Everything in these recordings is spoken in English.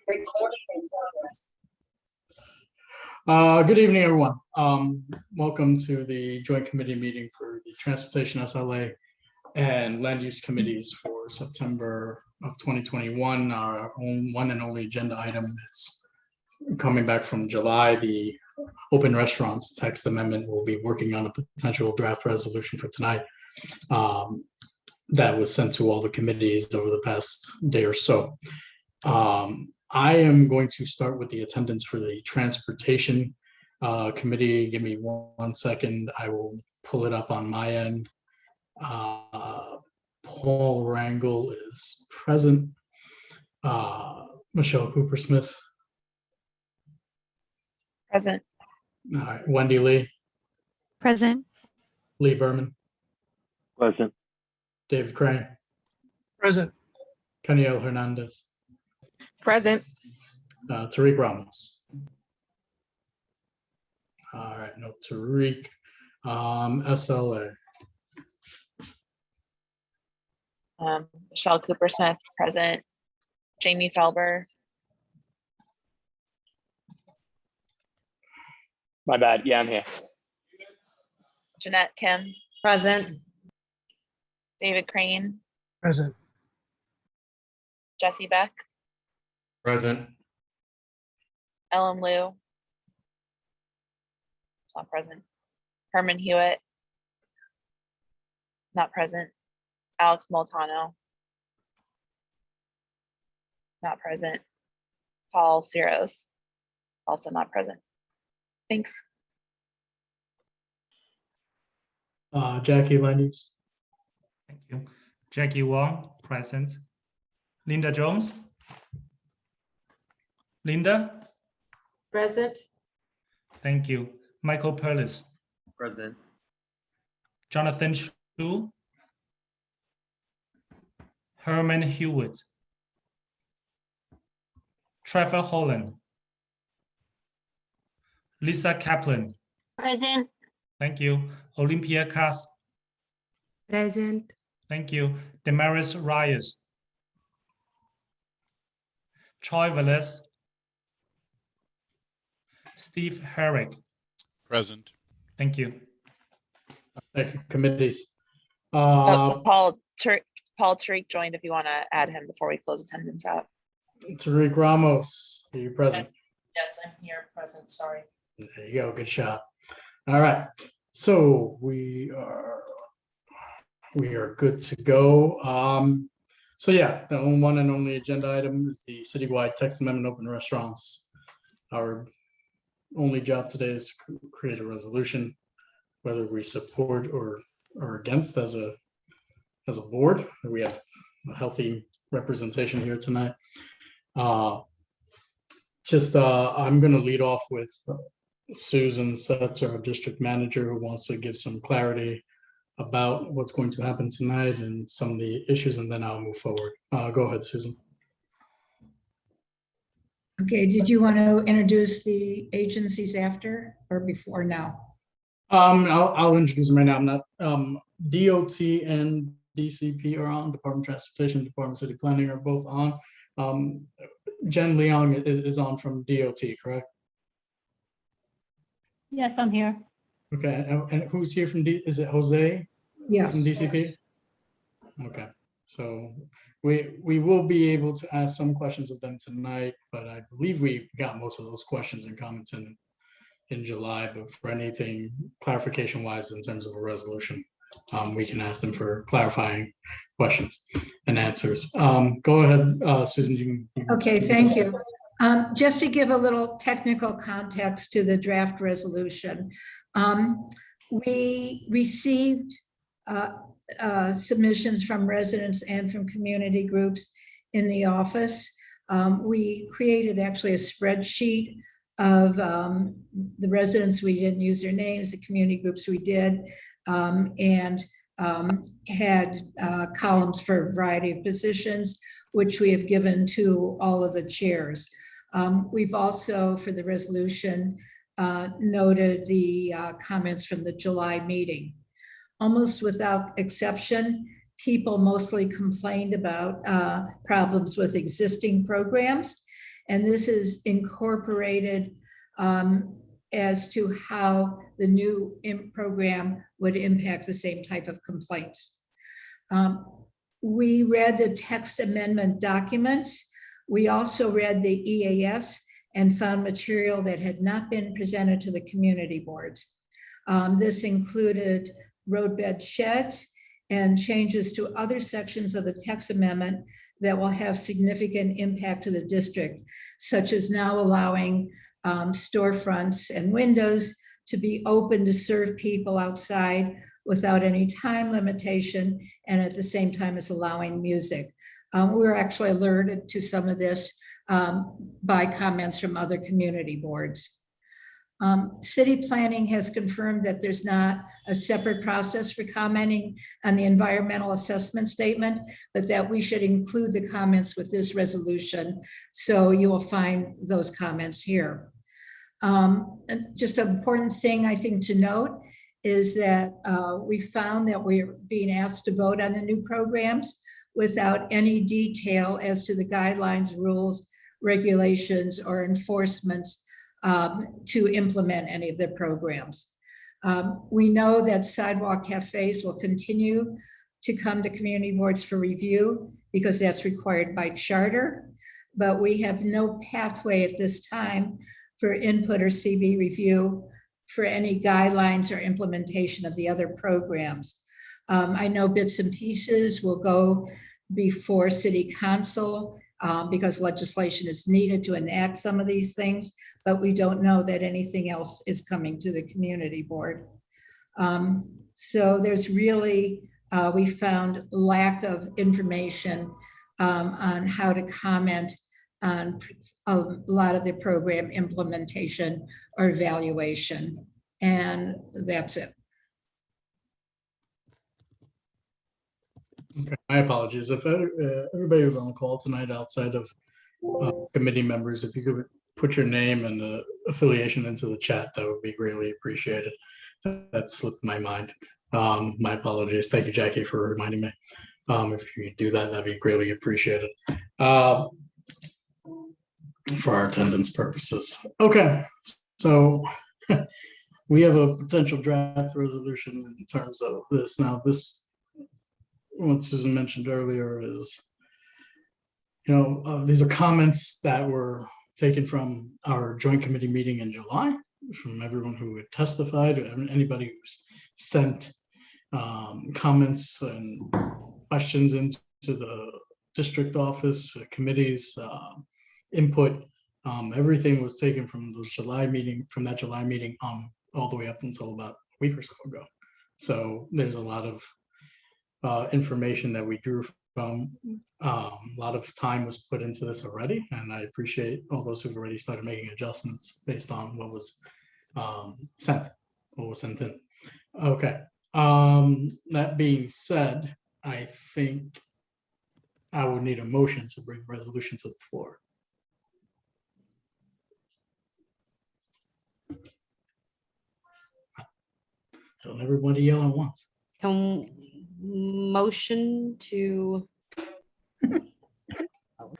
Recording in progress. Good evening, everyone. Welcome to the joint committee meeting for the Transportation SLA and Land Use Committees for September of 2021. Our one and only agenda item is coming back from July. The Open Restaurants Text Amendment will be working on a potential draft resolution for tonight. That was sent to all the committees over the past day or so. I am going to start with the attendance for the Transportation Committee. Give me one second. I will pull it up on my end. Paul Rangel is present. Michelle Cooper-Smith. Present. All right. Wendy Lee. Present. Lee Berman. Present. David Crane. Present. Caniel Hernandez. Present. Tariq Ramos. All right, no Tariq. SLA. Michelle Cooper-Smith, present. Jamie Felber. My bad. Yeah, I'm here. Jeanette Kim. Present. David Crane. Present. Jesse Beck. Present. Ellen Liu. Not present. Herman Hewitt. Not present. Alex Moltano. Not present. Paul Ciros. Also not present. Thanks. Jackie Lennies. Thank you. Jackie Wong, present. Linda Jones. Linda. Present. Thank you. Michael Perlis. Present. Jonathan Shu. Herman Hewitt. Trevor Holland. Lisa Kaplan. Present. Thank you. Olympia Cass. Present. Thank you. Damaris Reyes. Troy Velez. Steve Herrick. Present. Thank you. Thank you, committees. Paul Tariq joined if you want to add him before we close attendance out. Tariq Ramos, are you present? Yes, I'm here, present, sorry. There you go, good shot. All right, so we are good to go. So yeah, the one and only agenda item is the Citywide Text Amendment Open Restaurants. Our only job today is to create a resolution, whether we support or against as a board. We have a healthy representation here tonight. I'm going to lead off with Susan Setzer, our district manager, who wants to give some clarity about what's going to happen tonight and some of the issues, and then I'll move forward. Go ahead, Susan. Okay, did you want to introduce the agencies after or before now? I'll introduce them right now. I'm not DOT and DCP are on. Department of Transportation, Department of City Planning are both on. Jen Leong is on from DOT, correct? Yes, I'm here. Okay, and who's here from is it Jose? Yeah. From DCP? Okay, so we will be able to ask some questions of them tonight, but I believe we got most of those questions and comments in July, but for anything clarification wise in terms of a resolution, we can ask them for clarifying questions and answers. Go ahead, Susan. Okay, thank you. Just to give a little technical context to the draft resolution, we received submissions from residents and from community groups in the office. We created actually a spreadsheet of the residents. We didn't use their names, the community groups we did, and had columns for a variety of positions, which we have given to all of the chairs. We've also, for the resolution, noted the comments from the July meeting. Almost without exception, people mostly complained about problems with existing programs And this is incorporated as to how the new program would impact the same type of complaints. We read the text amendment documents. We also read the EAS and found material that had not been presented to the community boards. This included roadbed sheds and changes to other sections of the text amendment that will have significant impact to the district, such as now allowing storefronts and windows to be open to serve people outside without any time limitation, and at the same time as allowing music. We were actually alerted to some of this by comments from other community boards. City planning has confirmed that there's not a separate process for commenting on the environmental assessment statement, but that we should include the comments with this resolution. So you will find those comments here. And just an important thing I think to note is that we found that we're being asked to vote on the new programs without any detail as to the guidelines, rules, regulations, or enforcements to implement any of the programs. We know that sidewalk cafes will continue to come to community boards for review because that's required by charter, but we have no pathway at this time for input or CB review for any guidelines or implementation of the other programs. I know bits and pieces will go before City Council because legislation is needed to enact some of these things, but we don't know that anything else is coming to the community board. So there's really, we found lack of information on how to comment on a lot of the program implementation or evaluation. And that's it. Okay, my apologies. If everybody who's on the call tonight outside of committee members, if you could put your name and affiliation into the chat, that would be greatly appreciated. That slipped my mind. My apologies. Thank you, Jackie, for reminding me. If you do that, that'd be greatly appreciated for our attendance purposes. Okay, so we have a potential draft resolution in terms of this. Now, this, what Susan mentioned earlier, is, these are comments that were taken from our joint committee meeting in July, from everyone who had testified, anybody who's sent comments and questions into the district office, committees, input. Everything was taken from those July meeting, from that July meeting all the way up until about a week or so ago. So there's a lot of information that we drew from. A lot of time was put into this already, and I appreciate all those who've already started making adjustments based on what was sent in. Okay. That being said, I think I would need a motion to bring the resolution to the floor. Don't everybody yell at once. Motion to. I'll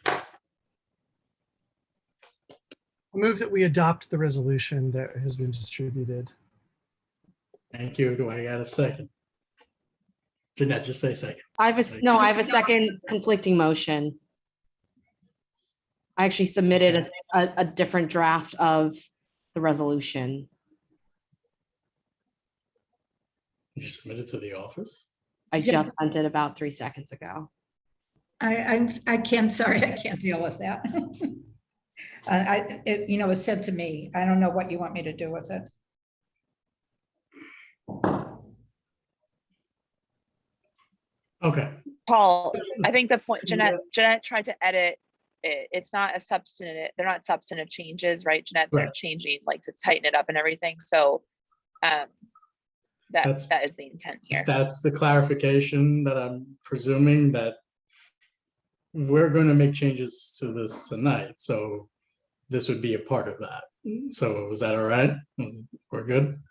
move that we adopt the resolution that has been distributed. Thank you. Do I got a second? Jeanette, just say second. I have a second conflicting motion. I actually submitted a different draft of the resolution. You submitted to the office? I just sent it about 3 seconds ago. I can't deal with that. It was sent to me. I don't know what you want me to do with it. Okay. Paul, I think the point, Jeanette tried to edit it. It's not a substantive, they're not substantive changes, right, Jeanette? They're Right. changing, like, to tighten it up and everything. So that is the intent here. That's the clarification that I'm presuming that we're going to make changes to this tonight. So this would be a part of that. So was that all right? We're good?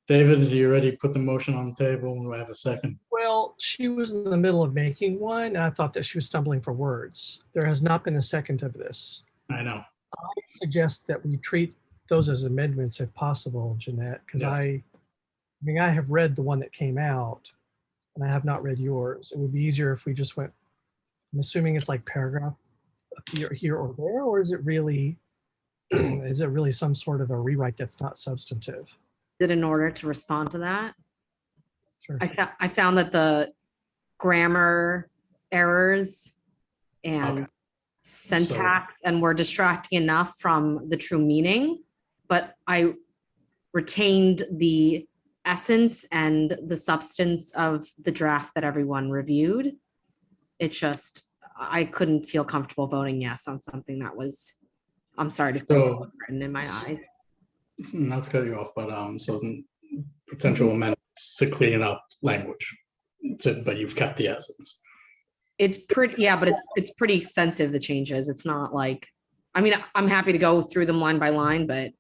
David, is you ready to put the motion on the table? Do I have a second? Will Well, she was in the middle of making one, and I thought that she was stumbling for words. There has not been a second of this. I know. I suggest that we treat those as amendments if possible, Jeanette, because Yes. I mean, I have read the one that came out, and I have not read yours. It would be easier if we just went, I'm assuming it's like paragraph here or there, or is it really, is it really some sort of a rewrite that's not substantive? Did in order to respond to that. Sure. I found that the grammar errors and Okay. syntax and were distracting enough from the true meaning, but I retained the essence and the substance of the draft that everyone reviewed. It just, I couldn't feel comfortable voting yes on something that was, I'm sorry to say, So- written in my eyes. Not to cut you off, but so potential amendments to clean up language, but you've kept the essence. It's pretty, yeah, but it's pretty extensive, the changes. It's not like, I mean, I'm happy to go through them line by line, but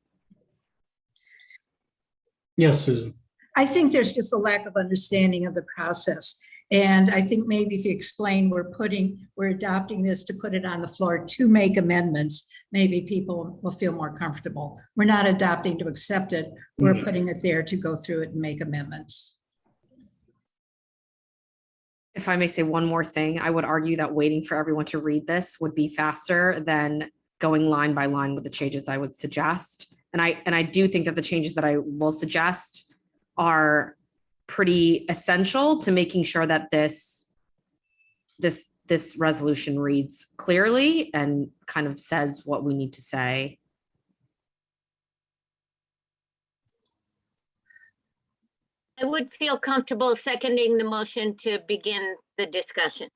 Yes, Susan. I think there's just a lack of understanding of the process. And I think maybe if you explain, we're adopting this to put it on the floor to make amendments, maybe people will feel more comfortable. We're not adopting to accept it. We're putting it there to go through it and make amendments. if I may say one more thing, I would argue that waiting for everyone to read this would be faster than going line by line with the changes I would suggest. And I do think that the changes that I will suggest are pretty essential to making sure that this resolution reads clearly and kind of says what we need to say. I would feel comfortable seconding the motion to begin the discussion.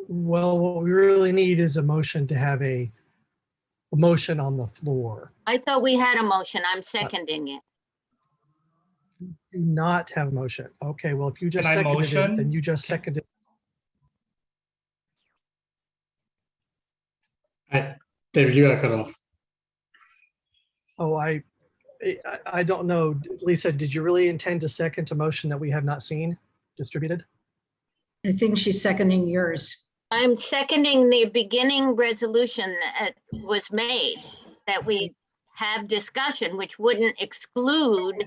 Well, what we really need is a motion to have a motion on the floor. I thought we had a motion. I'm seconding it. Do not have a motion. Okay, well, if you just Can I seconded it, then motion? you just seconded. David, you got cut off. Oh, I don't know. Lisa, did you really intend to second a motion that we have not seen distributed? I think she's seconding yours. I'm seconding the beginning resolution that was made, that we have discussion, which wouldn't exclude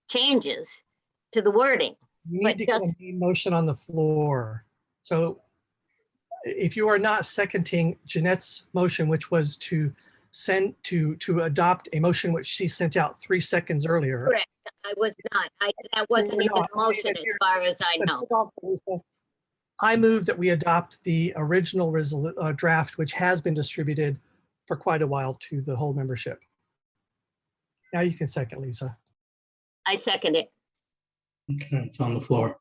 changes to the wording. You But need to get a just- main motion on the floor. So if you are not seconding Jeanette's motion, which was to adopt a motion which she sent out 3 seconds earlier. Correct. I was not. That wasn't even a motion as far as I know. I move that we adopt the original draft, which has been distributed for quite a while to the whole membership. Now you can second, Lisa. I second it. Okay, it's on the floor.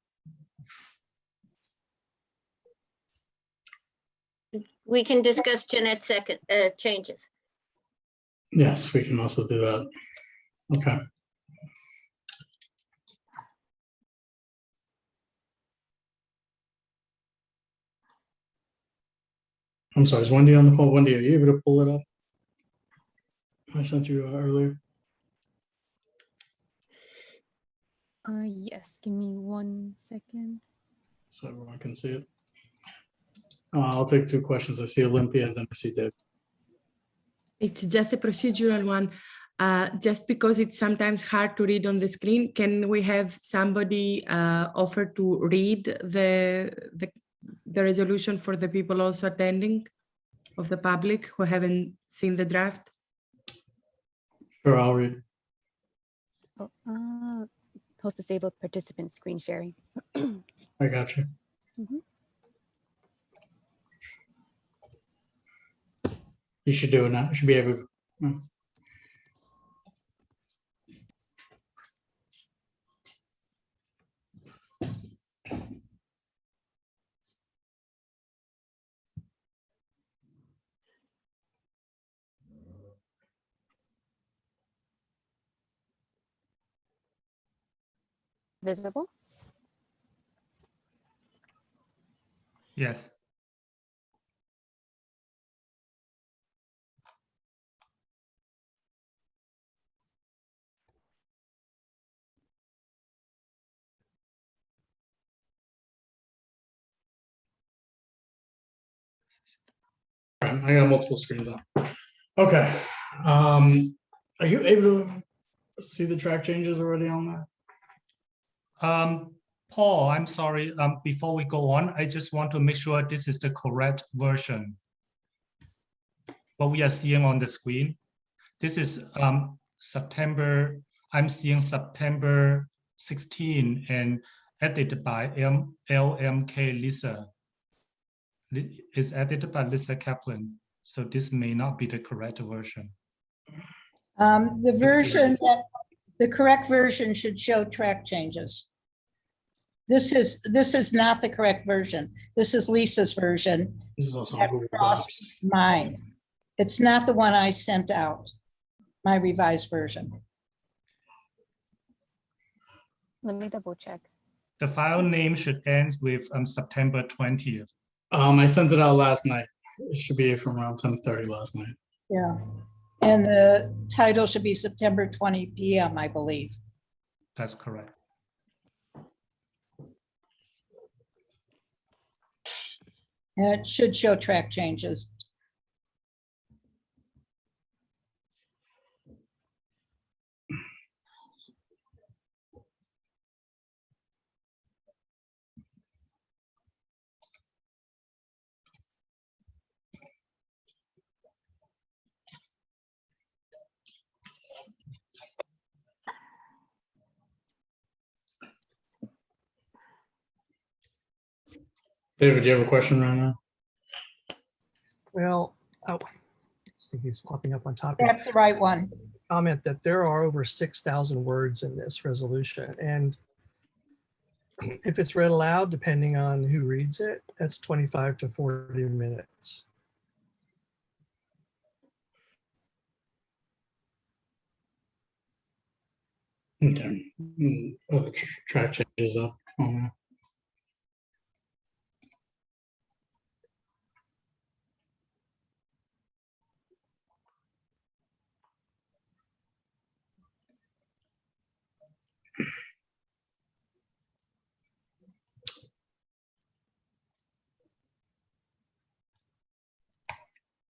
We can discuss Jeanette's second changes. Yes, we can also do that. Okay. I'm sorry, is Wendy on the call? Wendy, are you able to pull it up? I sent you earlier. Yes, give me 1 second. So everyone can see it. I'll take 2 questions. I see Olympia and then I see Dave. It's just a procedural one. Just because it's sometimes hard to read on the screen, can we have somebody offer to read the resolution for the people also attending, of the public who haven't seen the draft? Sure, I'll read. Oh, host disabled participant screen sharing. I got you. You should do it now. You should be able to. Visible? Yes. Right, I got multiple screens on. Okay. Are you able to see the track changes already on that? Paul, I'm sorry. Before we go on, I just want to make sure this is the correct version. What we are seeing on the screen. This is September. I'm seeing September 16 and edited by LMK Lisa. Is edited by Lisa Kaplan. So this may not be the correct version. The correct version should show track changes. This is not the correct version. This is Lisa's version. This is also that on Google crossed Docs. Mine. It's not the one I sent out, my revised version. Let me double check. The file name should end with September 20th. I sent it out last night. It should be from around 10:30 last night. Yeah. And the title should be September 20 PM, I believe. That's correct. And it should show track changes. David, do you have a question right now? Well, oh, this thing keeps popping up on top. That's the right one. Comment that there are over 6,000 words in this resolution, and if it's read aloud, depending on who reads it, that's 25 to 40 minutes. Okay. Oh, the track changes up on that.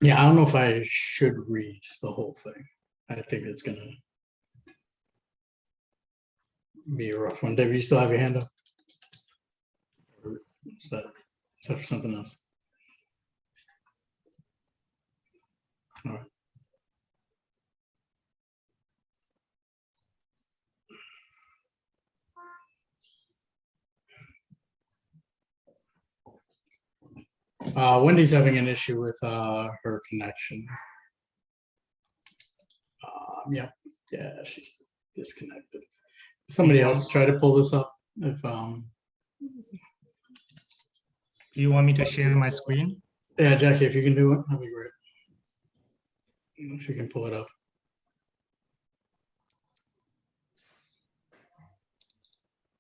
Yeah, I don't know if I should read the whole thing. I think it's gonna be a rough one. Dave, you still have your hand up? Or is that for something else? All right. Wendy's having an issue with her connection. Yep. Yeah, she's disconnected. Somebody else try to pull this up. If Do you want me to share my screen? yeah, Jackie, if you can do it, that'd be great. If you can pull it up.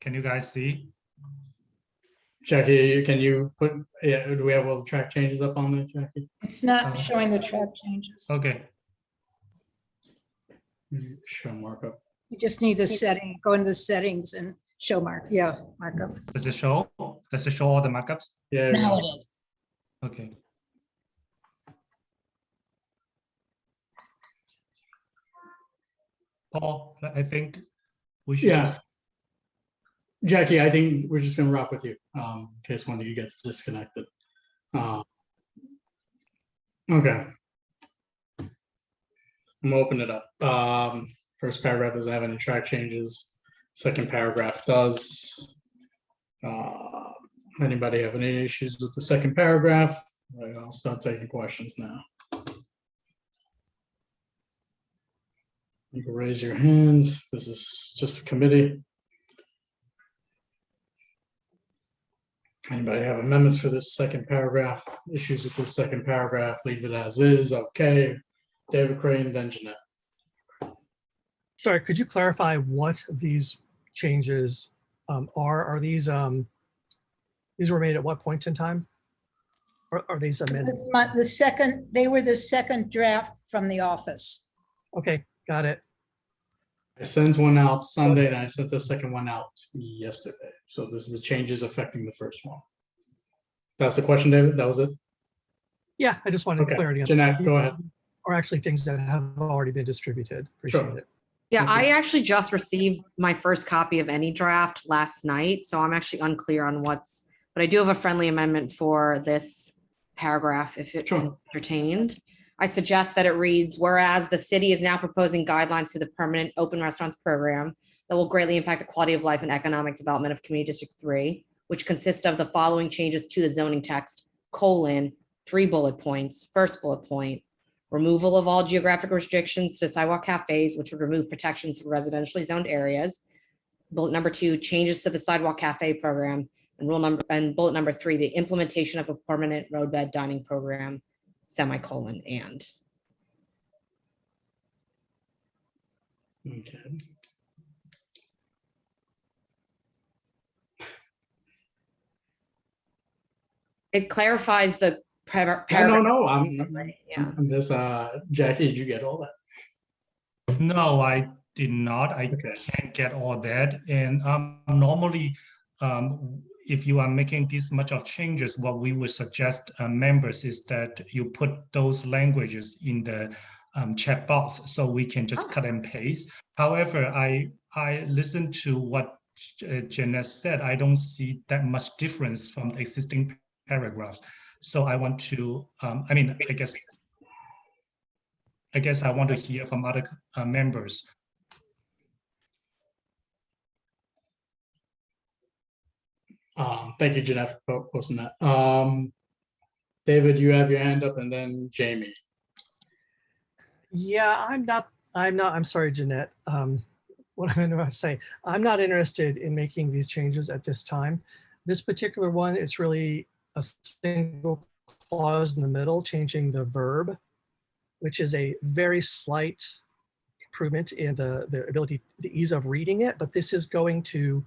Can you guys see? Jackie, can you put, yeah, do we have all the track changes up on there, Jackie? It's not showing the track changes. Okay. Show markup. You just need the setting, go into the settings and show markup. Does it show? Does it show all the markups? Yeah. Now it is. Okay. Paul, I think we should Yeah. just Jackie, I think we're just gonna rock with you, in case one of you gets disconnected. Okay. I'm gonna open it up. First paragraph doesn't have any track changes. Second paragraph does. Anybody have any issues with the second paragraph? I'll start taking questions now. You can raise your hands. This is just a committee. Anybody have amendments for this second paragraph? Issues with this second paragraph? Leave it as is. Okay. David Crane, then Jeanette. Sorry, could you clarify what these changes are? Are these were made at what point in time? Or are these amended? They were the second draft from the office. Okay, got it. I sent one out Sunday and I sent the second one out yesterday. So this is the changes affecting the first one. That's the question, David? That was it? Yeah, I just wanted Okay, clarity. Jeanette, go ahead. Or actually things that have already been distributed. Appreciate Sure. it. Yeah, Thank you. I actually just received my first copy of any draft last night, so I'm actually unclear on what's, but I do have a friendly amendment for this paragraph if it's Sure. entertained. I suggest that it reads, whereas the city is now proposing guidelines to the permanent open restaurants program that will greatly impact the quality of life and economic development of Community District 3, which consists of the following changes to the zoning text, 3 bullet points. First bullet point, removal of all geographic restrictions to sidewalk cafes, which would remove protections for residentially zoned areas. Bullet number 2, changes to the sidewalk cafe program. And bullet number 3, the implementation of a permanent roadbed dining program, semicolon, and. Okay. It clarifies the No, Yeah. I'm just, Jackie, did you get all that? No, I did not. I Okay. can't get all that. And normally, if you are making this much of changes, what we would suggest members is that you put those languages in the chat box so we can just cut and paste. However, I listened to what Jeanette said. I don't see that much difference from the existing paragraphs. So I want to, I guess I want to hear from other members. Thank you, Jeanette, for posting that. David, you have your hand up, and then Jamie. Yeah, I'm sorry, Jeanette. What I'm about to say, I'm not interested in making these changes at this time. This particular one, it's really a single clause in the middle, changing the verb, which is a very slight improvement in the ability, the ease of reading it, but this is going to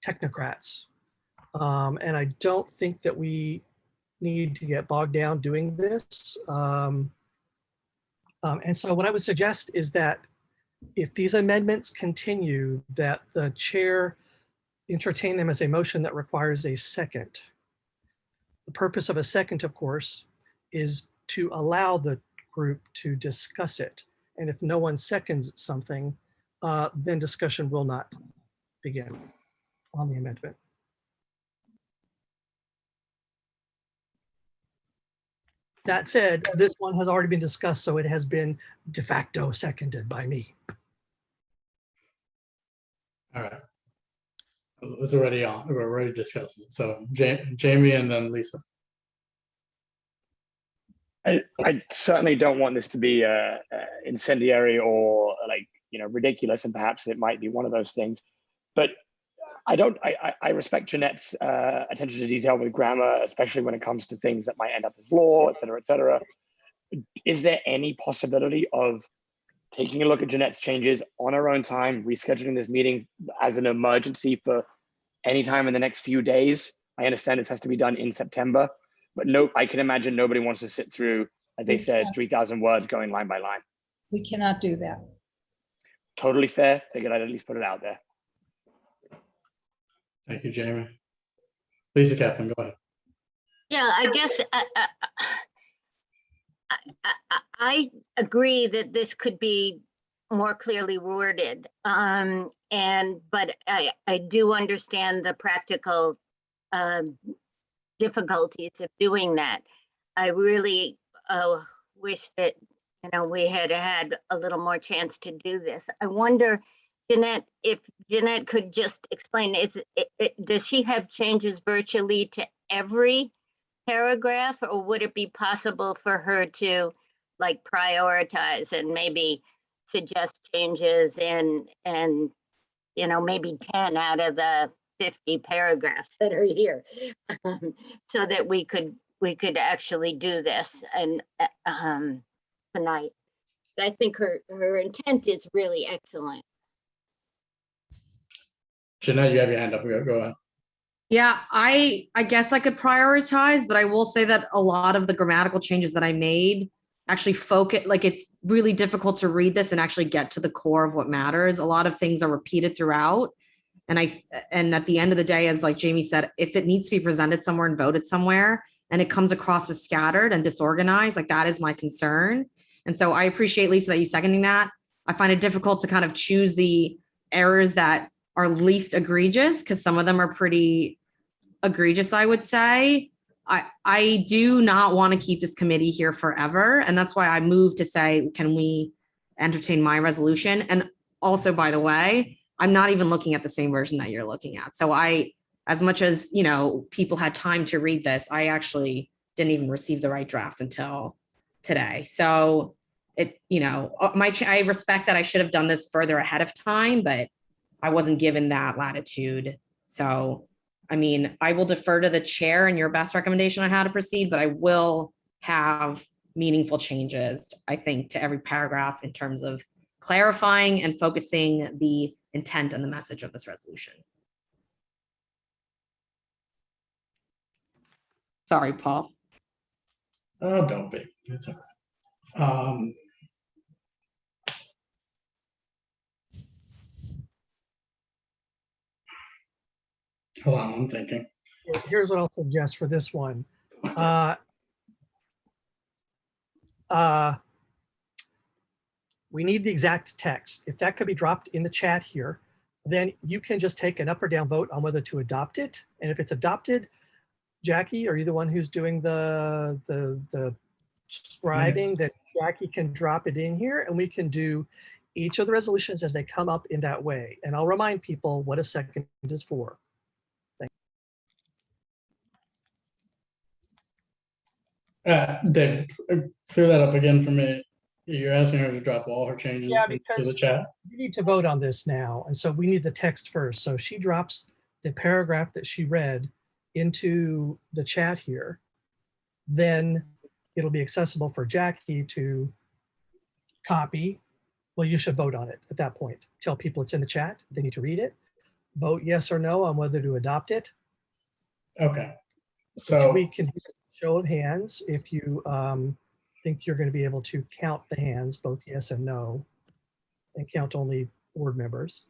technocrats. And I don't think that we need to get bogged down doing this. And so what I would suggest is that if these amendments continue, that the chair entertain them as a motion that requires a second. The purpose of a second, of course, is to allow the group to discuss it. And if no one seconds something, then discussion will not begin on the amendment. That said, this one has already been discussed, so it has been de facto seconded by me. All right. It's already on. We're already discussing it. So Jamie and then Lisa. I certainly don't want this to be incendiary or ridiculous, and perhaps it might be one of those things. But I respect Jeanette's attention to detail with grammar, especially when it comes to things that might end up as law, et cetera, et cetera. Is there any possibility of taking a look at Jeanette's changes on our own time, rescheduling this meeting as an emergency for any time in the next few days? I understand this has to be done in September, but no, I can imagine nobody wants to sit through, as they said, 3,000 words going line by line. We cannot do that. Totally fair. Figured I'd at least put it out there. Thank you, Jamie. Lisa Kaplan, go ahead. Yeah, I guess I agree that this could be more clearly worded. But I do understand the practical difficulties of doing that. I really wish that we had had a little more chance to do this. I wonder, Jeanette, if Jeanette could just explain, does she have changes virtually to every paragraph, or would it be possible for her to prioritize and maybe suggest changes in maybe 10 out of the 50 paragraphs that are here, so that we could actually do this and tonight? I think her intent is really excellent. Jeanette, you have your hand up. Go ahead. Yeah, I guess I could prioritize, but I will say that a lot of the grammatical changes that I made actually focus, it's really difficult to read this and actually get to the core of what matters. A lot of things are repeated throughout. And at the end of the day, as Jamie said, if it needs to be presented somewhere and voted somewhere, and it comes across as scattered and disorganized. Like that is my concern. And so I appreciate, Lisa, that you seconding that. I find it difficult to kind of choose the errors that are least egregious because some of them are pretty egregious, I would say. I do not want to keep this committee here forever. And that's why I moved to say, can we entertain my resolution? And also, by the way, I'm not even looking at the same version that you're looking at. So as much as, people had time to read this, I actually didn't even receive the right draft until today. So I respect that I should have done this further ahead of time, but I wasn't given that latitude. So, I will defer to the chair and your best recommendation on how to proceed, but I will have meaningful changes, I think, to every paragraph in terms of clarifying and focusing the intent and the message of this resolution. Sorry, Paul. Oh, don't be. It's all right. Hold on, I'm thinking. Here's what I'll suggest for this one. We need the exact text. If that could be dropped in the chat here, then you can just take an up or down vote on whether to adopt it. And if it's adopted, Jackie, are you the one who's doing the scribing? That Jackie can drop it in here and we can do each of the resolutions as they come up in that way. And I'll remind people what a second is for. David, clear that up again for me. You're asking her to drop all her changes to the chat? We need to vote on this now. And so we need the text first. So she drops the paragraph that she read into the chat here. Then it'll be accessible for Jackie to copy. Well, you should vote on it at that point. Tell people it's in the chat. They need to read it. Vote yes or no on whether to adopt it. Okay. So we can do a show of hands if you think you're going to be able to count the hands, both yes and no, and count only board members.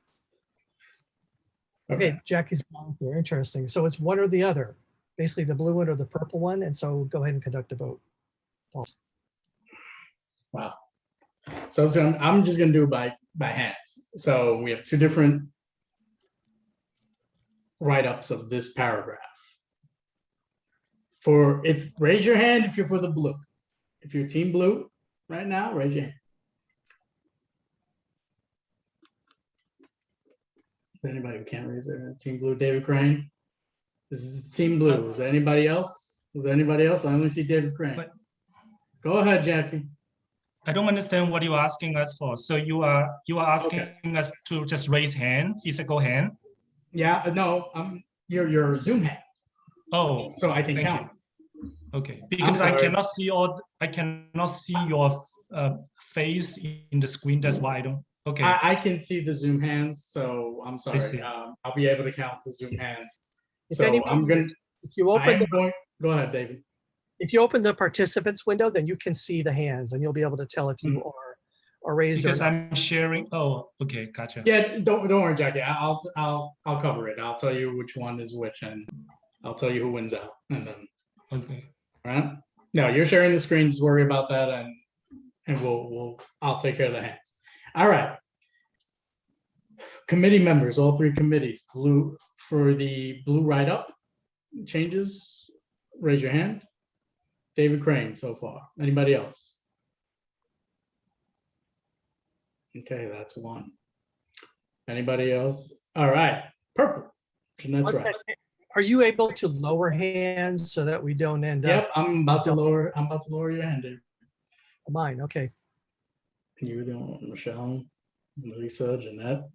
Okay, Jackie's out there. Interesting. So it's one or the other, basically the blue one or the purple one. And so go ahead and conduct a vote. Wow. So I'm just going to do it by hands. So we have two different write-ups of this paragraph. Raise your hand if you're for the blue. If you're team blue right now, raise your hand. Is there anybody who can't raise their hand? Team blue, David Crane. This is team blue. Is there anybody else? Is there anybody else? I only see David Crane. Go ahead, Jackie. I don't understand what you're asking us for. So you are asking us to just raise hand, physical hand? Yeah, no, your Zoom hand. Oh, so I can count. Okay, because I cannot see your face in the screen. That's why I don't. Okay, I can see the Zoom hands, so I'm sorry. I'll be able to count the Zoom hands. So I'm going to. If you open, go ahead, David. If you open the participants window, then you can see the hands, and you'll be able to tell if you are raised. Because I'm sharing. Oh, okay, gotcha. Yeah, don't worry, Jackie. I'll cover it. I'll tell you which one is which, and I'll tell you who wins out, and then. Okay. Right? No, you're sharing the screen. Just worry about that, and I'll take care of the hands. All right. Committee members, all three committees. Blue for the blue write-up changes. Raise your hand. David Crane so far. Anybody else? Okay, that's one. Anybody else? All right. Purple. Jeanette's right. Are you able to lower hands so that we don't end up? Yep, I'm about to lower your hand, David. Mine, okay. You don't, Michelle, Lisa, Jeanette.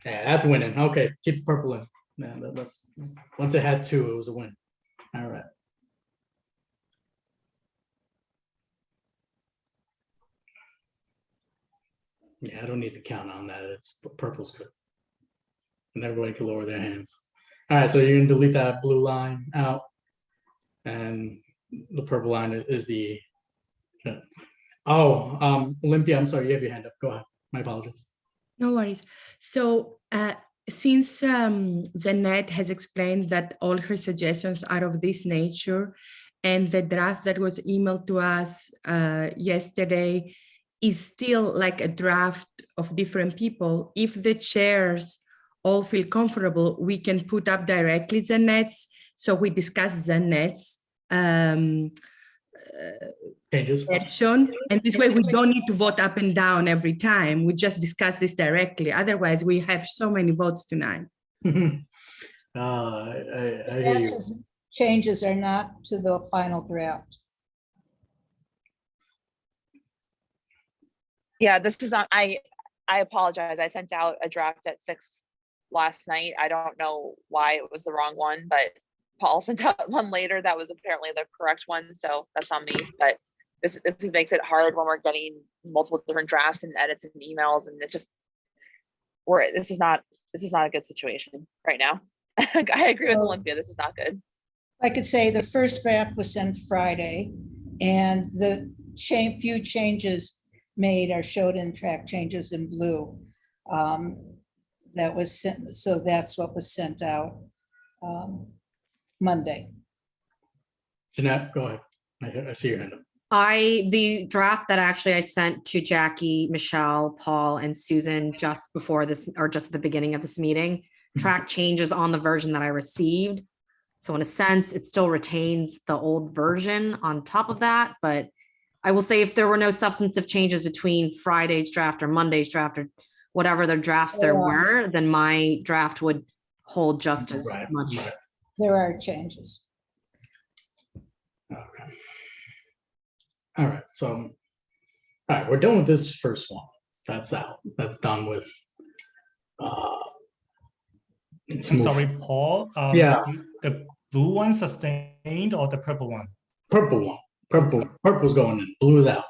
Yeah, that's winning. Okay, keep the purple in. Man, that's once it had two, it was a win. All right. Yeah, I don't need to count on that. It's purple's good. And everybody can lower their hands. All right, so you're gonna delete that blue line out, and the purple line is the. Oh, Olympia, I'm sorry, you have your hand up. Go ahead. My apologies. No worries. So since Jeanette has explained that all her suggestions are of this nature, and the draft that was emailed to us yesterday is still like a draft of different people, if the chairs all feel comfortable, we can put up directly Jeanette's. So we discuss Jeanette's Changes. version, and this way we don't need to vote up and down every time. We just discuss this directly. Otherwise, we have so many votes tonight. I hear you. Nance's changes are not to the final draft. Yeah, this is on, I apologize. I sent out a draft at 6 last night. I don't know why it was the wrong one, but Paul sent out one later that was apparently the correct one. So that's on me, but this makes it hard when we're getting multiple different drafts and edits and emails, and it's just, this is not a good situation right now. I agree with Olympia. This is not good. I could say the first draft was sent Friday, and the few changes made are showed in track changes in blue. That was sent, so that's what was sent out Monday. Jeanette, go ahead. I see your hand up. The draft that actually I sent to Jackie, Michelle, Paul, and Susan just before this, or just at the beginning of this meeting, track changes on the version that I received. So in a sense, it still retains the old version on top of that. But I will say, if there were no substantive changes between Friday's draft or Monday's draft or whatever the drafts there were, then my draft would hold just as much. There are changes. Okay. All right. So, all right, we're done with this first one. That's out. That's done with. I'm sorry, Paul. Yeah. The blue one sustained or the purple one? Purple one. Purple's going in. Blue is out.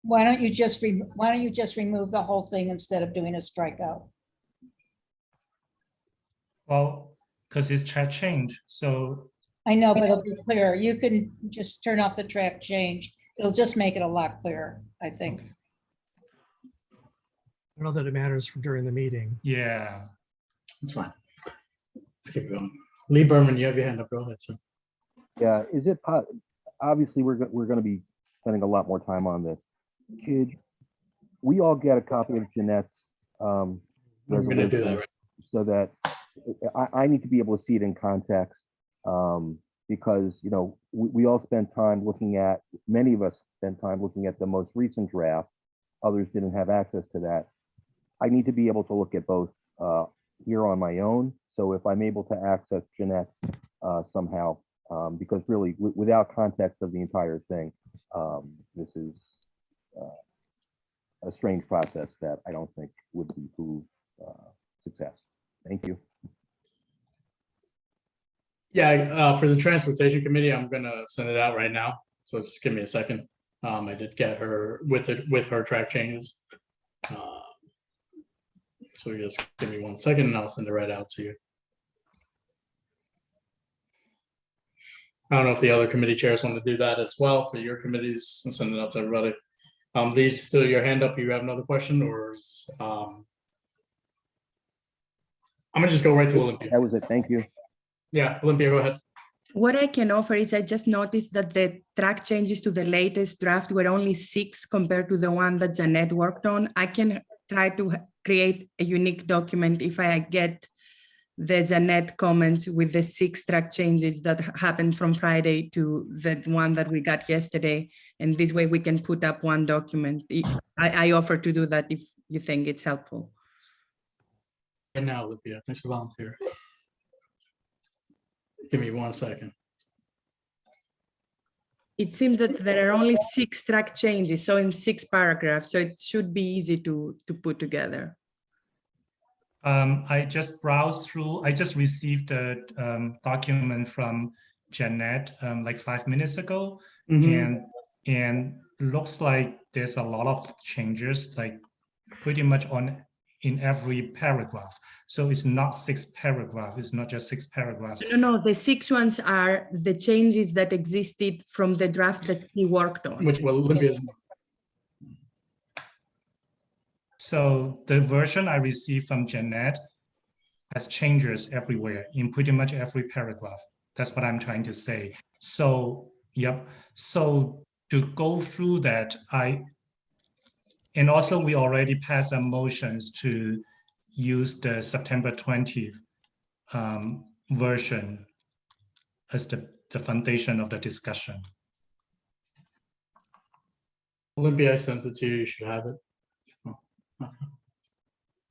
Why don't you just remove the whole thing instead of doing a strikeout? Well, because it's track change. So I know, but it'll be clearer. You can just turn off the track change. It'll just make it a lot clearer, I think. I don't know that it matters for during the meeting. yeah. That's fine. Let's keep going. Lee Berman, you have your hand up. Go ahead, sir. Yeah, is it obviously we're going to be spending a lot more time on this. Could we all get a copy of Jeanette's We're going to do that, right? so that I need to be able to see it in context, because we all spent time looking at, many of us spent time looking at the most recent draft. Others didn't have access to that. I need to be able to look at both here on my own. So if I'm able to access Jeanette somehow, because really without context of the entire thing, this is a strange process that I don't think would behoove success. Thank you. Yeah, for the transportation committee, I'm gonna send it out right now. So just give me a second. I did get her with her track changes. So just give me 1 second and I'll send it right out to you. I don't know if the other committee chairs want to do that as well for your committees and send it out to everybody. Lee, still your hand up. You have another question, or I'm gonna just go right to Olympia. That was it. Thank you. Yeah, Olympia, go ahead. What I can offer is I just noticed that the track changes to the latest draft were only 6 compared to the one that Jeanette worked on. I can try to create a unique document if I get the Jeanette comments with the 6 track changes that happened from Friday to the one that we got yesterday. And this way we can put up one document. I offer to do that if you think it's helpful. And now, Olympia, thanks for volunteering. Give me 1 second. It seems that there are only 6 track changes, so in 6 paragraphs, so it should be easy to put together. I just browsed through, I just received a document from Jeanette like 5 minutes ago. And looks like there's a lot of changes, like pretty much in every paragraph. So it's not 6 paragraphs, it's not just 6 paragraphs. No, the 6 ones are the changes that existed from the draft that he worked on. Which, well, Olympia's. So the version I received from Jeanette has changes everywhere in pretty much every paragraph. That's what I'm trying to say. So, yep. So to go through that, and also we already passed some motions to use the September 20th version as the foundation of the discussion. Olympia, I sent it to you. You should have it.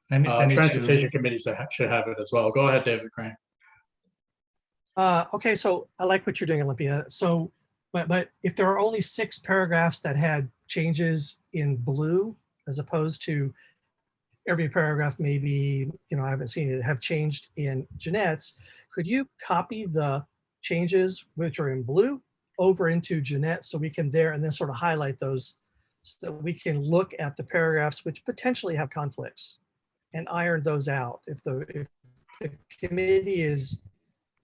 Let me send it Transportation to. Committee should have it as well. Go ahead, David Crane. Okay, so I like what you're doing, Olympia. So, but if there are only 6 paragraphs that had changes in blue, as opposed to every paragraph, maybe, you know, I haven't seen it, have changed in Jeanette's, could you copy the changes which are in blue over into Jeanette so we can there and then sort of highlight those so that we can look at the paragraphs which potentially have conflicts and iron those out. If the committee is,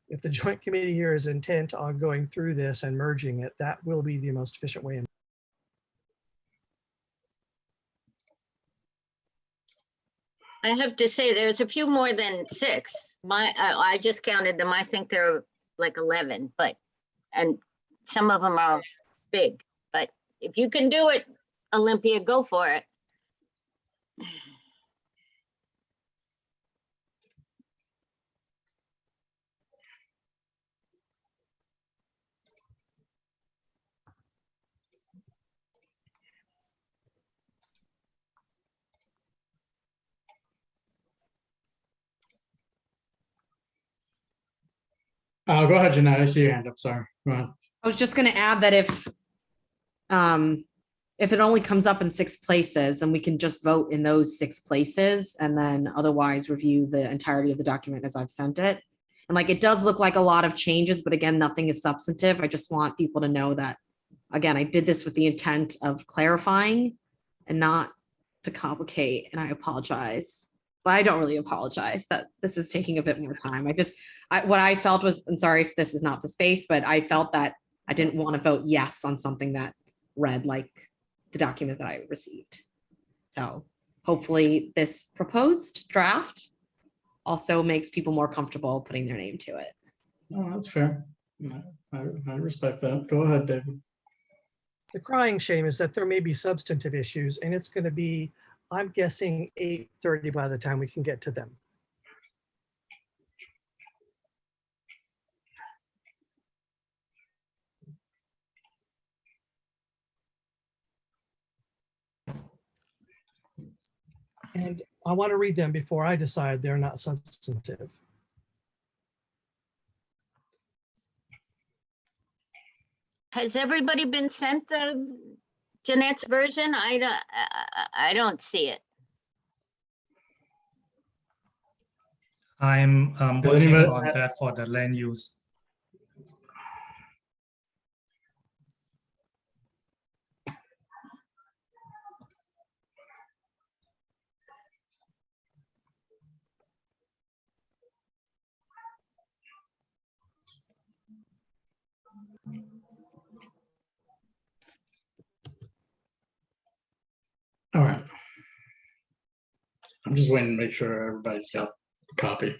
if the joint committee here is intent on going through this and merging it, that will be the most efficient way. I have to say, there's a few more than 6. I just counted them. I think there are like 11, and some of them are big. But if you can do it, Olympia, go for it. Go ahead, Jeanette. I see your hand up. Sorry. Go ahead. I was just going to add that if it only comes up in 6 places, then we can just vote in those 6 places and then otherwise review the entirety of the document as I've sent it. And like, it does look like a lot of changes, but again, nothing is substantive. I just want people to know that, again, I did this with the intent of clarifying and not to complicate, and I apologize. But I don't really apologize that this is taking a bit more time. What I felt was, and sorry if this is not the space, but I felt that I didn't want to vote yes on something that read like the document that I received. So hopefully this proposed draft also makes people more comfortable putting their name to it. Oh, that's fair. I respect that. Go ahead, David. The crying shame is that there may be substantive issues, and it's going to be, I'm guessing, 8:30 by the time we can get to them. And I want to read them before I decide they're not substantive. Has everybody been sent the Jeanette's version? I don't see it. I'm Does working anybody- on that for the land use. All right. I'm just waiting to make sure everybody's got a copy.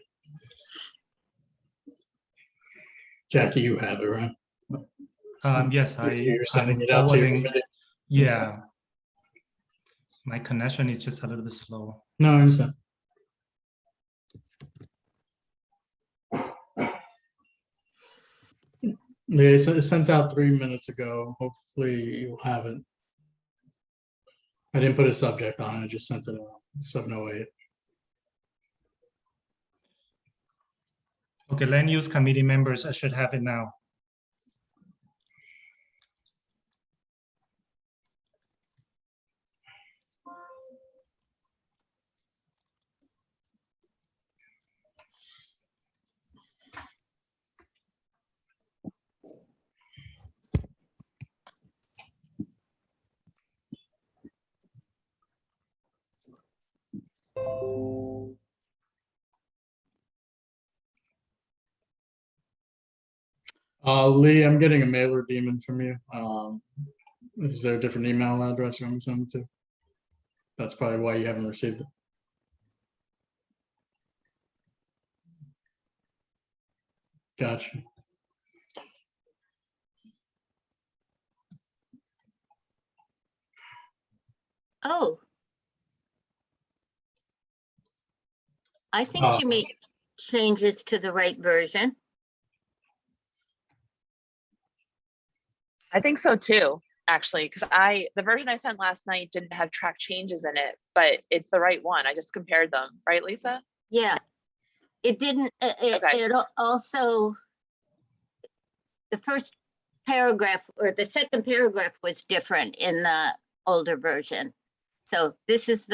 Jackie, you have it, right? Yes, You're I'm sending it out to your forwarding. committee. Yeah. My connection is just a little bit slow. No, I understand. Yeah, it's sent out 3 minutes ago. Hopefully you'll have it. I didn't put a subject on it. I just sent it out. 7:08. Okay, land use committee members, I should have it now. Lee, I'm getting a mailer demon from you. Is there a different email address you want me to send it to? that's probably why you haven't received it. Gotcha. Oh. I think Oh. she made changes to the right version. I think so too, actually, because the version I sent last night didn't have track changes in it, but it's the right one. I just compared them, right, Lisa? Yeah. It didn't, it also, the first paragraph or the second paragraph was different in the older version. So this is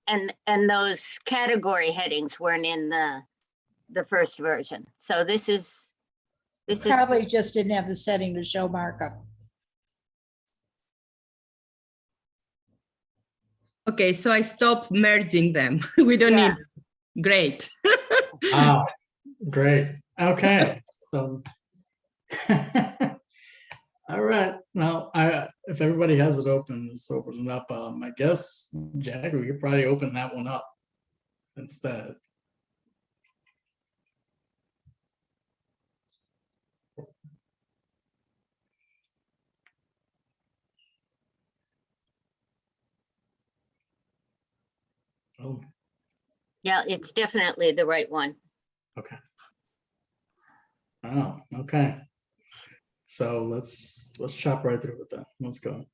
and those category headings weren't in the first version. So this is Probably just didn't have the setting to show markup. Okay, so I stopped merging them. We don't need, great. Wow, great. Okay, so. All right, well, if everybody has it open, let's open it up. I guess, Jack, we could probably open that one up instead. Oh, yeah, it's definitely the right one. okay. Oh, okay. So let's chop right through with that. Let's go.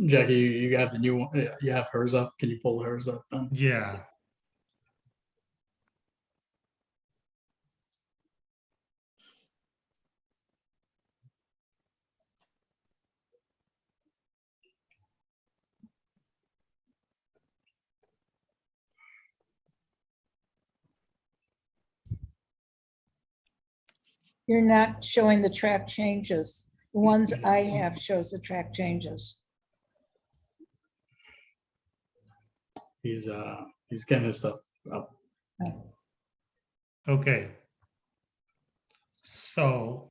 Jackie, you have the new one. You have hers up. Can you pull hers up then? Yeah. You're not showing the track changes. The ones I have shows the track changes. He's getting his stuff up. Okay. So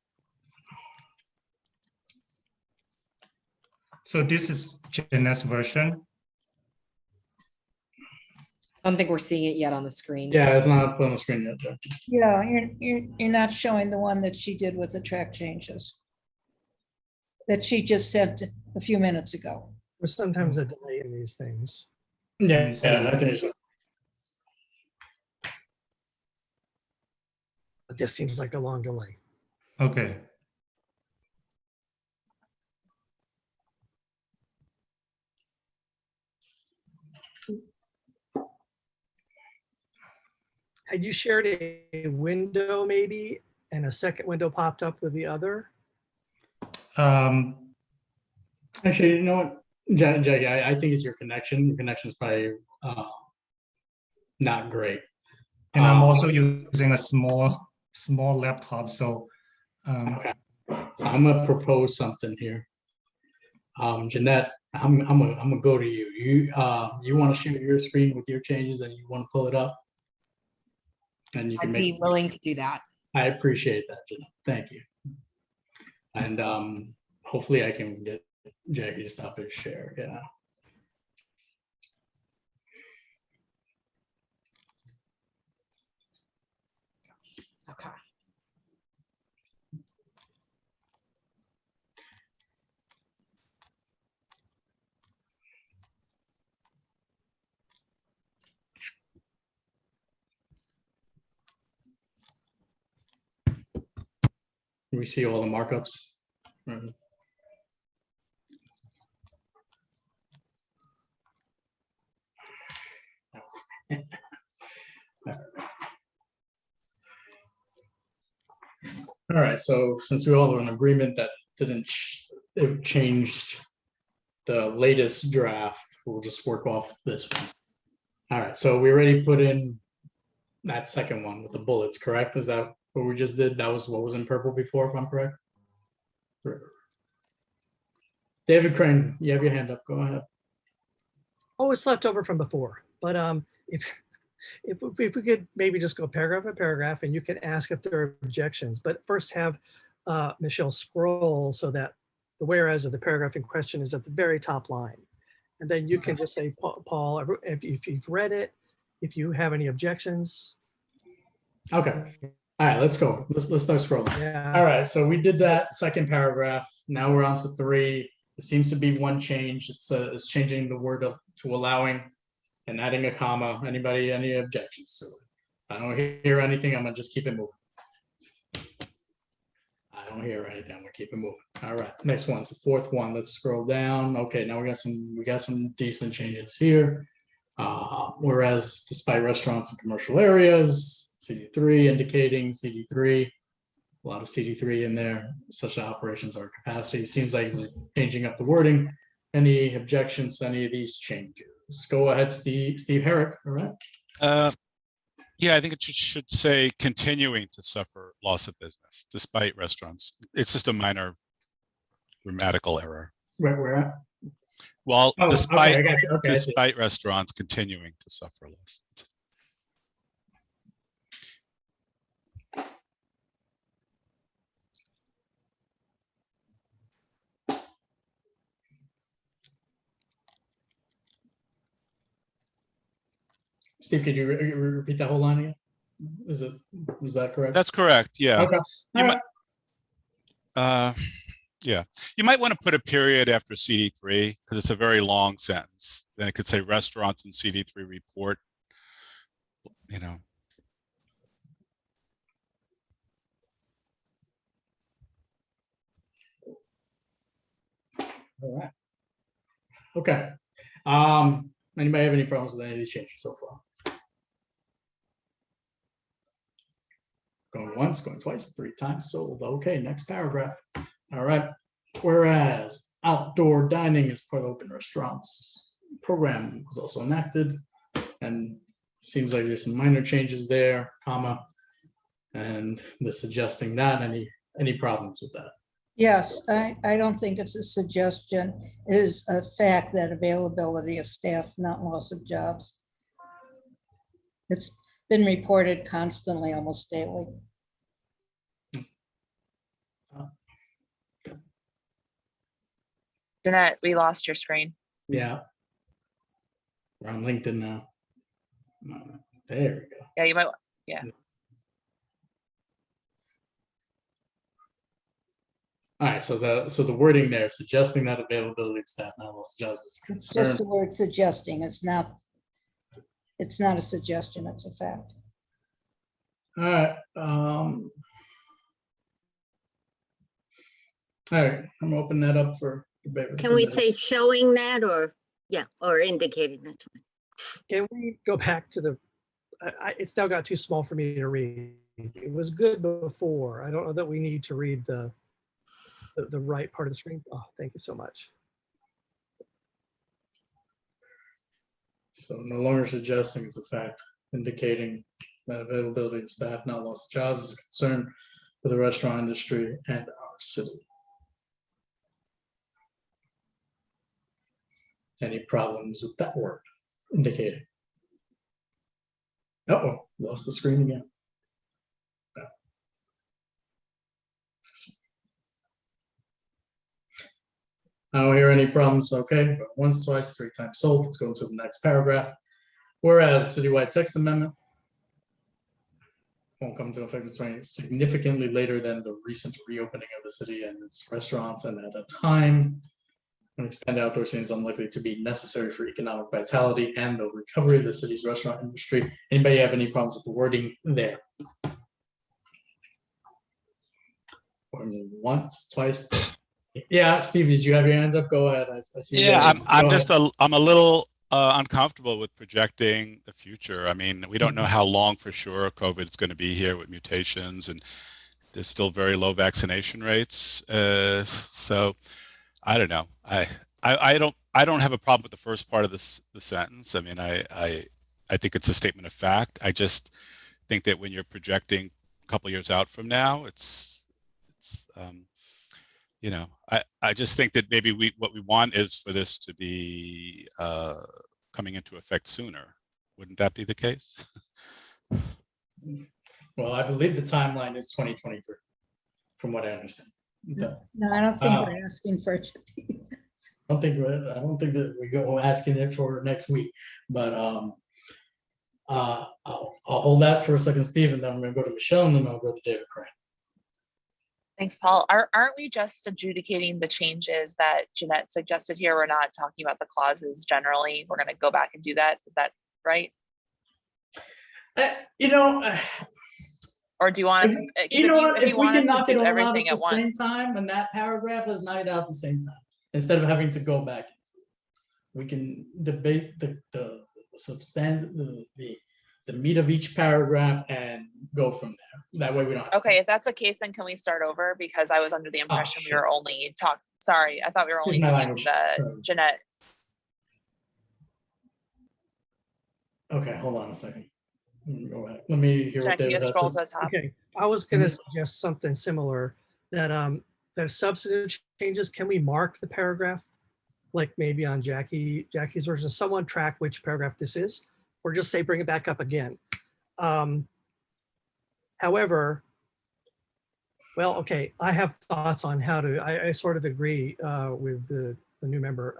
this is Jeanette's version. I don't think we're seeing it yet on the screen. Yeah, it's not put on the screen yet, Jack. Yeah, you're not showing the one that she did with the track changes that she just sent a few minutes ago. There's sometimes a delay in these things. Yeah, I think it's just. But this seems like a long delay. Okay. Had you shared a window maybe and a second window popped up with the other? Actually, you know what, Jackie, I think it's your connection. Your connection is probably not great. And I'm also using a small laptop, so. Okay. So I'm gonna propose something here. Jeanette, I'm gonna go to you. You want to share your screen with your changes and you want to pull it up? And you can I'd be willing to do that. I appreciate that, Jeanette. Thank you. And hopefully I can get Jackie to stop his share. Yeah. Okay. We see all the markups. Right. All right, so since we all have an agreement that it changed the latest draft, we'll just work off this one. All right, so we already put in that second one with the bullets, correct? Is that what we just did? That was what was in purple before, if I'm correct? David Crane, you have your hand up. Go ahead. Oh, it's left over from before, but if we could maybe just go paragraph by paragraph and you can ask if there are objections, but first have Michelle scroll so that the whereas of the paragraph in question is at the very top line. And then you can just say, Paul, if you've read it, if you have any objections. Okay. All right, let's go. Let's start scrolling. Yeah. All right, so we did that second paragraph. Now we're on to 3. There seems to be one change. It's changing the word up to allowing and adding a comma. Anybody, any objections to it? I don't hear anything. I'm gonna just keep it moving. I don't hear anything. I'm gonna keep it moving. All right, next one. It's the 4th one. Let's scroll down. Okay, now we got some decent changes here. Whereas despite restaurants and commercial areas, CD3 indicating CD3, a lot of CD3 in there, such operations are capacity. Seems like we're changing up the wording. Any objections to any of these changes? Go ahead, Steve Herrick, all right? Yeah, I think it should say continuing to suffer loss of business despite restaurants. It's just a minor grammatical error. Where at? Well, Oh, despite okay, I got you. Okay, I see. despite restaurants continuing to suffer loss. Steve, could you repeat that whole line again? Is that correct? That's correct. Yeah. Okay. You might, yeah, you might want to put a period after CD3 because it's a very long sentence. Then it could say restaurants and CD3 report. You know. All right. Okay. Anybody have any problems with any of these changes so far? Going once, going twice, 3 times sold. Okay, next paragraph. All right. Whereas outdoor dining as part of open restaurants program was also enacted, and seems like there's some minor changes there, comma, and they're suggesting that. Any problems with that? Yes, I don't think it's a suggestion. It is a fact that availability of staff, not loss of jobs. It's been reported constantly, almost daily. Jeanette, we lost your screen. Yeah. We're on LinkedIn now. There we go. Yeah, you might, yeah. All right, so the wording there, suggesting that availability of staff, not lost jobs, is a It's concern. just the word suggesting. It's not a suggestion, it's a fact. All right. All right, I'm gonna open that up for debate. Can we say showing that or, yeah, or indicating that's fine. Can we go back to the, it's now got too small for me to read. It was good before. I don't know that we need to read the right part of the screen. Oh, thank you so much. So no longer suggesting it's a fact, indicating that availability of staff, not lost jobs, is a concern for the restaurant industry and our city. Any problems with that word? Indicating. Uh-oh, lost the screen again. No. I don't hear any problems. Okay, but once, twice, 3 times sold. Let's go into the next paragraph. Whereas Citywide Text Amendment won't come into effect significantly later than the recent reopening of the city and its restaurants, and at a time when expanded outdoor seating is unlikely to be necessary for economic vitality and the recovery of the city's restaurant industry. Anybody have any problems with the wording there? Once, twice. Yeah, Steve, did you have your hands up? Go ahead. I see. Yeah, I'm a little uncomfortable with projecting the future. I mean, we don't know how long for sure COVID is going to be here with mutations, and there's still very low vaccination rates. So I don't know. I don't have a problem with the first part of the sentence. I mean, I think it's a statement of fact. I just think that when you're projecting a couple years out from now, you know, I just think that maybe what we want is for this to be coming into effect sooner. Wouldn't that be the case? Well, I believe the timeline is 2023, from what I understand. No, I don't think we're asking for it to be. I don't think that we go asking it for next week, but I'll hold that for a second, Steve, and then I'm gonna go to Michelle, and then I'll go to David Crane. Thanks, Paul. Aren't we just adjudicating the changes that Jeanette suggested here? We're not talking about the clauses generally. We're gonna go back and do that. Is that right? You know, Or do you want us, you know what? if If you we want can us to knock it do all out everything at at the same once? time, and that paragraph, let's knock it out at the same time, instead of having to go back. We can debate the meat of each paragraph and go from there. That way we don't. Okay, if that's the case, then can we start over? Because I was under the impression we were only sorry, I thought we were only Excuse my doing language, the sorry. Jeanette. Okay, hold on a second. Go ahead. Let me hear what Jeanette, can you David has scroll to to the say. top? Okay, I was gonna suggest something similar, that that substantive changes, can we mark the paragraph? Like maybe on Jackie's version, someone track which paragraph this is, or just say, bring it back up again. However, well, okay, I have thoughts on how to, I sort of agree with the new member.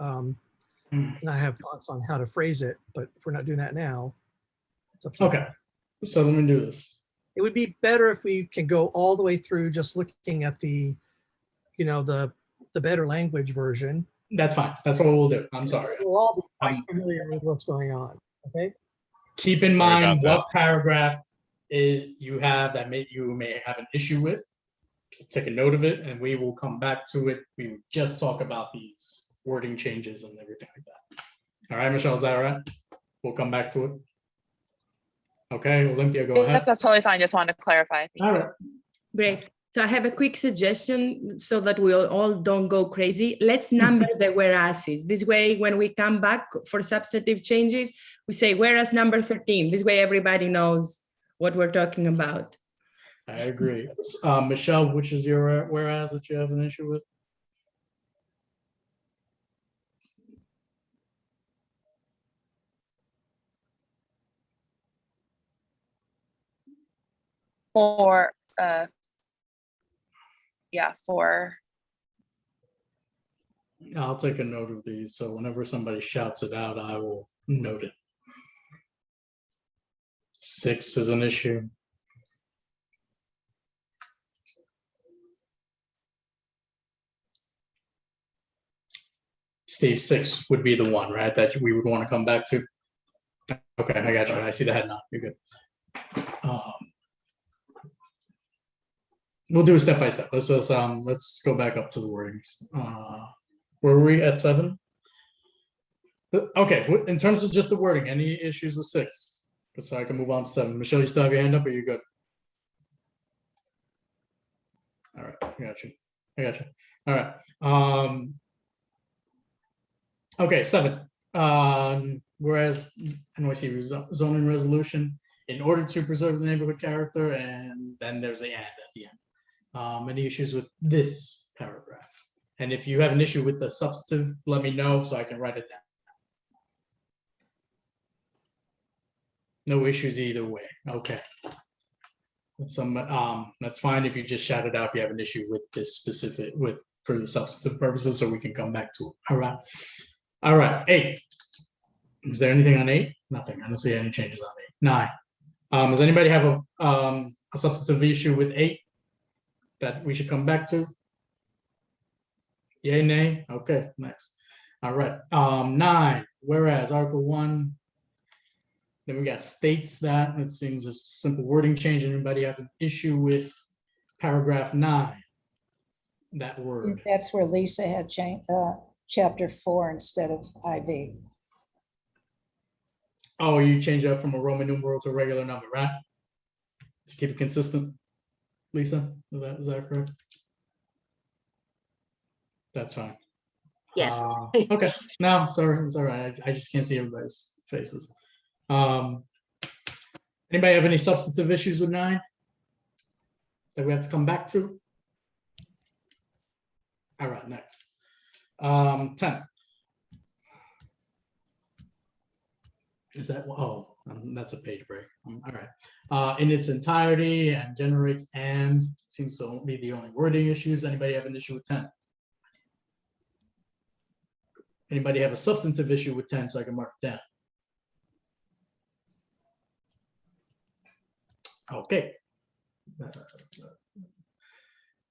And I have thoughts on how to phrase it, but if we're not doing that now, it's up to you. Okay, so let me do this. It would be better if we can go all the way through just looking at the, you know, the better language version. That's fine. That's what we'll do. I'm sorry. We'll all be quite familiar with what's going on, okay? Keep in Sorry mind about what paragraph you have that you may have an issue with. Take a note of it, and we will come back to it. We will just talk about these wording changes and everything like that. All right, Michelle, is that all right? We'll come back to it. Okay, Olympia, go ahead. That's totally fine. Just wanted to clarify. All right. Great. So I have a quick suggestion so that we all don't go crazy. Let's number the whereases. This way, when we come back for substantive changes, we say whereas number 13. This way, everybody knows what we're talking about. I agree. Michelle, which is your whereas that you have an issue with? For I'll take a note of these, so whenever somebody shouts it out, I will note it. 6 is an issue. Steve, 6 would be the one, right, that we would want to come back to? Okay, I got you. I see the head nod. You're good. We'll do it step by step. Let's go back up to the wordings. Were we at 7? Okay, in terms of just the wording, any issues with 6? So I can move on to 7. Michelle, you still have your hand up, or you good? All right, I got you. All right. Okay, 7. Whereas NYC zoning resolution, in order to preserve the neighborhood character, and then there's the and at the end. Any issues with this paragraph? And if you have an issue with the substantive, let me know so I can write it down. No issues either way. Okay. That's fine if you just shout it out if you have an issue with this specific for the substantive purposes, so we can come back to it. All right. All right. 8. Is there anything on 8? Nothing. I don't see any changes on 8. 9. Does anybody have a substantive issue with 8 that we should come back to? Yay, nay? Okay, next. All right. 9. Whereas Article 1. Then we got states that. It seems a simple wording change. Anybody have an issue with paragraph 9? That word. That's where Lisa had changed chapter 4 instead of IV. Oh, you changed that from a Roman numeral to a regular number, right? To keep it consistent. Lisa, is that correct? That's fine. Yes. Okay. No, sorry. It's all right. I just can't see everybody's faces. Anybody have any substantive issues with 9 that we have to come back to? All right, next. 10. Is that, oh, that's a page break. All right. In its entirety and generates and seems to be the only wording issues. Anybody have an issue with 10? Anybody have a substantive issue with 10 so I can mark it down? Okay.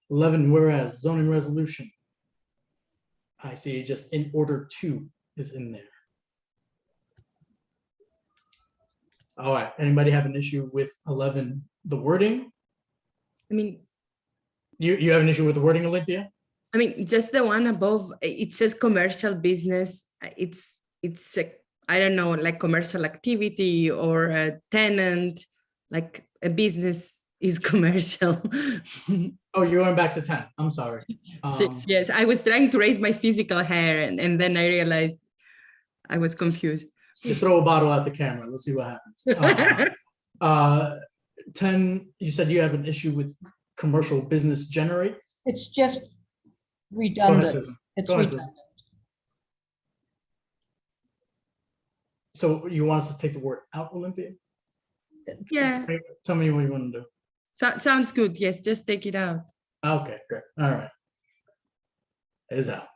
11, whereas zoning resolution. I see just in order to is in there. All right, anybody have an issue with 11, the wording? I mean, You have an issue with the wording, Olympia? I mean, just the one above, it says commercial business. It's I don't know, like commercial activity or a tenant, like a business is commercial. Oh, you're going back to 10. I'm sorry. Yes, I was trying to raise my physical hair and then I realized I was confused. Just throw a bottle at the camera. Let's see what happens. 10, you said you have an issue with commercial business generates? It's just Go ahead, redundant. Susan. It's Go ahead, Susan. redundant. So you want us to take the word out, Olympia? Yeah, Tell me what you want to do. that sounds good. Yes, just take it out. Okay, great. All right. It is out.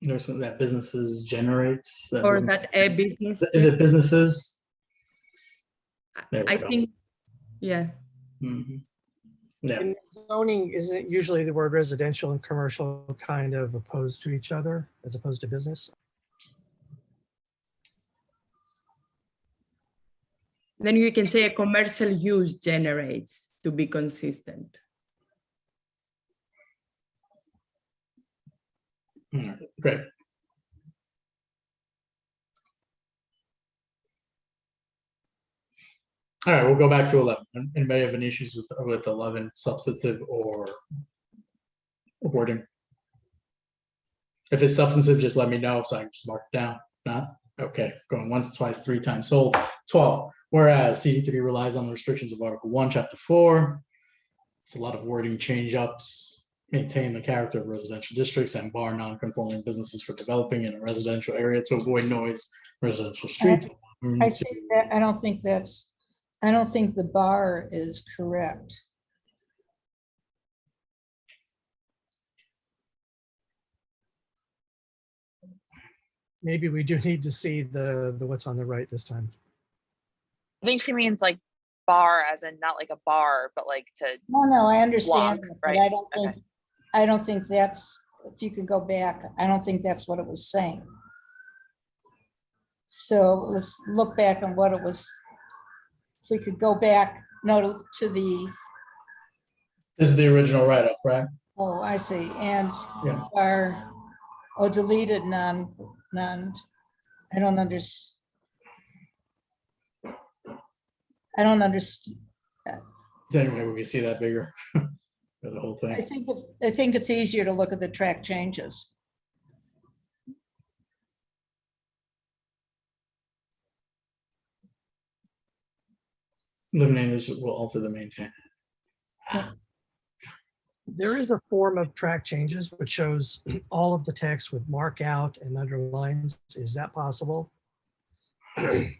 Notice that businesses generates. That Or doesn't- that a business. Is it businesses? There we I go. think, yeah. Mhm. Yeah. In zoning, isn't usually the word residential and commercial kind of opposed to each other as opposed to business? Then you can say a commercial use generates to be consistent. All right, great. All right, we'll go back to 11. Anybody have any issues with 11 substantive or wording? If it's substantive, just let me know so I can just mark it down. Not? Okay, going once, twice, 3 times. So 12, whereas CD3 relies on the restrictions of Article 1, Chapter 4. It's a lot of wording change ups, maintain the character of residential districts and bar non-conforming businesses for developing in a residential area to avoid noise, residential streets. I don't think the bar is correct. Maybe we do need to see the what's on the right this time. I think she means like bar as in not like a bar, but like to, No, I understand, Block, that, but right? I don't think that's, if you could go back, I don't think that's what it was saying. So let's look back on what it was. If we could go back, no, to the, This is the original write-up, right? oh, I see, and Yeah. our, oh, deleted none, I don't understand. I don't understand. Is there any way we can see that bigger? For the whole thing. I think it's easier to look at the track changes. Eliminating this will alter the maintain. There is a form of track changes which shows all of the text with mark out and underlines. Is that possible? I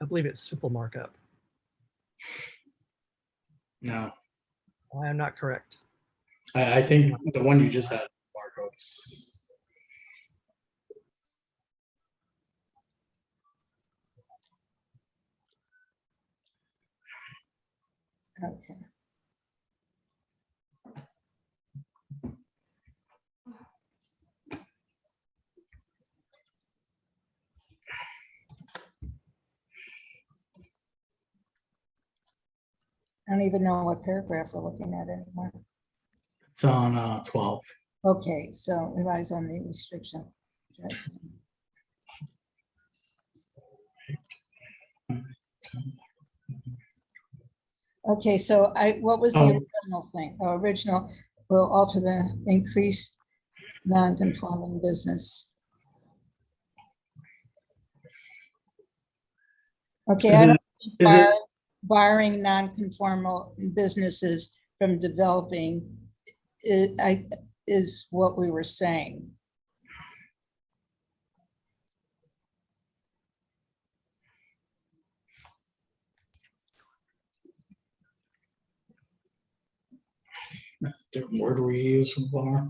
believe it's simple markup. No, I am not correct. I think the one you just had markups. Okay. I don't even know what paragraph we're looking at anymore. It's on 12. Okay, so relies on the restriction. Okay, so what was the original thing? The original will alter the increased non-conforming business. Okay, I don't think barring non-conformal businesses from developing is what we were saying. Different word we use from bar.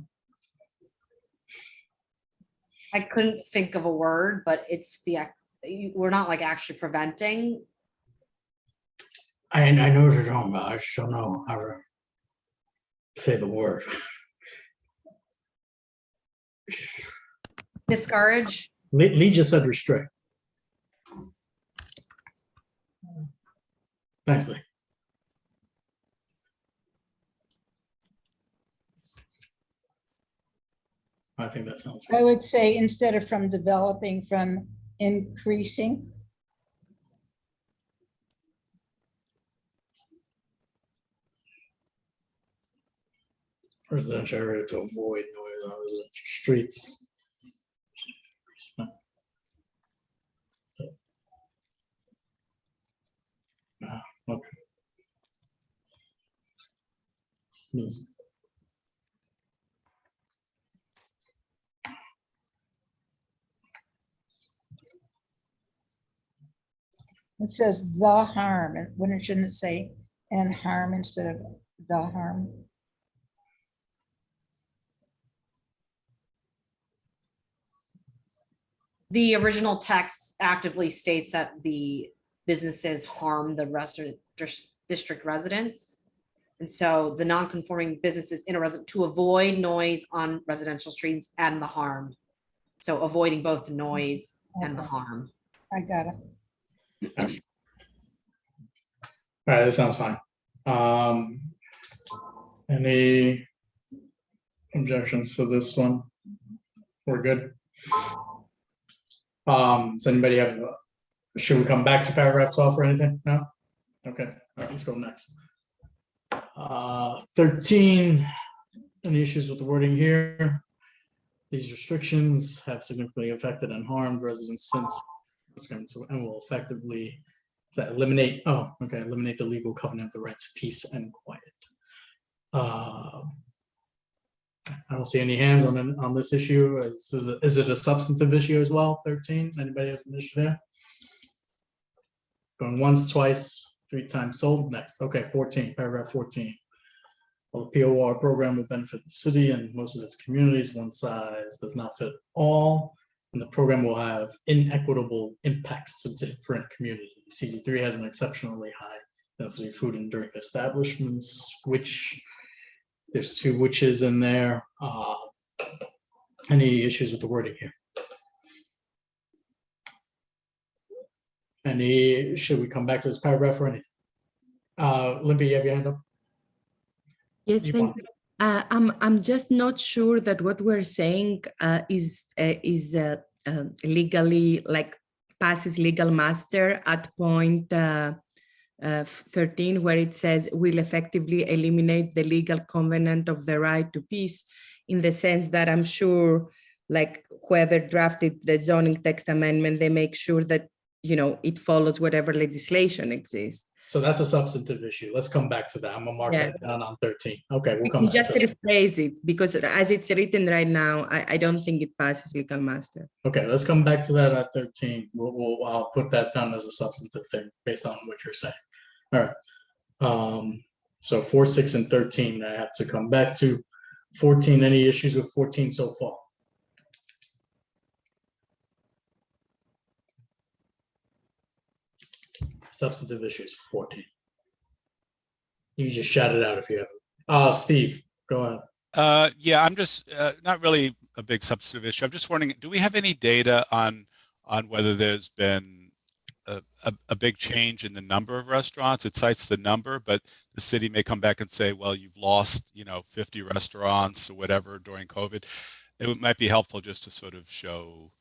I couldn't think of a word, but it's we're not like actually preventing. I know what you're talking about. I just don't know how to say the word. Discourage. Lee just said restrict. Thanks, Lee. I think that sounds I good. would say instead of from developing, from increasing. Residential area to avoid noise on residential streets. Okay. Means It says the harm, and when it shouldn't say and harm instead of the harm. The original text actively states that the businesses harm the district residents. And so the non-conforming businesses in a resident to avoid noise on residential streets and the harm. So avoiding both the noise and the Okay. harm. I got it. all right, that sounds fine. Any objections to this one? We're good. Does anybody have, should we come back to paragraph 12 or anything? No? Okay, all right, let's go next. 13, any issues with the wording here? These restrictions have significantly affected and harmed residents since it's going to, and will effectively eliminate, eliminate the legal covenant of the rights of peace and quiet. I don't see any hands on this issue. Is it a substantive issue as well? 13, anybody have an issue there? Going once, twice, 3 times sold. Next, okay, 14, paragraph 14. While the POR program will benefit the city and most of its communities, one size does not fit all, and the program will have inequitable impacts to different communities. CB3 has an exceptionally high density of food and drink establishments, which there's 2 witches in there. Any issues with the wording here? Should we come back to this paragraph or anything? Limpy, you have your hand up? Yes, thank you. I'm just not sure that what we're saying is legally, like passes legal master at point 13, where it says will effectively eliminate the legal covenant of the right to peace, in the sense that I'm sure, like whoever drafted the zoning text amendment, they make sure that, you know, it follows whatever legislation exists. So that's a substantive issue. Let's come back to that. I'm gonna mark that down on 13. Okay, we'll come back Just to that. rephrase it, because as it's written right now, I don't think it passes legal master. Okay, let's come back to that at 13. I'll put that down as a substantive thing based on what you're saying. All right. So 4, 6, and 13, I have to come back to. 14, any issues with 14 so far? Substantive issues for 14. You just shout it out if you have. Steve, go ahead. Yeah, I'm just not really a big substantive issue. I'm just wondering, do we have any data on whether there's been a big change in the number of restaurants? It cites the number, but the city may come back and say, well, you've lost, 50 restaurants or whatever during COVID. It might be helpful just to sort of show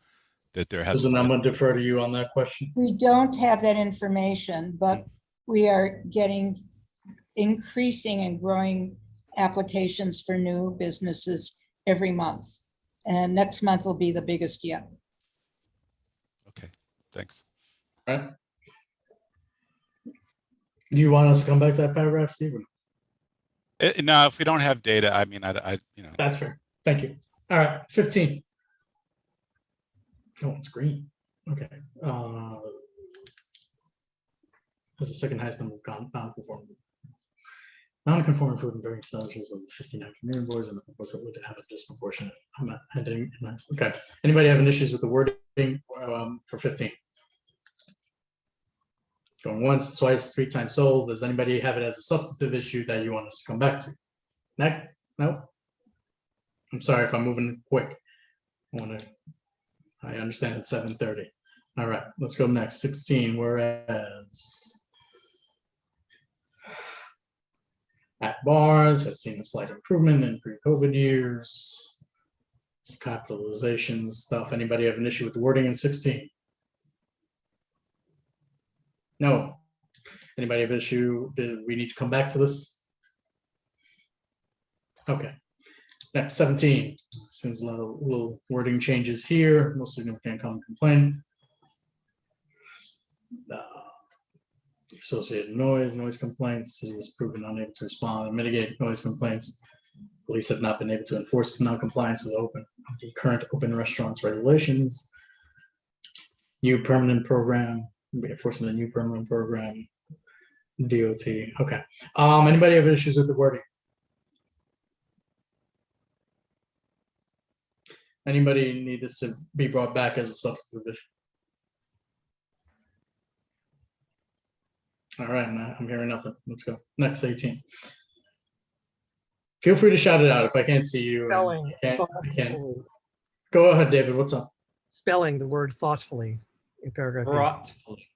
that there has. I'm going to defer to you on that question. We don't have that information, but we are getting increasing and growing applications for new businesses every month. And next month will be the biggest yet. Okay, thanks. All right. Do you want us to come back to that paragraph, Stephen? No, if we don't have data, I mean, I. That's fair. Thank you. All right, 15. Oh, it's green. Okay. That's the second highest number of non-conforming. Non-conforming food and drink establishments of the 59 community boards and the proposal would have a disproportionate amount. Okay. Anybody having issues with the wording for 15? Going once, twice, 3 times sold. Does anybody have it as a substantive issue that you want us to come back to? Next? No? I'm sorry if I'm moving quick. I understand it's 7:30. All right, let's go next. 16, whereas at bars has seen a slight improvement in pre-COVID years. It's capitalization stuff. Anybody have an issue with the wording in 16? No. Anybody have an issue? Do we need to come back to this? Okay. Next, 17. Seems a little wording changes here. No significant common complaint. Associated noise complaints. City has proven unable to respond and mitigate noise complaints. Police have not been able to enforce non-compliance with the current open restaurants regulations. New permanent program. Enforcing the new permanent program. DOT. Okay. Anybody have issues with the wording? Anybody need this to be brought back as a substantive issue? All right, I'm hearing nothing. Let's go. Next, 18. Feel free to shout it out if I can't see you. Spelling. I can't. Go ahead, David. What's up? Spelling the word thoughtfully in paragraph 8. Thoughtfully.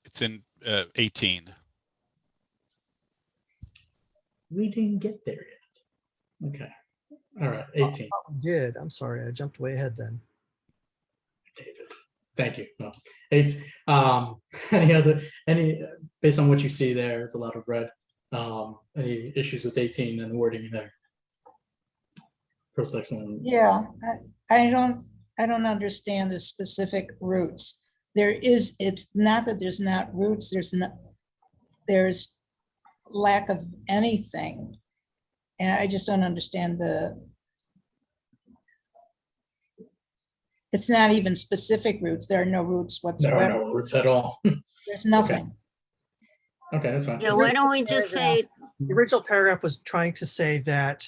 It's in 18. We didn't get there yet. Okay. All right, 18. We did. I'm sorry. I jumped way ahead then. David, thank you. No. It's any based on what you see there, it's a lot of red. Any issues with 18 and the wording there? First, excellent. Yeah, I don't understand the specific routes. It's not that there's not routes, there's lack of anything. And I just don't understand it's not even specific routes. There are no routes whatsoever. There are no routes at all. There's nothing. Okay, that's fine. Yeah, why don't we just say, The original paragraph was trying to say that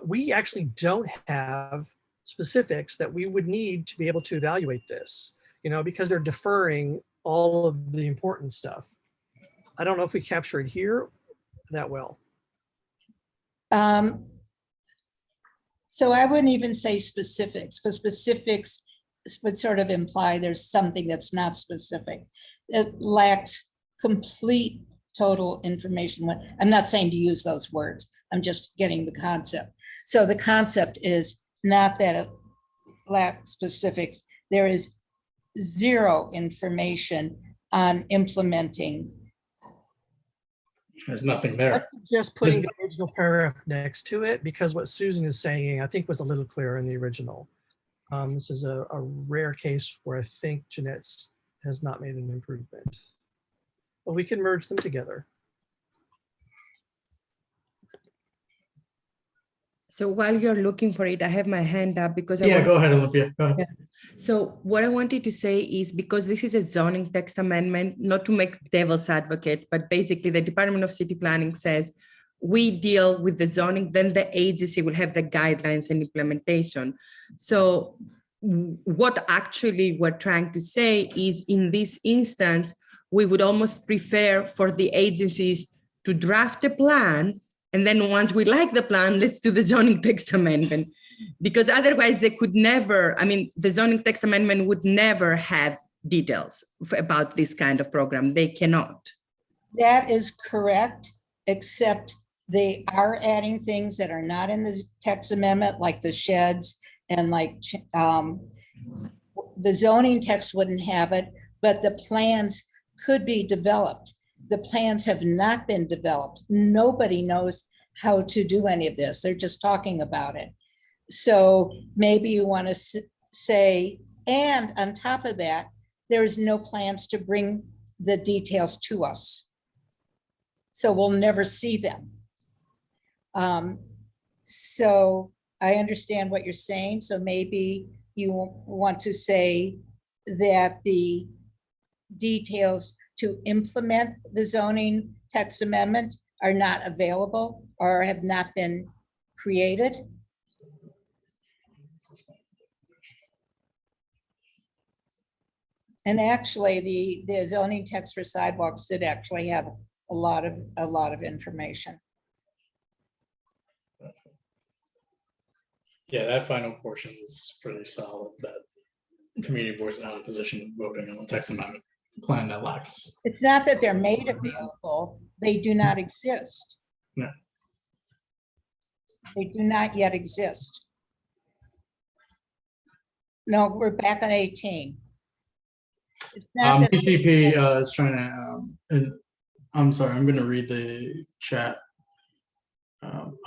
we actually don't have specifics that we would need to be able to evaluate this, because they're deferring all of the important stuff. I don't know if we capture it here that well. So I wouldn't even say specifics, because specifics would sort of imply there's something that's not specific. It lacks complete total information. I'm not saying to use those words. I'm just getting the concept. So the concept is not that it lacks specifics. There is zero information on implementing. There's nothing there. Just putting the original paragraph next to it, because what Susan is saying, I think, was a little clearer in the original. This is a rare case where I think Jeanette has not made an improvement. But we can merge them together. So while you're looking for it, I have my hand up because Go ahead, Olympia. Go ahead. Yeah. So what I wanted to say is, because this is a zoning text amendment, not to make devil's advocate, but basically the Department of City Planning says we deal with the zoning, then the agency will have the guidelines and implementation. So what actually we're trying to say is, in this instance, we would almost prefer for the agencies to draft a plan, and then once we like the plan, let's do the zoning text amendment. Because otherwise they could never, the zoning text amendment would never have details about this kind of program. They cannot. That is correct, except they are adding things that are not in the text amendment, like the sheds and like the zoning text wouldn't have it, but the plans could be developed. The plans have not been developed. Nobody knows how to do any of this. They're just talking about it. So maybe you want to say, and on top of that, there's no plans to bring the details to us. So we'll never see them. So I understand what you're saying. So maybe you want to say that the details to implement the zoning text amendment are not available or have not been created. And actually, the zoning text for sidewalks did actually have a lot of information. Yeah, that final portion is pretty solid, that community boards not in a position of voting on the text amendment plan that lacks. It's not that they're made available, they do not exist. No. They do not yet exist. No, we're back on 18. It's not that- PCP is trying to, and I'm sorry, I'm gonna read the chat.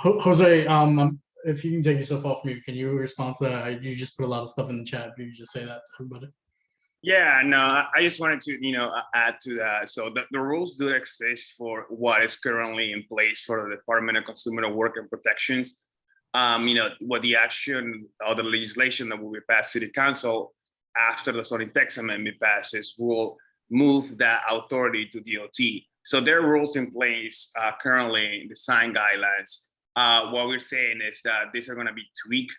Jose, if you can take yourself off mute, can you respond to that? You just put a lot of stuff in the chat. If you can just say that to everybody. Yeah, no, I just wanted to, add to that. So the rules do exist for what is currently in place for the Department of Consumer Worker Protections. What the action or the legislation that will be passed City Council after the zoning text amendment passes will move that authority to DOT. So there are rules in place currently in the sign guidelines. What we're saying is that these are going to be tweaked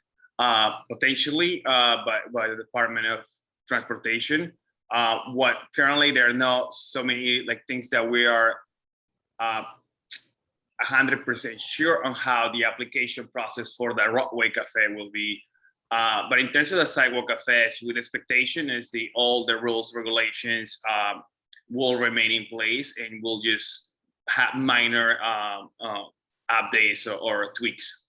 potentially by the Department of Transportation. What currently there are not so many things that we are 100% sure on how the application process for the Roadway Cafe will be. But in terms of the sidewalk cafes, with expectation is all the rules, regulations will remain in place and we'll just have minor updates or tweaks.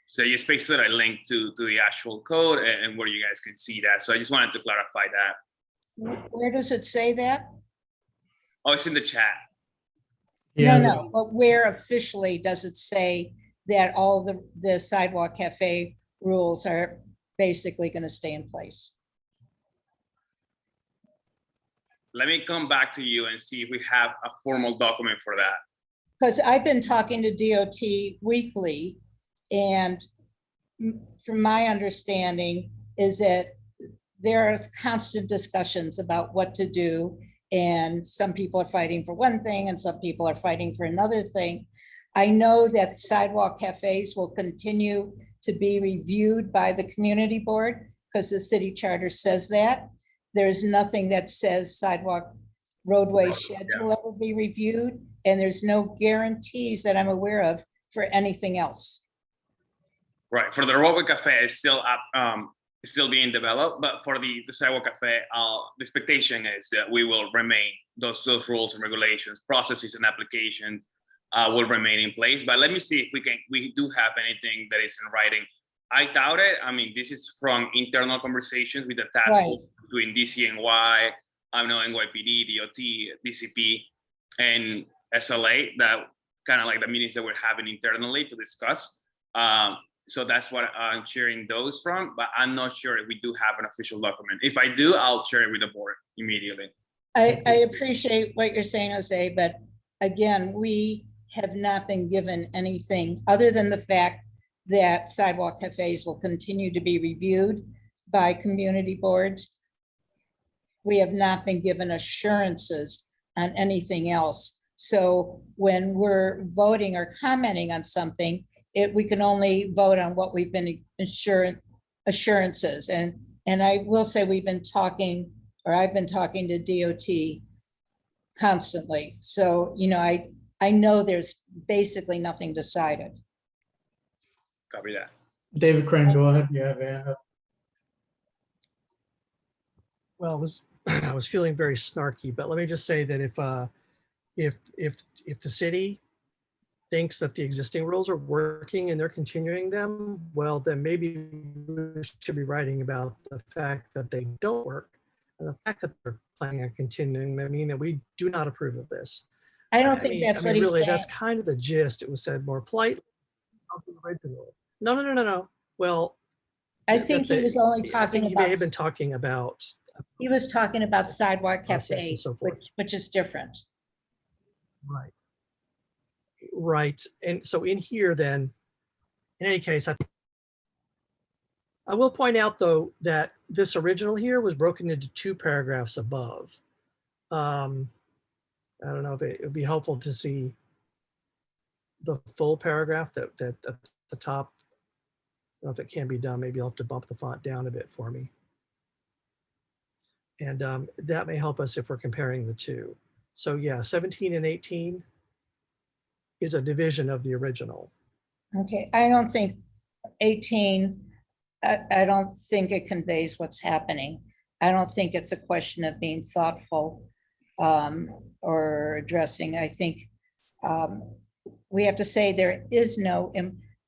So just basically a link to the actual code and where you guys can see that. So I just wanted to clarify that. Where does it say that? Oh, it's in the chat. No, but where officially does it say that all the sidewalk cafe rules are basically going to stay in place? Let me come back to you and see if we have a formal document for that. Because I've been talking to DOT weekly, and from my understanding is that there are constant discussions about what to do, and some people are fighting for one thing and some people are fighting for another thing. I know that sidewalk cafes will continue to be reviewed by the community board because the city charter says that. There's nothing that says sidewalk roadway sheds will ever be reviewed, and there's no guarantees that I'm aware of for anything else. Right, for the Roadway Cafe, it's still up, still being developed, but for the Sidewalk Cafe, the expectation is that we will remain, those rules and regulations, processes and applications will remain in place. But let me see if we do have anything that is in writing. I doubt it. I mean, this is from internal conversations with the task force between DCNY, NYPD, DOT, DCP, and SLA, that kind of like the meetings that we're having internally to discuss. So that's what I'm sharing those from, but I'm not sure if we do have an official document. If I do, I'll share it with the board immediately. I appreciate what you're saying, Jose, but again, we have not been given anything other than the fact that sidewalk cafes will continue to be reviewed by community boards. We have not been given assurances on anything else. So when we're voting or commenting on something, we can only vote on what we've been assurances. And I will say we've been talking, or I've been talking to DOT constantly. So, I know there's basically nothing decided. Copy that. David Crane, go ahead. You have a Well, I was feeling very snarky, but let me just say that if the city thinks that the existing rules are working and they're continuing them, well, then maybe we should be writing about the fact that they don't work and the fact that they're planning on continuing them, mean that we do not approve of this. I don't think that's what he's really, saying. that's kind of the gist. It was said more politely. No. Well, I think he was only talking he may have been talking about. He was talking about sidewalk Process and cafes, so forth. which is different. Right. And so in here then, in any case, I will point out, though, that this original here was broken into 2 paragraphs above. I don't know if it would be helpful to see the full paragraph that at the top. I don't know if it can be done. Maybe I'll have to bump the font down a bit for me. And that may help us if we're comparing the two. So yeah, 17 and 18 is a division of the original. Okay, I don't think 18, I don't think it conveys what's happening. I don't think it's a question of being thoughtful or addressing. I think we have to say there is no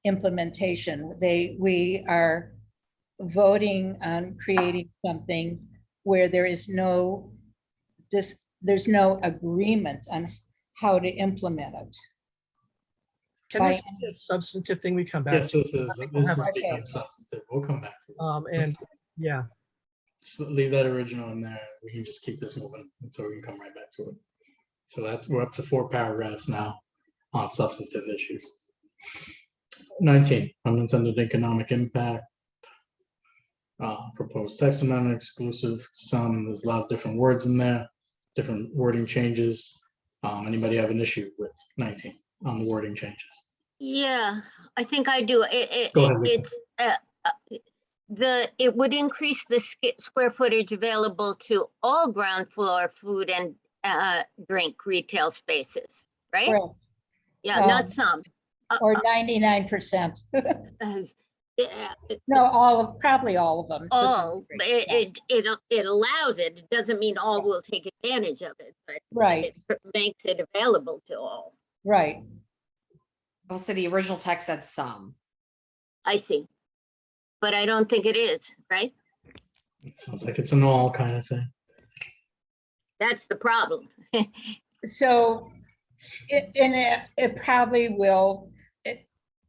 implementation. We are voting on creating something where there is no, there's no agreement on how to implement it. Can this be a substantive thing we come back Yes, to? this is become substantive. We'll come back to it. And yeah, Just leave that original in there. We can just keep this moving, and so we can come right back to it. So we're up to 4 paragraphs now on substantive issues. 19, unintended economic impact. Proposed text amendment exclusive. There's a lot of different words in there, different wording changes. Anybody have an issue with 19 on the wording changes? Yeah, I think I do. Go ahead, Lisa. It would increase the square footage available to all ground floor food and drink retail spaces, right? Correct. Yeah, not some. Or 99%. Yeah, No, probably all of them. all, it allows it. It doesn't mean all will take advantage of it, but Right. it makes it available to all. Right. Also, the original text said some. I see. But I don't think it is, right? It sounds like it's an all kind of thing. That's the problem. So it probably will.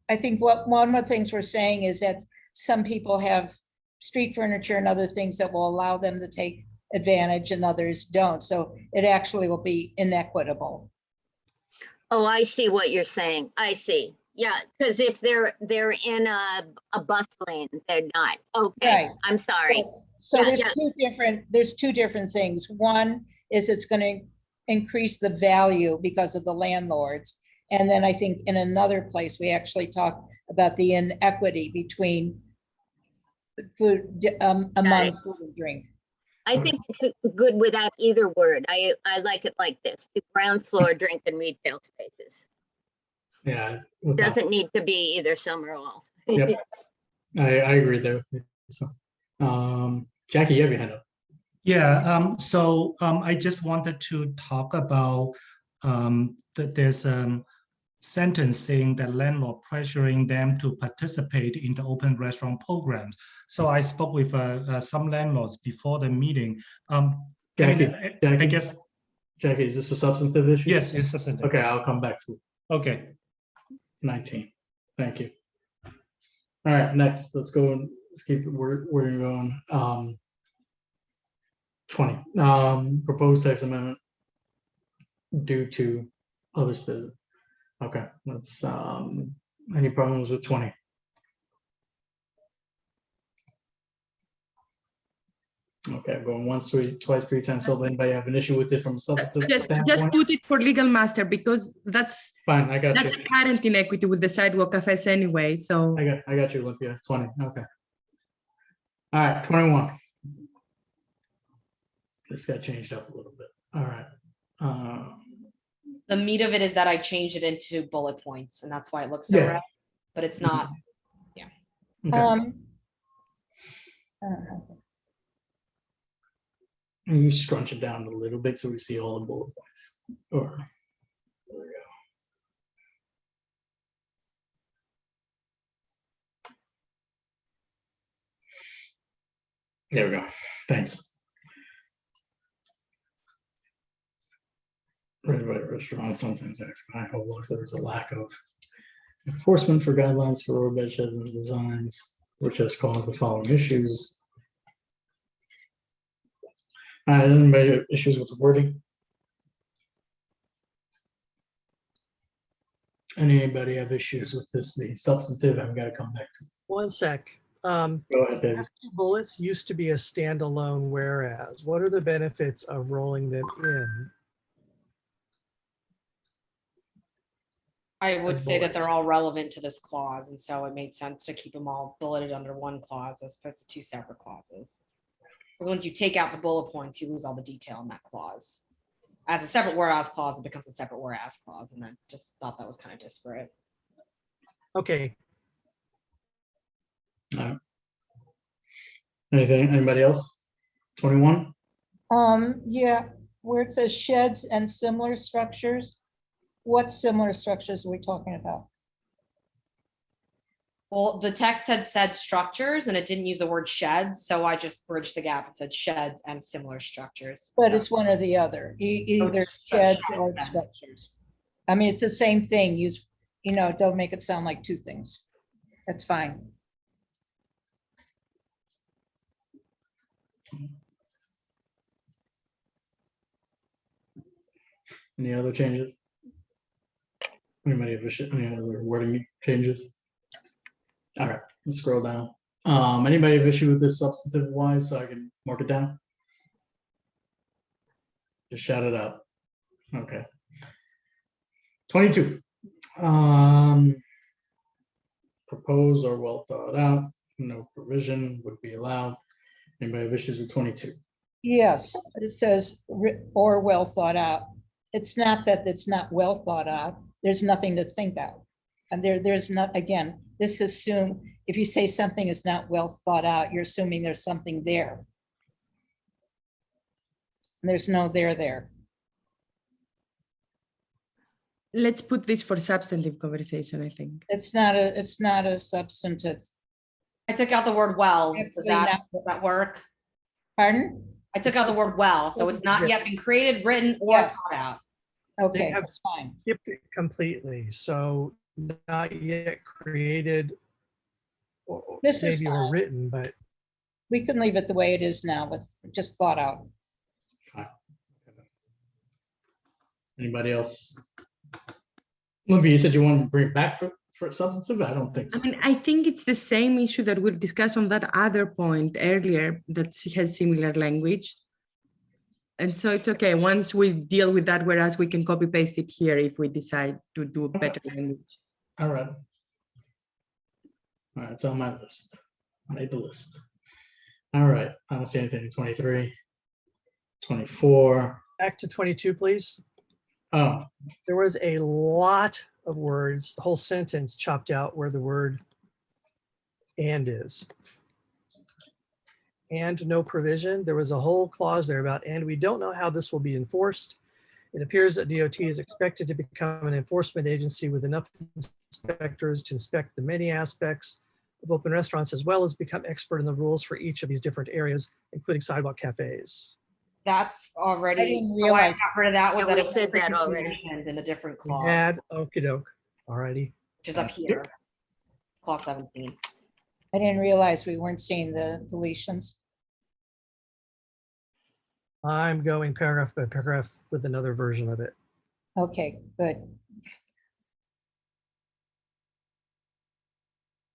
I think one of the things we're saying is that some people have street furniture and other things that will allow them to take advantage and others don't. So it actually will be inequitable. Oh, I see what you're saying. I see. Yeah, because if they're in a bus lane, they're not. Okay, Right. I'm sorry. So Yeah, there's two different things. One is it's going to increase the value because of the landlords. And then I think in another place, we actually talk about the inequity between food, among food and drink. I think it's good without either word. I like it like this: the ground floor drink and retail spaces. Yeah. Doesn't need to be either some or all. Yep. I agree there. So, Jackie, you have your hand up. Yeah, I just wanted to talk about that there's a sentence saying that landlord pressuring them to participate in the open restaurant programs. So I spoke with some landlords before the meeting. Jackie, I guess. Jackie, is this a substantive issue? Yes, it's substantive. Okay, I'll come back to it. Okay. 19. Thank you. All right, next, let's go. Let's keep the wording going. 20. Proposed text amendment due to other stuff. Okay, let's. Any problems with 20? Okay, going once, twice, 3 times. So anybody have an issue with it from a substantive Just standpoint? put it for legal master because that's Fine. I got that's you. a current inequity with the sidewalk cafes anyway. So I got you, Olympia. 20. Okay. All right, 21. This got changed up a little bit. All right. The meat of it is that I changed it into bullet points, and that's why it looks so Yeah. red, but it's not. Yeah. Okay. And you scrunch it down a little bit so we see all the bullet points. Or there we go. There we go. Thanks. Residential restaurants sometimes I hope there was a lack of enforcement for guidelines for roadbed sheds and designs, which has caused the following issues. Anybody have issues with the wording? Anybody have issues with this being substantive? I've got to come back to it. One sec. Go ahead, David. Last two bullets used to be a standalone whereas. What are the benefits of rolling them in? I would as say that bullets? they're all relevant to this clause, and so it made sense to keep them all bulleted under one clause as opposed to two separate clauses. Because once you take out the bullet points, you lose all the detail in that clause. As a separate whereas clause, it becomes a separate whereas clause, and I just thought that was kind of disparate. Okay. All right. Anything, anybody else? 21? Yeah, where it says sheds and similar structures, what similar structures are we talking about? Well, the text had said structures and it didn't use the word sheds, so I just bridged the gap and said sheds and similar structures. But So- it's one or the other, either sheds or structures. I mean, it's the same thing, don't make it sound like two things. That's fine. Any other changes? Anybody have any other wording changes? All right, let's scroll down. Anybody have issue with this substantive wise, so I can mark it down? Just shout it out. Okay. 22. Proposed or well thought out, no provision would be allowed. Anybody have issues with 22? Yes, it says or well thought out. It's not that it's not well thought out. There's nothing to think out. And there's not, again, this assume, if you say something is not well thought out, you're assuming there's something there. And there's no there. Let's put this for substantive conversation, I think. It's not a substantive. I took out the word well. Does that work? Pardon? I took out the word well, so it's not yet been created, written, or Yes. thought out. Okay, They have that's fine. skipped it completely. So not yet created, or This is maybe or fine. written, but We can leave it the way it is now with just thought out. Anybody else? Libby, you said you want to bring it back for substantive? I don't think so. I mean, I think it's the same issue that we discussed on that other point earlier that has similar language. And so it's okay. Once we deal with that, whereas we can copy paste it here if we decide to do better language. All right. All right, it's on my list. I made the list. All right, I don't see anything in 23, 24. back to 22, please. Oh, There was a lot of words, the whole sentence chopped out where the word and is. And no provision. There was a whole clause there about, and we don't know how this will be enforced. It appears that DOT is expected to become an enforcement agency with enough inspectors to inspect the many aspects of open restaurants, as well as become expert in the rules for each of these different areas, including sidewalk cafes. That's already. I didn't so I realize- got rid of that. Was Yeah, that we a said that different already. mentioned in a different We clause, had okey doke, alrighty. which is up here, clause 17. I didn't realize we weren't seeing the deletions. I'm going paragraph by paragraph with another version of it. Okay, good.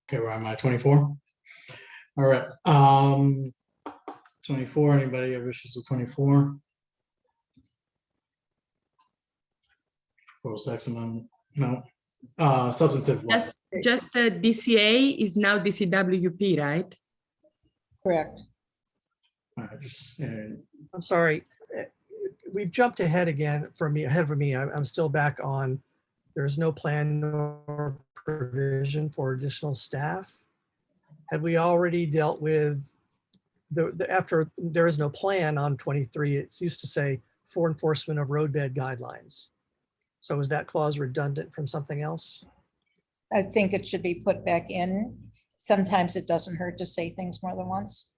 okay, where am I? 24? All right. 24, anybody have issues with 24? Proposed text amendment? No. Substantive. wise. Just DCA is now DCWP, right? Correct. All right, just, I'm sorry, we've jumped ahead again for me, ahead of me. I'm still back on, there's no plan nor provision for additional staff. Had we already dealt with after there is no plan on 23, it's used to say for enforcement of roadbed guidelines. So is that clause redundant from something else? I think it should be put back in. Sometimes it doesn't hurt to say things more than once.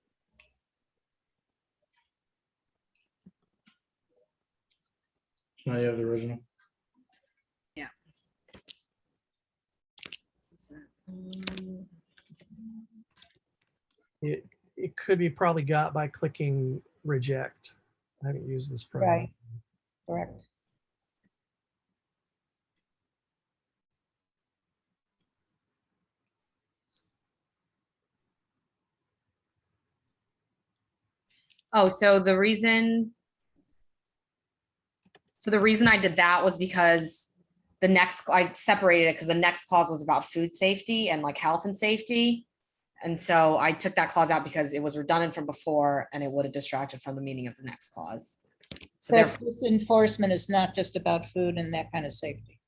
now you have the original. It could be probably got by clicking reject. I haven't used this program. Right. Correct. Oh, so the reason I did that was because I separated it because the next clause was about food safety and like health and safety. And so I took that clause out because it was redundant from before and it would have distracted from the meaning of the next clause. So But this enforcement is not just about food and that kind of safety.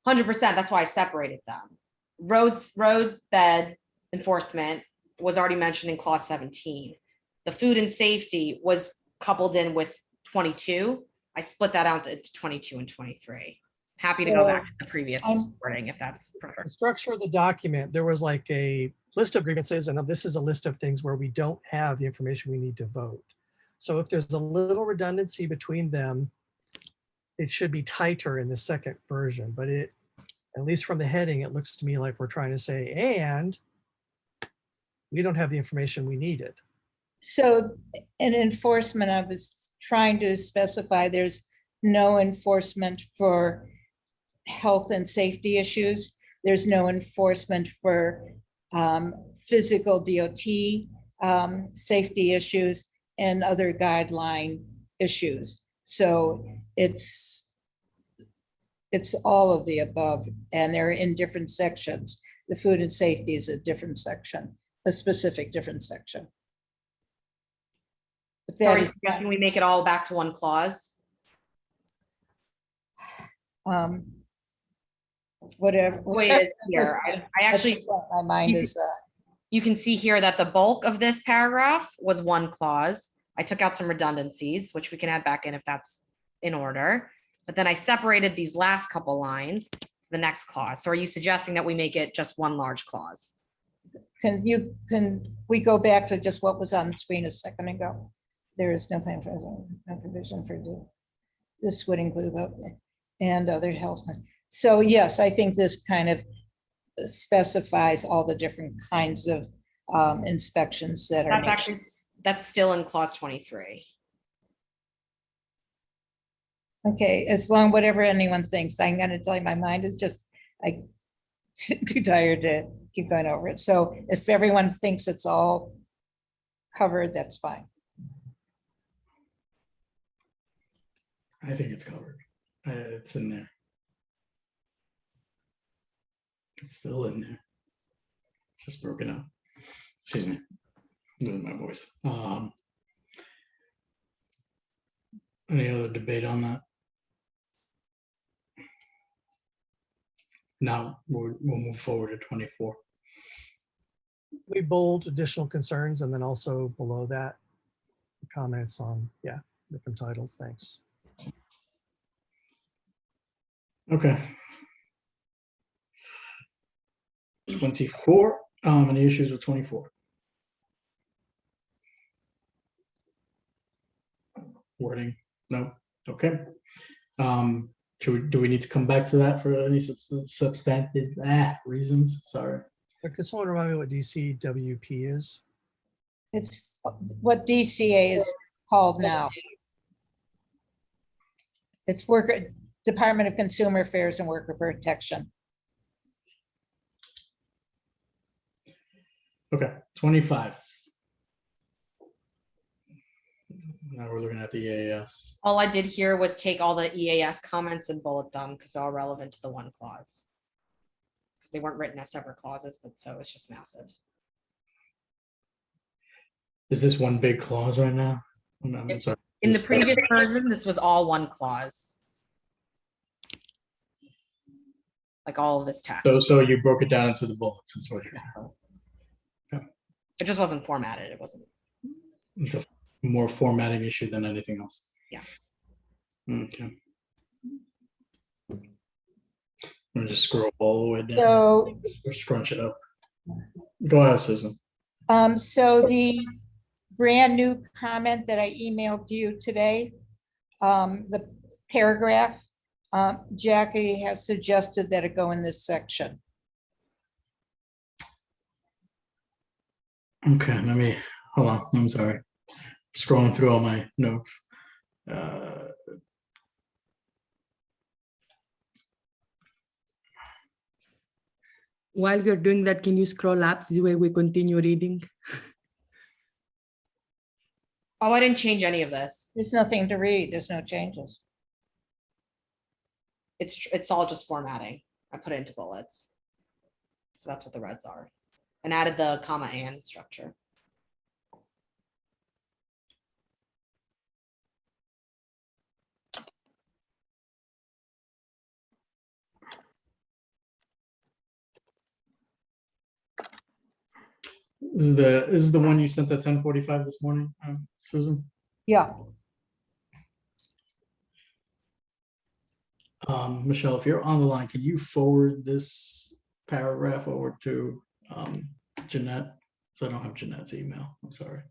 100%, that's why I separated them. Road bed enforcement was already mentioned in clause 17. The food and safety was coupled in with 22. I split that out into 22 and 23. Happy to go back to the previous wording if that's preferred. The structure of the document, there was like a list of grievances, and this is a list of things where we don't have the information we need to vote. So if there's a little redundancy between them, it should be tighter in the second version, but at least from the heading, it looks to me like we're trying to say, and we don't have the information we needed. So in enforcement, I was trying to specify there's no enforcement for health and safety issues. There's no enforcement for physical DOT safety issues and other guideline issues. So it's all of the above, and they're in different sections. The food and safety is a different section, a specific different section. But that Sorry, is not- can we make it all back to one clause? Whatever. Wait, it's here. I actually, My mind is, you can see here that the bulk of this paragraph was one clause. I took out some redundancies, which we can add back in if that's in order. But then I separated these last couple lines to the next clause. So are you suggesting that we make it just one large clause? can we go back to just what was on the screen a second ago? There is no plan for, no provision for this would include and other health. So yes, I think this kind of specifies all the different kinds of inspections that are. That's actually, that's still in clause 23. Okay, as long, whatever anyone thinks, I'm gonna tell you, my mind is just, too tired to keep going over it. So if everyone thinks it's all covered, that's fine. I think it's covered. It's in there. It's still in there. It's just broken up. Excuse me. I'm losing my voice. Any other debate on that? Now we'll move forward to 24. We bold additional concerns and then also below that, comments on, yeah, different titles, thanks. Okay. 24, any issues with 24? Wording, no, okay. Do we need to come back to that for any substantive reasons? Sorry. Could someone remind me what DCWP is? It's what DCA is called now. It's Department of Consumer Affairs and Worker Protection. Okay, 25. Now we're looking at the EAS. All I did here was take all the EAS comments and bullet them because they're all relevant to the one clause. Because they weren't written as separate clauses, but so it's just massive. Is this one big clause right now? I'm sorry. In the previous version, this was all one clause. Like all of this text. So you broke it down into the bullets. Is what you're saying. Okay. It just wasn't formatted. It wasn't. It's a more formatting issue than anything else. Yeah. Okay. I'm gonna just scroll all the way down. So, or scrunch it up. Go ahead, Susan. so the brand new comment that I emailed you today, the paragraph, Jackie has suggested that it go in this section. Okay, let me, hold on, I'm sorry. Scrolling through all my notes. While you're doing that, can you scroll up? This way we continue reading. Oh, I didn't change any of this. There's nothing to read. There's no changes. It's all just formatting. I put it into bullets. So that's what the reds are. And added the comma and structure. This is the one you sent at 10:45 this morning, Susan? Yeah. Michelle, if you're on the line, can you forward this paragraph over to Jeanette? So I don't have Jeanette's email. I'm sorry.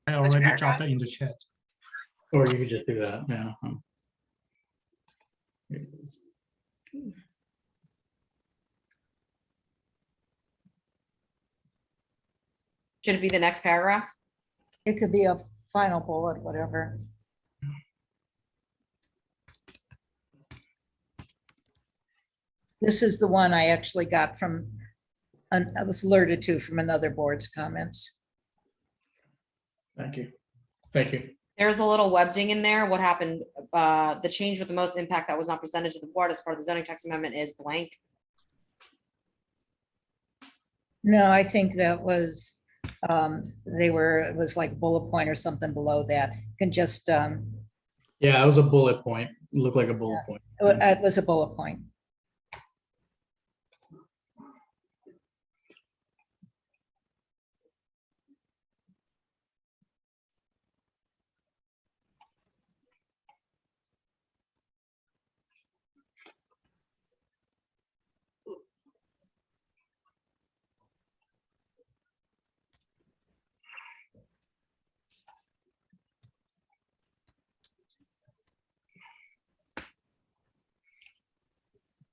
I already dropped it in the chat. Or you could just do that. Yeah. Should it be the next paragraph? It could be a final bullet, whatever. This is the one I actually got from, I was alerted to from another board's comments. Thank you. Thank you. There's a little webding in there. What happened? The change with the most impact that was not presented to the board as part of the zoning text amendment is blank. No, I think that was, it was like bullet point or something below that. Can just, Yeah, it was a bullet point. It looked like a bullet point. it was a bullet point.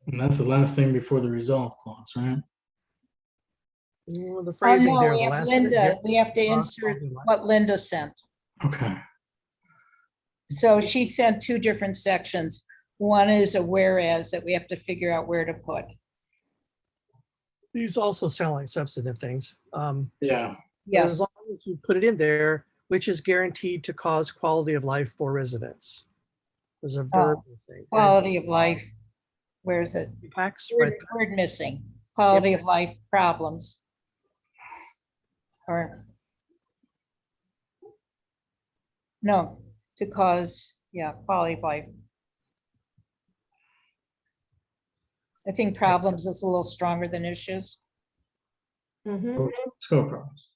And that's the last thing before the resolve clause, right? Well, the Oh, phrasing no, there, we the have last. Linda. We have to insert what Linda sent. Okay. So she sent two different sections. One is a whereas that we have to figure out where to put. These also sound like substantive things. Yeah. But Yes. as long as you put it in there, which is guaranteed to cause quality of life for residents. There's a verb. missing. Quality of life. Where is it? Impacts, Word, right? word missing. Quality of life problems. Or no, to cause, yeah, quality of life. I think problems is a little stronger than issues. Mhm. Scope problems.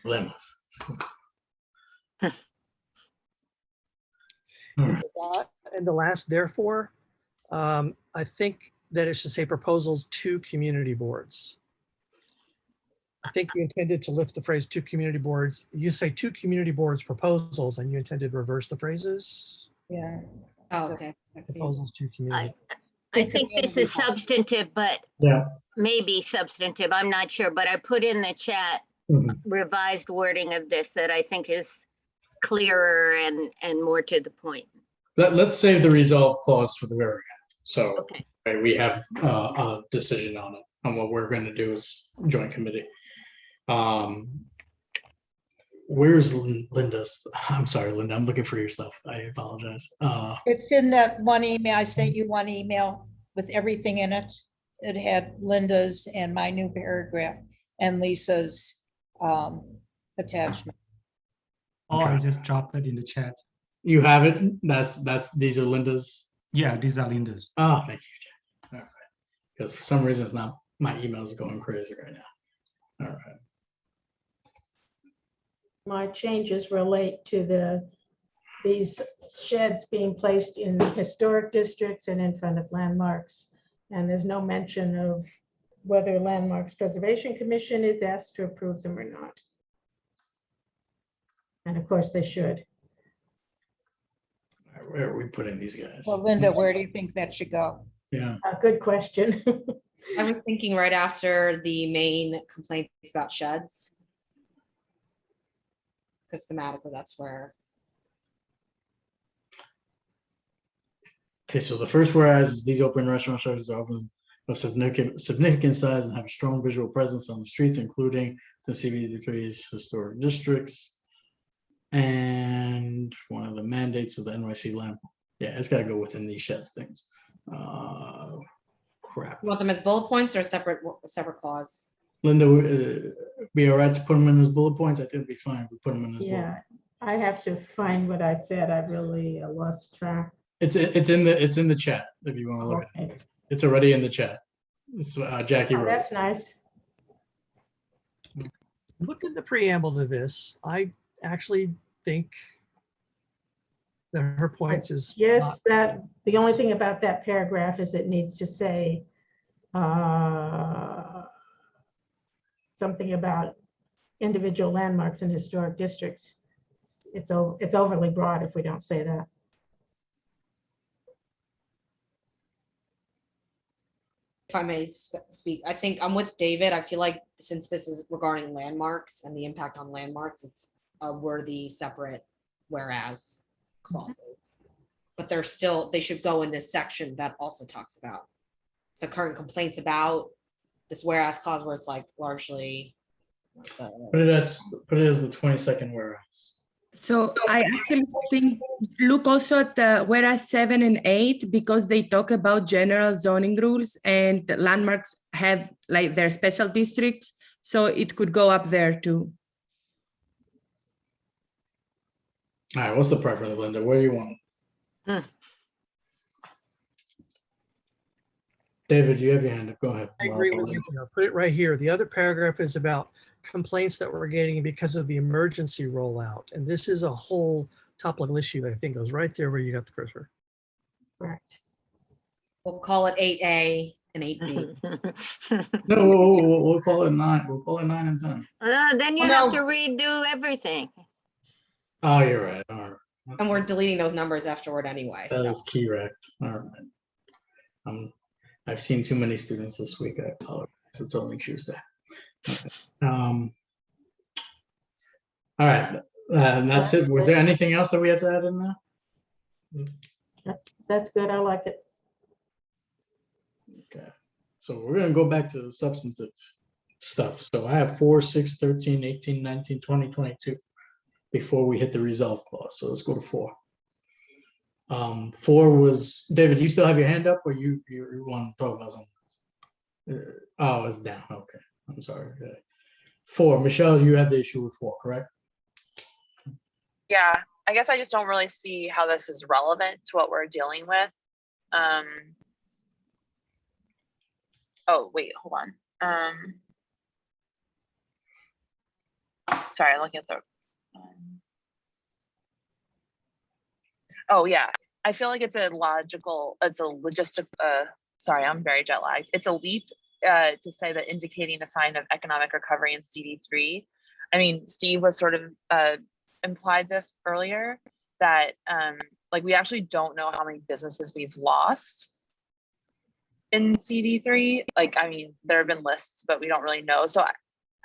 Lemons. And the last therefore, I think that it should say proposals to community boards. I think you intended to lift the phrase to community boards. You say to community boards proposals and you intended to reverse the phrases. Yeah. Oh, okay. Proposals to community. I think this is substantive, but Yeah. maybe substantive. I'm not sure, but I put in the chat Mhm. revised wording of this that I think is clearer and more to the point. Let's save the resolve clause for the very end. So Okay. right, we have a decision on it, on what we're going to do as joint committee. Where's Linda's? I'm sorry, Linda, I'm looking for your stuff. I apologize. It's in that one email. I sent you one email with everything in it. It had Linda's and my new paragraph and Lisa's attachment. Oh, I just dropped it in the chat. You have it? These are Linda's? Yeah, these are Linda's. Oh, thank you, Jack. All right. Because for some reason it's not, my email is going crazy right now. All right. My changes relate to these sheds being placed in historic districts and in front of landmarks. And there's no mention of whether Landmarks Preservation Commission is asked to approve them or not. And of course they should. All right, where are we putting these guys? Well, Linda, where do you think that should go? Yeah. Good question. I was thinking right after the main complaints about sheds. Because thematically, that's where. Okay, so the first whereas is these open restaurant structures are often of significant size and have a strong visual presence on the streets, including the CB3's historic districts. And one of the mandates of the NYC land. Yeah, it's gotta go within these sheds things. Crap. You want them as bullet points or separate clause? Linda, be all right to put them in as bullet points? I think it'd be fine if we put them in as bullet. Yeah, I have to find what I said. I really lost track. It's in the chat if you want to look at it. It's already in the chat. It's Jackie Oh, wrote. that's nice. Look at the preamble to this. I actually think that her point is Yes, that the only thing about that paragraph is it needs to say something about individual landmarks in historic districts. It's overly broad if we don't say that. If I may speak, I think I'm with David. I feel like since this is regarding landmarks and the impact on landmarks, it's a worthy separate whereas clauses. But they should go in this section that also talks about. So current complaints about this whereas clause where it's like largely. Put it as the 22nd whereas. So I actually think look also at the whereas 7 and 8 because they talk about general zoning rules and the landmarks have like their special districts. So it could go up there too. All right, what's the preference, Linda? Where do you want it? David, you have your hand up. Go ahead. I agree with you. Put it right here. The other paragraph is about complaints that we're getting because of the emergency rollout. And this is a whole top level issue that I think goes right there where you got the cursor. Correct. We'll call it 8A and 8B. No, we'll call it 9. We'll call it 9 and 10. Then you have to redo everything. Oh, you're right. All right. And we're deleting those numbers afterward anyway. That So is key rect. All right. I've seen too many students this week. I apologize. It's only Tuesday. Okay. All right. And that's it. Was there anything else that we had to add in there? That's good. I like it. Okay. So we're going to go back to the substantive stuff. So I have 4, 6, 13, 18, 19, 20, 22 before we hit the resolve clause. So let's go to 4. 4 was, David, you still have your hand up or you want to talk about something? Oh, it's down. Okay. I'm sorry. 4, Michelle, you had the issue with 4, correct? Yeah, I guess I just don't really see how this is relevant to what we're dealing with. Oh, wait, hold on. Sorry, I'm looking at the. Oh yeah, I feel like it's a logistic, sorry, I'm very jet lagged. It's a leap to say that indicating a sign of economic recovery in CD3. I mean, Steve was sort of implied this earlier that like we actually don't know how many businesses we've lost in CD3. Like, I mean, there have been lists, but we don't really know. So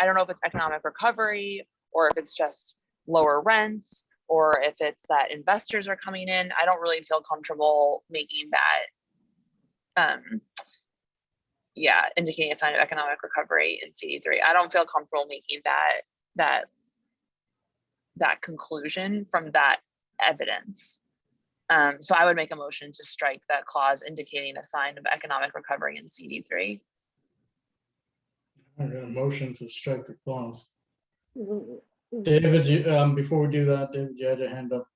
I don't know if it's economic recovery or if it's just lower rents or if it's that investors are coming in. I don't really feel comfortable making that, yeah, indicating a sign of economic recovery in CD3. I don't feel comfortable making that conclusion from that evidence. So I would make a motion to strike that clause indicating a sign of economic recovery in CD3. I got a motion to strike the clause. David, you, before we do that, David, you had your hand up.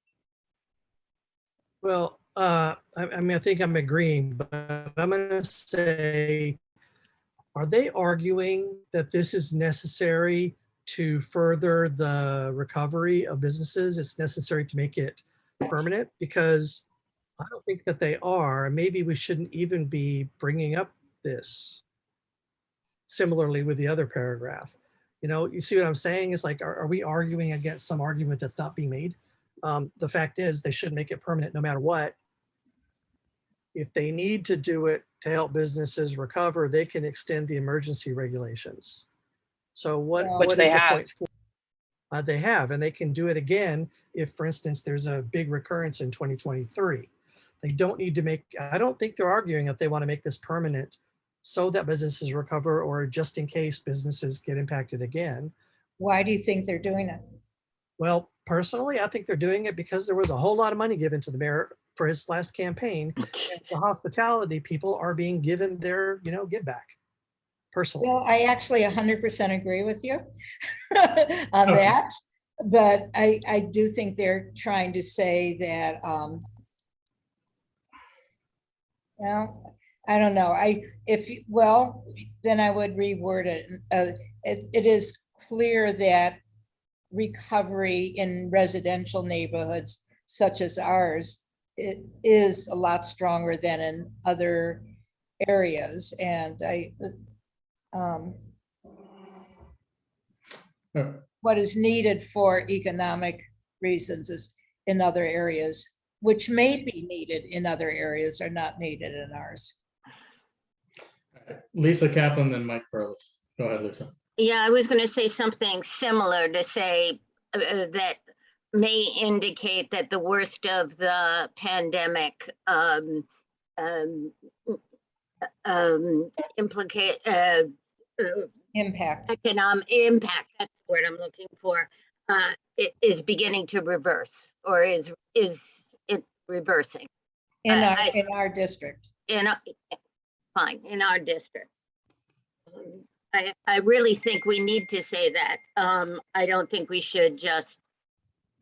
Well, I mean, I think I'm agreeing, but I'm going to say, are they arguing that this is necessary to further the recovery of businesses? It's necessary to make it permanent? Because I don't think that they are. Maybe we shouldn't even be bringing up this. Similarly with the other paragraph. You know, you see what I'm saying? It's like, are we arguing against some argument that's not being made? The fact is they should make it permanent no matter what. If they need to do it to help businesses recover, they can extend the emergency regulations. So what is the point for? They have, and they can do it again if, for instance, there's a big recurrence in 2023. They don't need to make, I don't think they're arguing that they want to make this permanent so that businesses recover or just in case businesses get impacted again. Why do you think they're doing it? Well, personally, I think they're doing it because there was a whole lot of money given to the mayor for his last campaign. And the hospitality people are being given their, give back. Personally. Well, I actually 100% agree with you on that. But I do think they're trying to say that, well, I don't know. Then I would reword it. It is clear that recovery in residential neighborhoods such as ours, it is a lot stronger than in other areas. And what is needed for economic reasons is in other areas, which may be needed in other areas, are not needed in ours. Lisa Kaplan, then Mike Perlis. Go ahead, Lisa. Yeah, I was going to say something similar to say that may indicate that the worst of the pandemic impact, economic impact, that's the word I'm looking for, is beginning to reverse, or is it reversing? In our district. In our district. I really think we need to say that. I don't think we should just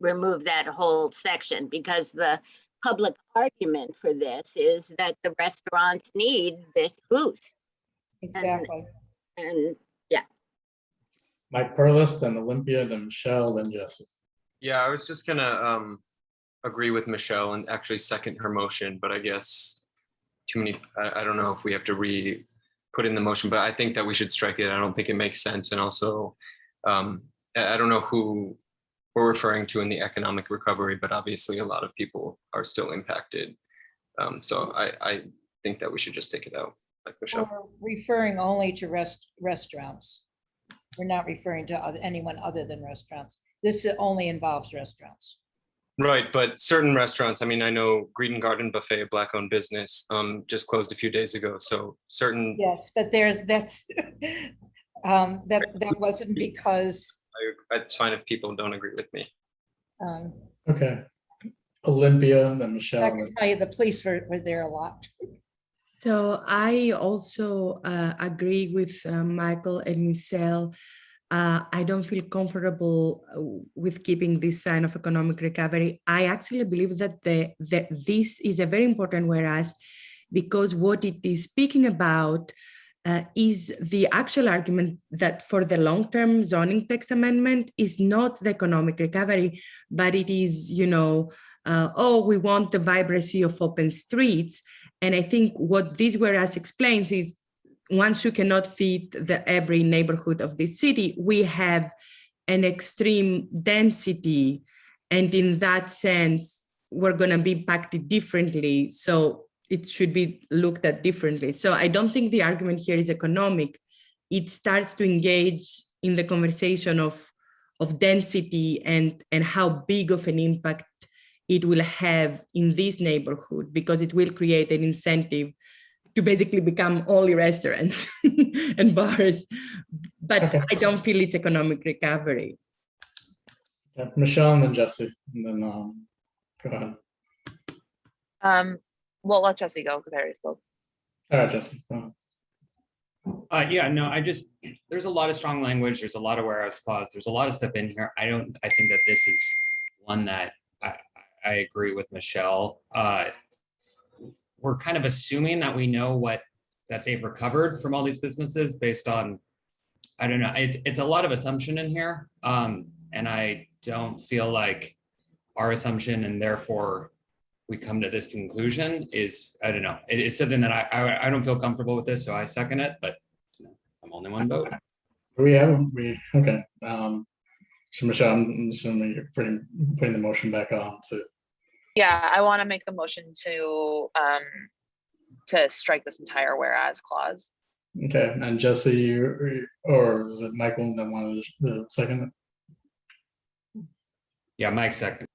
remove that whole section, because the public argument for this is that the restaurants need this boost. Exactly. And yeah. Mike Perlis, then Olympia, then Michelle, then Jesse. Yeah, I was just gonna agree with Michelle and actually second her motion, but I guess too many, I don't know if we have to put in the motion, but I think that we should strike it. I don't think it makes sense. And also, I don't know who we're referring to in the economic recovery, but obviously a lot of people are still impacted. So I think that we should just take it out, like Michelle. We're referring only to restaurants. We're not referring to anyone other than restaurants. This only involves restaurants. Right, but certain restaurants, I mean, I know Green Garden Buffet, a Black-owned business, just closed a few days ago. So certain. Yes, but that wasn't because. It's fine if people don't agree with me. Okay, Olympia, then Michelle. I can tell you the police were there a lot. So I also agree with Michael and Michelle. I don't feel comfortable with keeping this sign of economic recovery. I actually believe that this is a very important whereas, because what it is speaking about is the actual argument that for the long-term zoning text amendment is not the economic recovery, but it is, we want the vibrancy of open streets. And I think what this whereas explains is, once you cannot feed every neighborhood of the city, we have an extreme density. And in that sense, we're going to be impacted differently. So it should be looked at differently. So I don't think the argument here is economic. It starts to engage in the conversation of density and how big of an impact it will have in this neighborhood, because it will create an incentive to basically become only restaurants and bars. But I don't feel it's economic recovery. Yeah, Michelle and then Jesse, and then go ahead. Well, let Jesse go because I already spoke. All right, Jesse. Yeah, no, there's a lot of strong language. There's a lot of whereas clause. There's a lot of stuff in here. I think that this is one that I agree with Michelle. We're kind of assuming that we know that they've recovered from all these businesses based on, I don't know, it's a lot of assumption in here. And I don't feel like our assumption and therefore we come to this conclusion is, I don't know, it's something that I don't feel comfortable with this, so I second it, but I'm only one vote. Okay. So Michelle, I'm assuming you're putting the motion back on. So. Yeah, I want to make a motion to strike this entire whereas clause. Okay, and Jesse, or is it Michael that wanted to second it? Yeah, Mike second.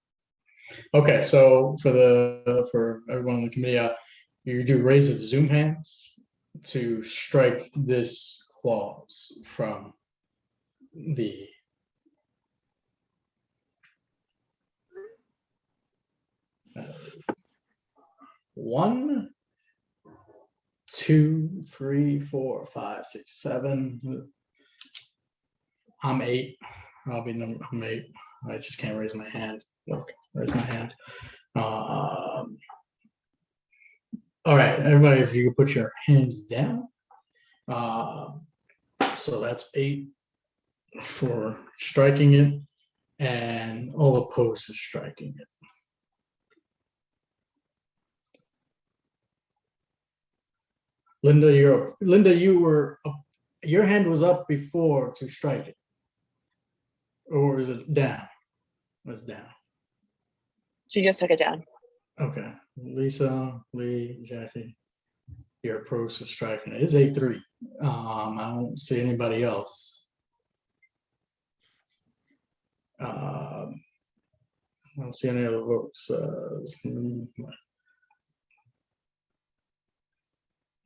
Okay, so for everyone in the committee, you do raise of Zoom hands to strike this clause from the 1, 2, 3, 4, 5, 6, 7. I'm 8. I'm 8. I just can't raise my hand. Okay, raise my hand. All right, everybody, if you could put your hands down. So that's 8 for striking it, and all opposed to striking it. Linda, you were up, your hand was up before to strike it, or is it down? It was down. She just took it down. Okay, Lisa, Lee, Jackie, you're opposed to striking it. It's 8-3. I don't see anybody else. I don't see any other votes. I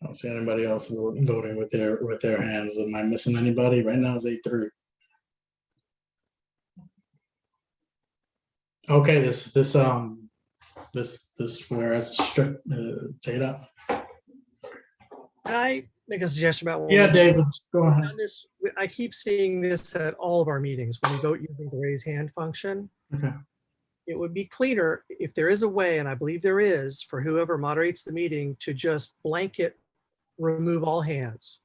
don't see anybody else voting with their hands. Am I missing anybody? Right now it's 8-3. Okay, this whereas strict, take it up. Can I make a suggestion about? Yeah, David, go ahead. I keep seeing this at all of our meetings when we vote using the raise hand function. Okay. It would be cleaner if there is a way, and I believe there is, for whoever moderates the meeting to just blanket remove all hands.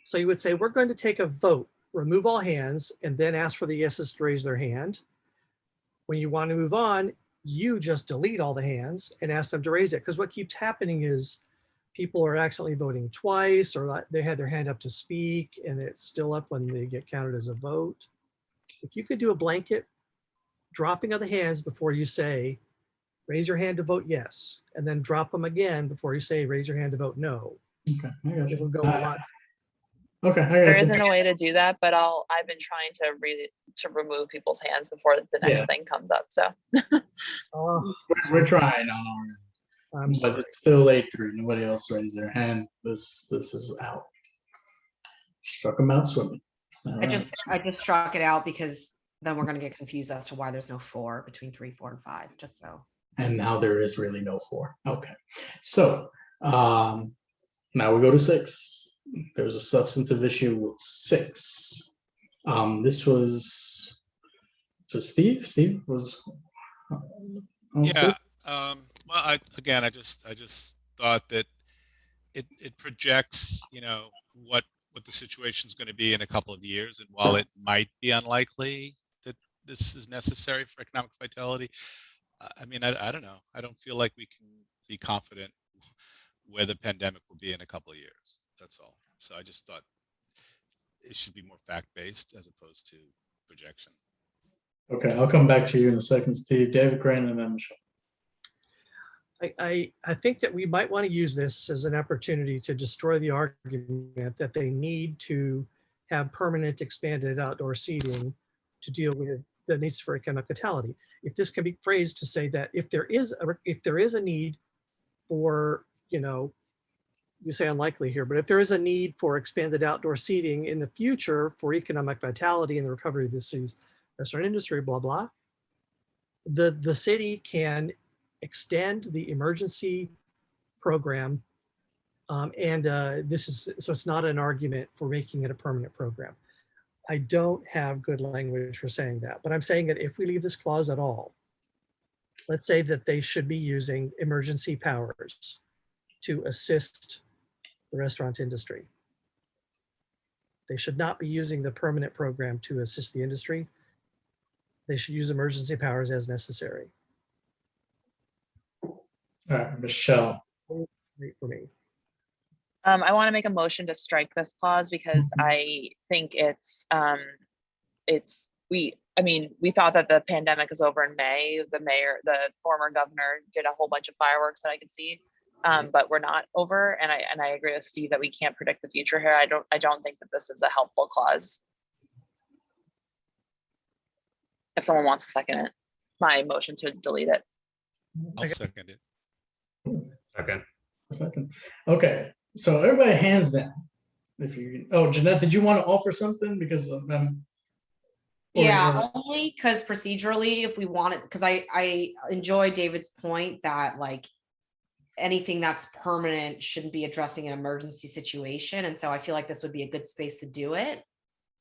So you would say, we're going to take a vote, remove all hands, and then ask for the yeses to raise their hand. When you want to move on, you just delete all the hands and ask them to raise it. Because what keeps happening is people are accidentally voting twice, or they had their hand up to speak and it's still up when they get counted as a vote. If you could do a blanket dropping of the hands before you say, raise your hand to vote yes, and then drop them again before you say, raise your hand to vote no. Okay, I got you. It will go a lot. Okay, There isn't a way to do that, but I've been trying to remove people's hands before the next thing comes up. So we're trying on our end. But it's still 8-3. Nobody else raised their hand. This is out. Struck them out swimming. I just struck it out because then we're going to get confused as to why there's no 4 between 3, 4, and 5. Just so. And now there is really no 4. Okay, so now we go to 6. There's a substantive issue with 6. This was Steve. Steve was. Yeah. Well, I just thought that it projects, what the situation is going to be in a couple of years, and while it might be unlikely that this is necessary for economic vitality, I mean, I don't know. I don't feel like we can be confident where the pandemic will be in a couple of years. That's all. So I just thought it should be more fact-based as opposed to projection. Okay, I'll come back to you in a second, Steve. David Crane, and then Michelle. I think that we might want to use this as an opportunity to destroy the argument that they need to have permanent expanded outdoor seating to deal with the needs for economic vitality. If this can be phrased to say that if there is a need for, you say unlikely here, but if there is a need for expanded outdoor seating in the future for economic vitality and the recovery of the city's restaurant industry, blah, blah, the city can extend the emergency program. So it's not an argument for making it a permanent program. I don't have good language for saying that, but I'm saying that if we leave this clause at all, let's say that they should be using emergency powers to assist the restaurant industry. They should not be using the permanent program to assist the industry. They should use emergency powers as necessary. All right, Michelle. Great for me. I want to make a motion to strike this clause because I think we thought that the pandemic is over in May. The former governor did a whole bunch of fireworks that I could see, but we're not over. And I agree with Steve that we can't predict the future here. I don't think that this is a helpful clause. If someone wants to second it, my motion to delete it. I'll second it. Second. Okay. So everybody hands down. Jeanette, did you want to offer something? Because yeah, only because procedurally, if we wanted, because I enjoy David's point that anything that's permanent shouldn't be addressing an emergency situation. And so I feel like this would be a good space to do it.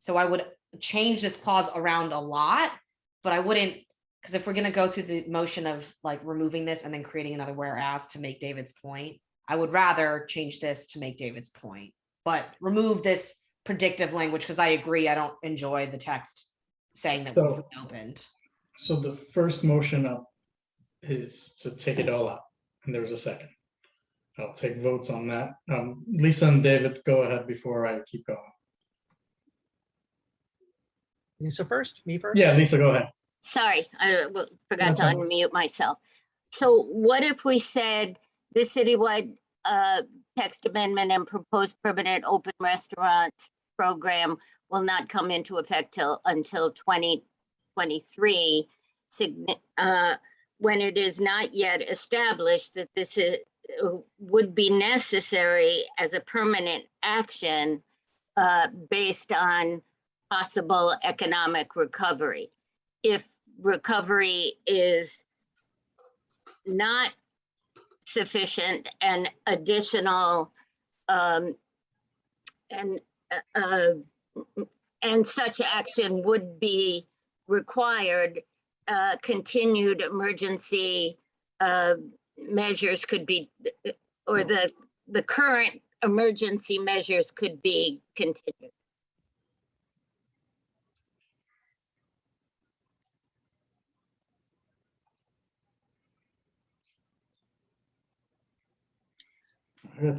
So I would change this clause around a lot, but I wouldn't, because if we're going to go through the motion of like removing this and then creating another whereas to make David's point, I would rather change this to make David's point, but remove this predictive language, because I agree, I don't enjoy the text saying that we've opened. So the first motion up is to take it all out, and there was a second. I'll take votes on that. Lisa and David, go ahead before I keep going. Lisa first, me first? Yeah, Lisa, go ahead. Sorry, I forgot That's to fine. unmute myself. So what if we said the citywide text amendment and proposed permanent open restaurant program will not come into effect until 2023, when it is not yet established that this would be necessary as a permanent action based on possible economic recovery. If recovery is not sufficient and additional and such action would be required, continued emergency measures could be, or the current emergency measures could be continued. I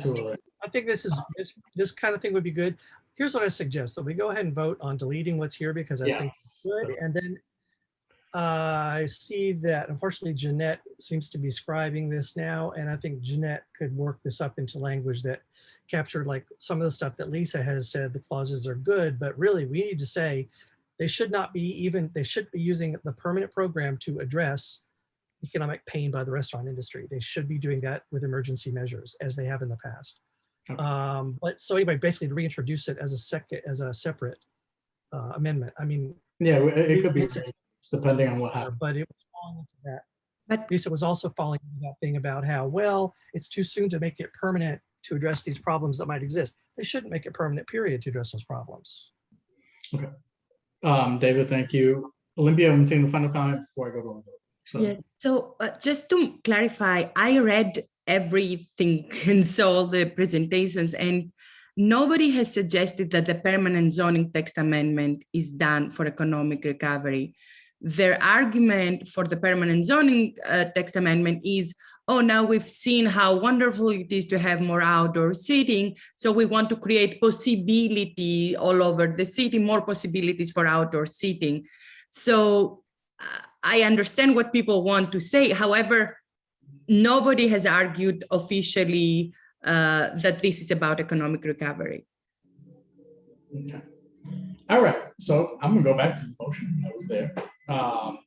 think this kind of thing would be good. Here's what I suggest, that we go ahead and vote on deleting what's here, because I think it's good. And then I see that unfortunately Jeanette seems to be scribing this now, and I think Jeanette could work this up into language that captured like some of the stuff that Lisa has said. The clauses are good, but really we need to say they should be using the permanent program to address economic pain by the restaurant industry. They should be doing that with emergency measures as they have in the past. Okay. But so anyway, basically to reintroduce it as a separate amendment. I mean, yeah, it could be depending on what happens. But it was falling into that. But Lisa was also falling into that thing about how, well, it's too soon to make it permanent to address these problems that might exist. They shouldn't make it permanent, period, to address those problems. Okay. David, thank you. Olympia, I'm taking the final comment before I go to the vote. So. Yeah. So just to clarify, I read everything and saw the presentations, and nobody has suggested that the permanent zoning text amendment is done for economic recovery. Their argument for the permanent zoning text amendment is, oh, now we've seen how wonderful it is to have more outdoor seating, so we want to create possibility all over the city, more possibilities for outdoor seating. So I understand what people want to say. However, nobody has argued officially that this is about economic recovery. Okay. All right. So I'm gonna go back to the motion that was there. All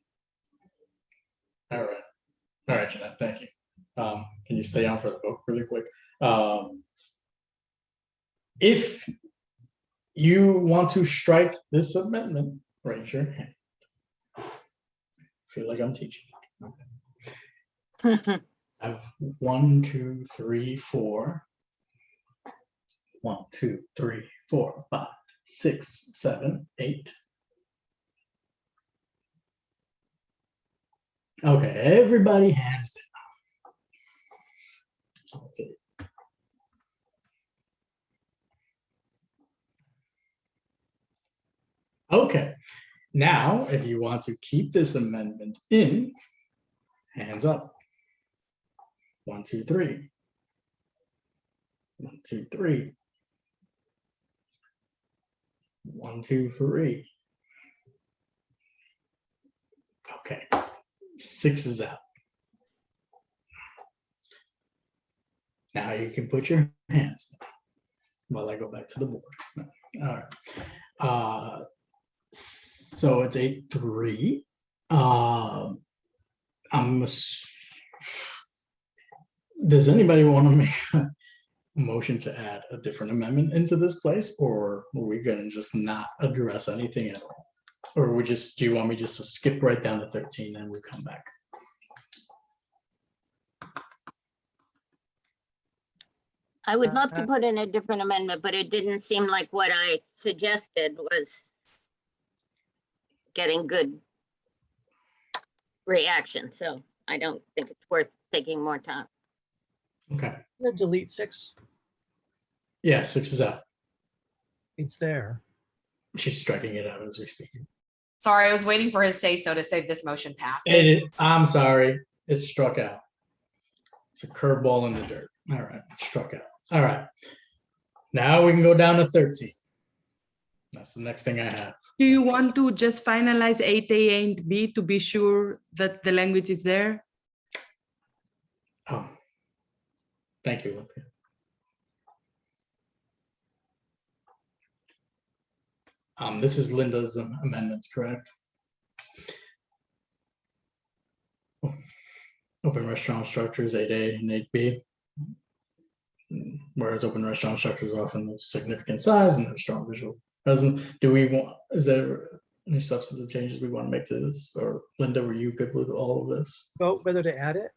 right, Jeanette, thank you. Can you stay on for the vote really quick? If you want to strike this amendment, raise your hand. Feel like I'm teaching. Okay. I have 1, 2, 3, 4. 1, 2, 3, 4, 5, 6, 7, 8. Okay, everybody hands down. That's it. Okay, now if you want to keep this amendment in, hands up. 1, 2, 3. 1, 2, 3. 1, 2, 3. Okay, 6 is out. Now you can put your hands down while I go back to the board. All right. So it's 8-3. Does anybody want to make a motion to add a different amendment into this place, or are we going to just not address anything at all? Or do you want me just to skip right down to 13 and we come back? I would love to put in a different amendment, but it didn't seem like what I suggested was getting good reaction. So I don't think it's worth taking more time. Okay. Let's delete 6. Yeah, 6 is out. It's there. She's striking it out as we speak. Sorry, I was waiting for his say-so to say this motion passes. I'm sorry. It's struck out. It's a curveball in the dirt. All right. It's struck out. All right. Now we can go down to 13. That's the next thing I have. Do you want to just finalize 8A and B to be sure that the language is there? Oh, thank you, Olympia. This is Linda's amendments, correct? Open restaurant structures 8A and 8B. Whereas open restaurant structures are often of significant size and have strong visual presence. Is there any substantive changes we want to make to this? Or Linda, were you good with all of this? Vote whether to add it.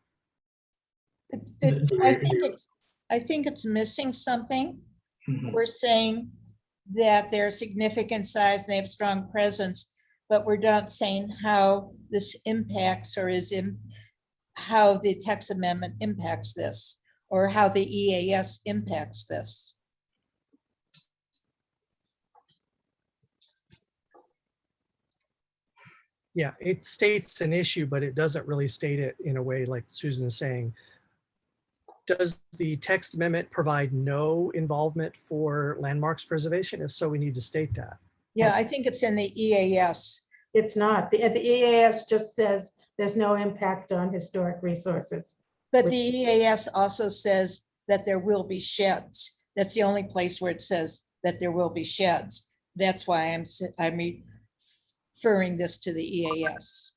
I think it's missing something. Mhm. We're saying that they're significant size and they have strong presence, but we're not saying how this impacts or how the text amendment impacts this, or how the EAS impacts this. Yeah, it states an issue, but it doesn't really state it in a way like Susan is saying. Does the text amendment provide no involvement for landmarks preservation? If so, we need to state that. Yeah, I think it's in the EAS. It's not. The EAS just says there's no impact on historic resources. But the EAS also says that there will be sheds. That's the only place where it says that there will be sheds. That's why I'm referring this to the EAS.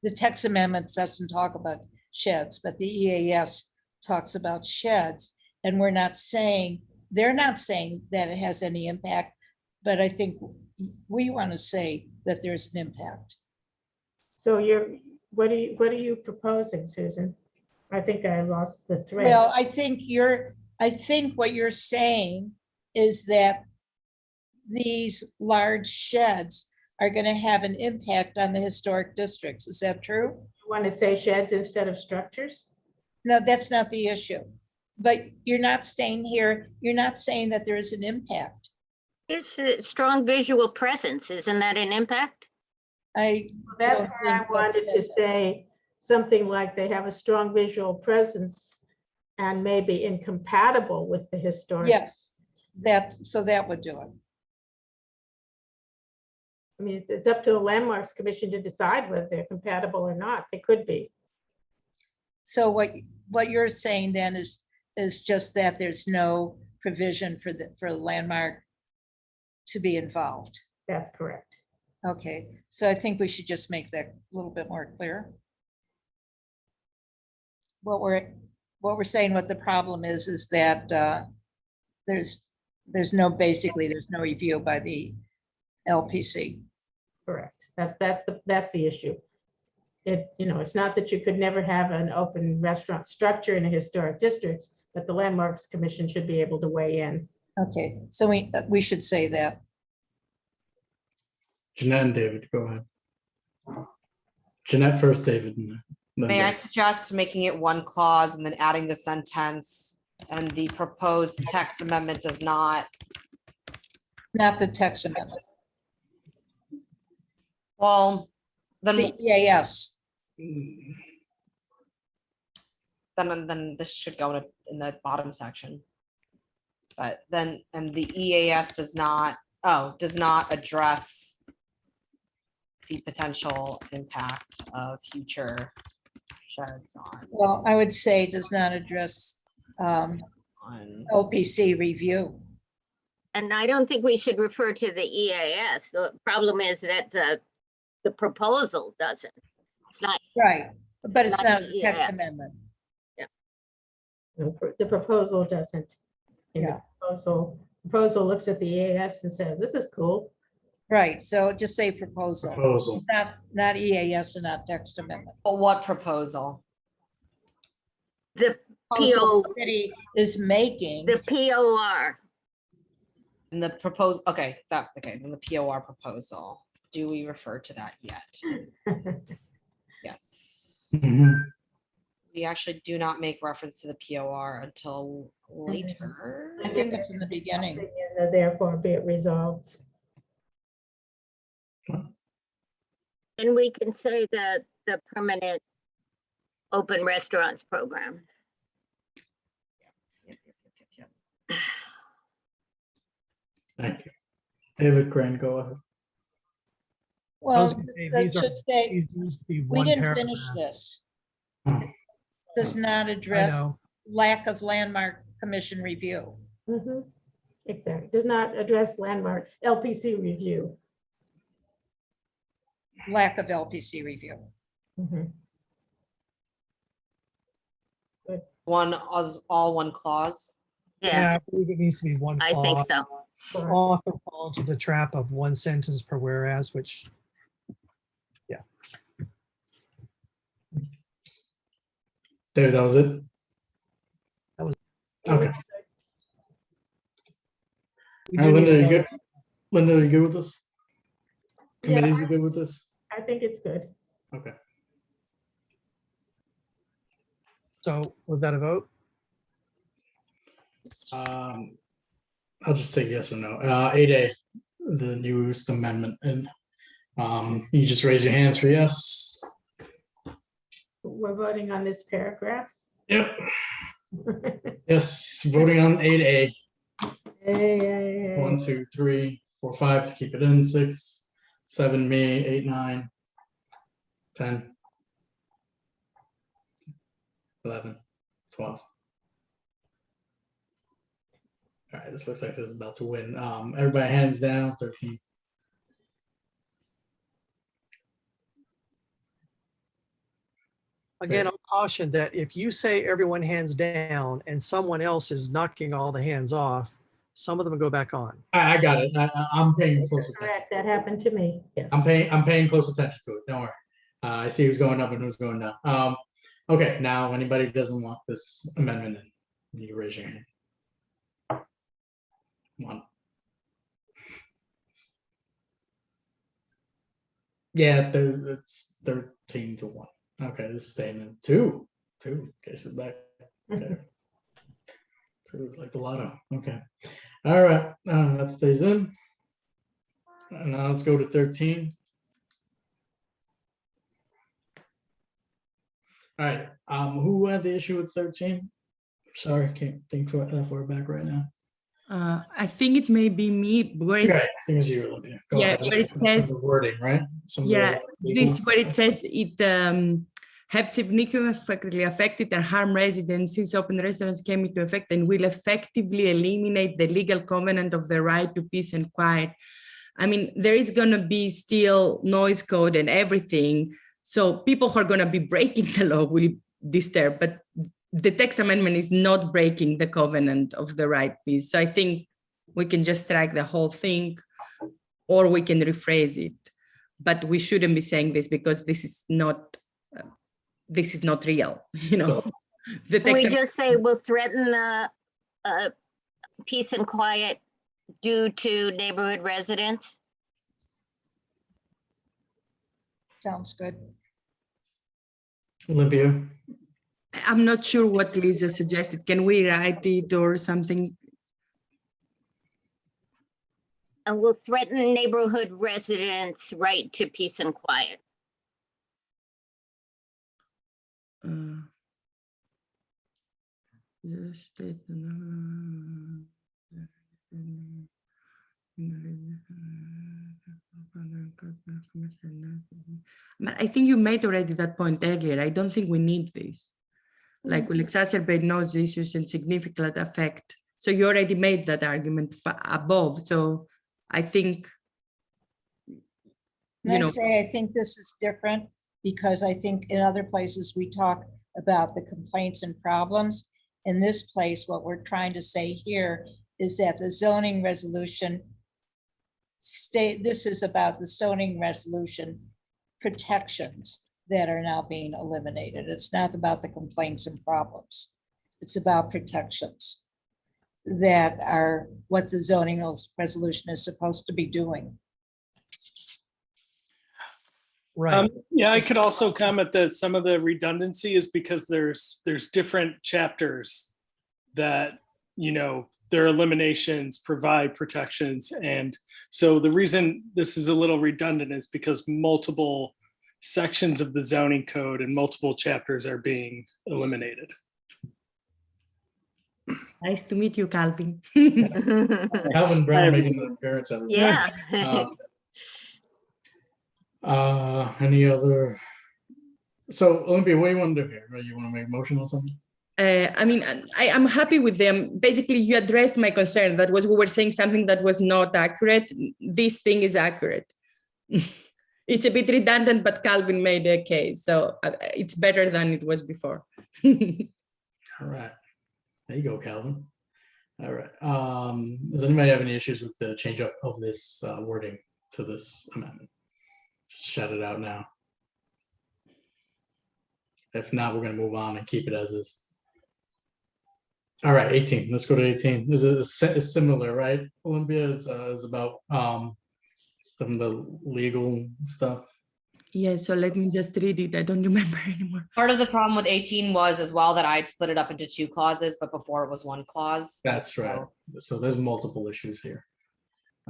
The text amendment doesn't talk about sheds, but the EAS talks about sheds. And they're not saying that it has any impact, but I think we want to say that there's an impact. So what are you proposing, Susan? I think I lost the thread. Well, I think what you're saying is that these large sheds are going to have an impact on the historic districts. Is that true? You want to say sheds instead of structures? No, that's not the issue. But you're not staying here. You're not saying that there is an impact. It's a strong visual presence. Isn't that an impact? That's where I wanted to say something like they have a strong visual presence and maybe incompatible with the historic. Yes, so that would do it. I mean, it's up to the Landmarks Commission to decide whether they're compatible or not. They could be. So what you're saying then is just that there's no provision for the landmark to be involved. That's correct. Okay, so I think we should just make that a little bit more clear. What we're saying, what the problem is that there's no review by the LPC. Correct. That's the issue. It's not that you could never have an open restaurant structure in a historic district, but the Landmarks Commission should be able to weigh in. Okay, so we should say that. Jeanette and David, go ahead. Jeanette first, David. May I suggest making it one clause and then adding the sentence, and the proposed text amendment does not. Not the text amendment. Well, then the EAS. Then this should go in the bottom section. But then, and the EAS does not address the potential impact of future sheds on. Well, I would say does not address OPC review. And I don't think we should refer to the EAS. The problem is that the proposal doesn't. It's not. Right, but it's not a text EAS. amendment. Yeah. The proposal doesn't. Yeah. The proposal looks at the EAS and says, this is cool. Right, so just say proposal. Proposal. Not EAS and not text amendment. But what proposal? The PO, the city is making. the POR. And the proposed, okay, then the POR proposal. Do we refer to that yet? Yes. Mhm. We actually do not make reference to the POR until later. I think it's in the beginning. Something in the therefore be it resolved. And we can say that the permanent open restaurants program. Thank you. David Crane, go ahead. I was Well, gonna say, that these should say, these need to be we one didn't paragraph. finish this. Oh. Does not address know. lack of landmark commission review. Mhm. Exactly. Does not address landmark LPC review. Lack of LPC review. Mhm. All one clause. Yeah, I believe it needs to be one I think clause. so. Often fall into the trap of one sentence per whereas, which, yeah. David, that was it? That was- Okay. We All do right, need Linda, you another- good? Linda, you good with this? Yeah, Committees are good with this? I think it's good. Okay. So was that a vote? I'll just say yes or no. 8A, the newest amendment, and you just raise your hands for yes. We're voting on this paragraph. Yep. Yes, voting on 8A. Hey. 1, 2, 3, 4, 5 to keep it in. 6, 7, me. 8, 9, 10, 11, 12. All right, this looks like this is about to win. Everybody hands down, 13. Again, I'll caution that if you say everyone hands down and someone else is knocking all the hands off, some of them go back on. I got it. I'm paying close attention. Correct. That happened to me. Yes. I'm paying close attention to it. Don't worry. I see who's going up and who's going down. Okay, now anybody who doesn't want this amendment in, you raise your hand. 1. Yeah, it's 13 to 1. Okay, this is staying in. 2. Case it back. Okay. 2 is like the lotto. Okay. All right, that stays in. And now let's go to 13. All right, who had the issue with 13? Sorry, I can't think for that far back right now. I think it may be me where Okay, it's, I think it's you, Olivia. Go yeah, ahead. where it That's some says, of the wording, right? Some of the yeah, legal- this where it says it have significantly affected and harm residents since open restaurants came into effect and will effectively eliminate the legal covenant of the right to peace and quiet. I mean, there is going to be still noise code and everything. So people who are going to be breaking the law will disturb, but the text amendment is not breaking the covenant of the right peace. So I think we can just strike the whole thing, or we can rephrase it. But we shouldn't be saying this because this is not real. You know, the Can we text. just say will threaten the peace and quiet due to neighborhood residents? Sounds good. Olivia, I'm not sure what Lisa suggested. Can we write it or something? And will threaten neighborhood residents' right to peace and quiet. But I think you made already that point earlier. I don't think we need this. Like, will exacerbate noise issues and significant effect. So you already made that argument above. So I think, And I say, I think this is different because I think in other places we talk about the complaints and problems. In this place, what we're trying to say here is that the zoning resolution this is about the zoning resolution protections that are now being eliminated. It's not about the complaints and problems. It's about protections that are what the zoning resolution is supposed to be doing. Right. Yeah, I could also comment that some of the redundancy is because there's different chapters that, you know, their eliminations provide protections. And so the reason this is a little redundant is because multiple sections of the zoning code and multiple chapters are being eliminated. Nice to meet you, Calvin. Calvin Brown making an appearance. Everybody. Yeah. Any other? So Olympia, what do you want to do here? You want to make a motion or something? I mean, I'm happy with them. Basically, you addressed my concern. That was we were saying something that was not accurate. This thing is accurate. It's a bit redundant, but Calvin made a case, so it's better than it was before. All right, there you go, Calvin. All right. Does anybody have any issues with the change up of this wording to this amendment? Just shout it out now. If not, we're going to move on and keep it as is. All right, 18. Let's go to 18. This is similar, right? Olympia is about some of the legal stuff. Yeah, so let me just read it. I don't remember anymore. Part of the problem with 18 was as well that I'd split it up into 2 clauses, but before it was 1 clause. That's right. So there's multiple issues here.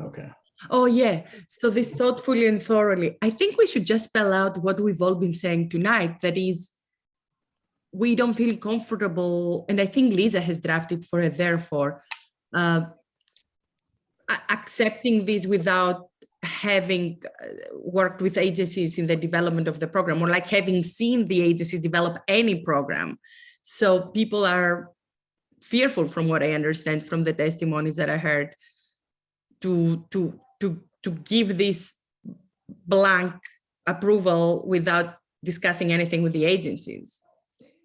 Okay. Oh, yeah. So this thoughtfully and thoroughly. I think we should just spell out what we've all been saying tonight. That is, we don't feel comfortable, and I think Lisa has drafted for it, therefore, accepting this without having worked with agencies in the development of the program, or like having seen the agencies develop any program. So people are fearful, from what I understand from the testimonies that I heard, to give this blank approval without discussing anything with the agencies,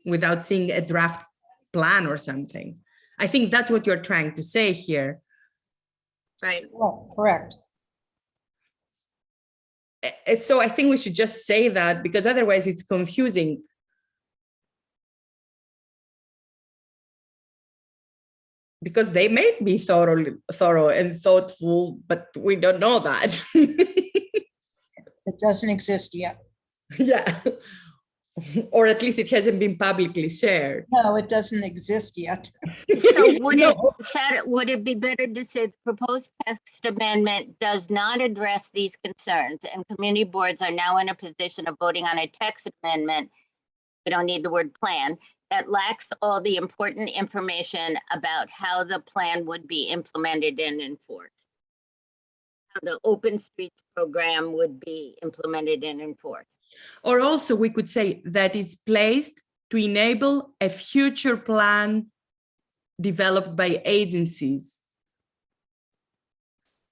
without seeing a draft plan or something. I think that's what you're trying to say here. Right. Well, correct. So I think we should just say that, because otherwise it's confusing. Because they may be thorough and thoughtful, but we don't know that. It doesn't exist yet. Yeah. Or at least it hasn't been publicly shared. No, it doesn't exist yet. So would it be better to say the proposed text amendment does not address these concerns, and community boards are now in a position of voting on a text amendment, we don't need the word plan, that lacks all the important information about how the plan would be implemented and enforced. How the open streets program would be implemented and enforced. Or also we could say that is placed to enable a future plan developed by agencies.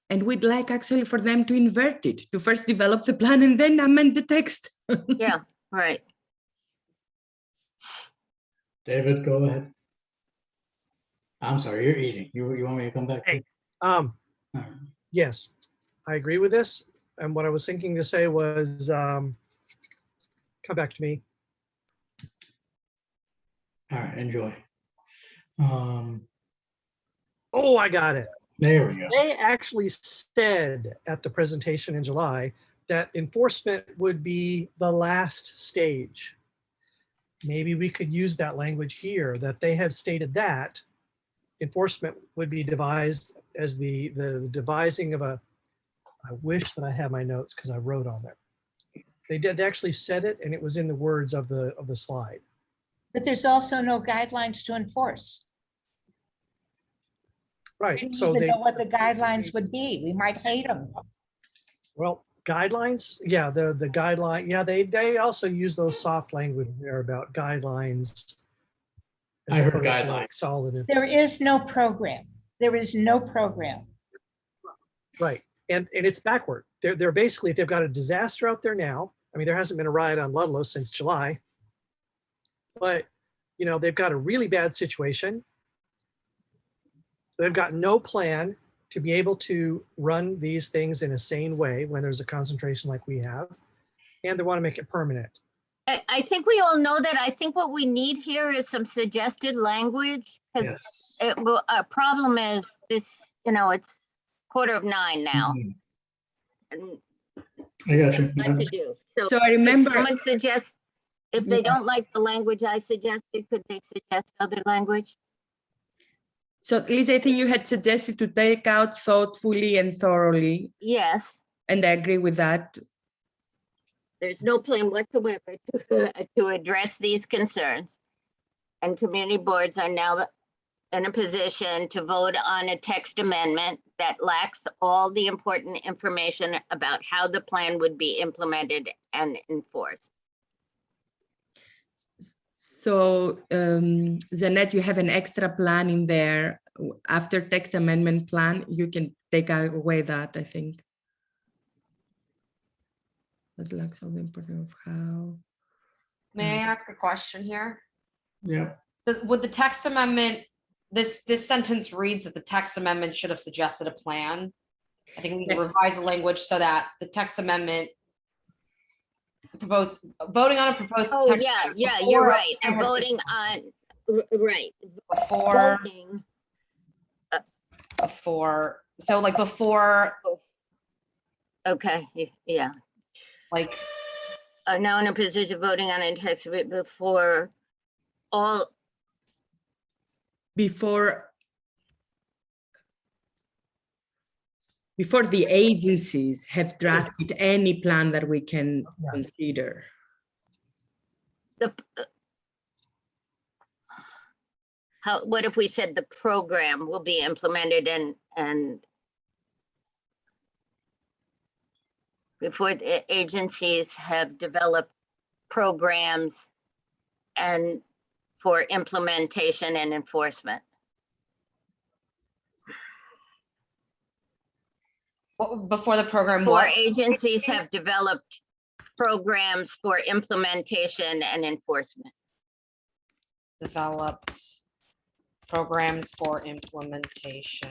And we'd like actually for them to invert it, to first develop the plan and then amend the text. Yeah, right. David, go ahead. I'm sorry, you're eating. You want me to come back? Hey, yes, I agree with this. And what I was thinking to say was, come back to me. All right, enjoy. Oh, I got it. There we go. They actually said at the presentation in July that enforcement would be the last stage. Maybe we could use that language here, that they have stated that enforcement would be devised as the devising of a, I wish that I had my notes because I wrote on there. They actually said it, and it was in the words of the slide. But there's also no guidelines to enforce. Right. We don't So even they know what the guidelines would be. We might hate them. well guidelines. Yeah, the guideline. Yeah, they also use those soft language there about guidelines. I heard opposed to, guidelines. like, solid. There is no program. There is no program. Right. And it's backward. They're basically, they've got a disaster out there now. I mean, there hasn't been a riot on Ludlow since July, but you know, they've got a really bad situation. They've got no plan to be able to run these things in a sane way when there's a concentration like we have, and they want to make it permanent. I think we all know that. I think what we need here is some suggested language, because Yes. our problem is this, it's 8:45 now. Mhm. And I got you. what to do. So I remember- could someone suggest, if they Yeah. don't like the language I suggested, could they suggest other language? So Lisa, I think you had suggested to take out thoughtfully and thoroughly, Yes, and I agree with that. there's no plan whatsoever to address these concerns. And community boards are now in a position to vote on a text amendment that lacks all the important information about how the plan would be implemented and enforced. So Jeanette, you have an extra plan in there. After text amendment plan, you can take away that, I think. That lacks all the importance of how. May I ask a question here? Yeah. Would the text amendment, this sentence reads that the text amendment should have suggested a plan. I think we need to revise the language so that the text amendment voting on a proposed. Oh, text yeah, amendment yeah, before you're right. there And has been- voting on, right. Before, Voting, so like before, okay, yeah. like, Are now in a position of voting on a text of it before all, Before the agencies have drafted any plan that we can consider. the, what if we said the program will be implemented and before the agencies have developed programs and for implementation and enforcement? before the program, Before what? agencies have developed programs for implementation and enforcement. Developed programs for implementation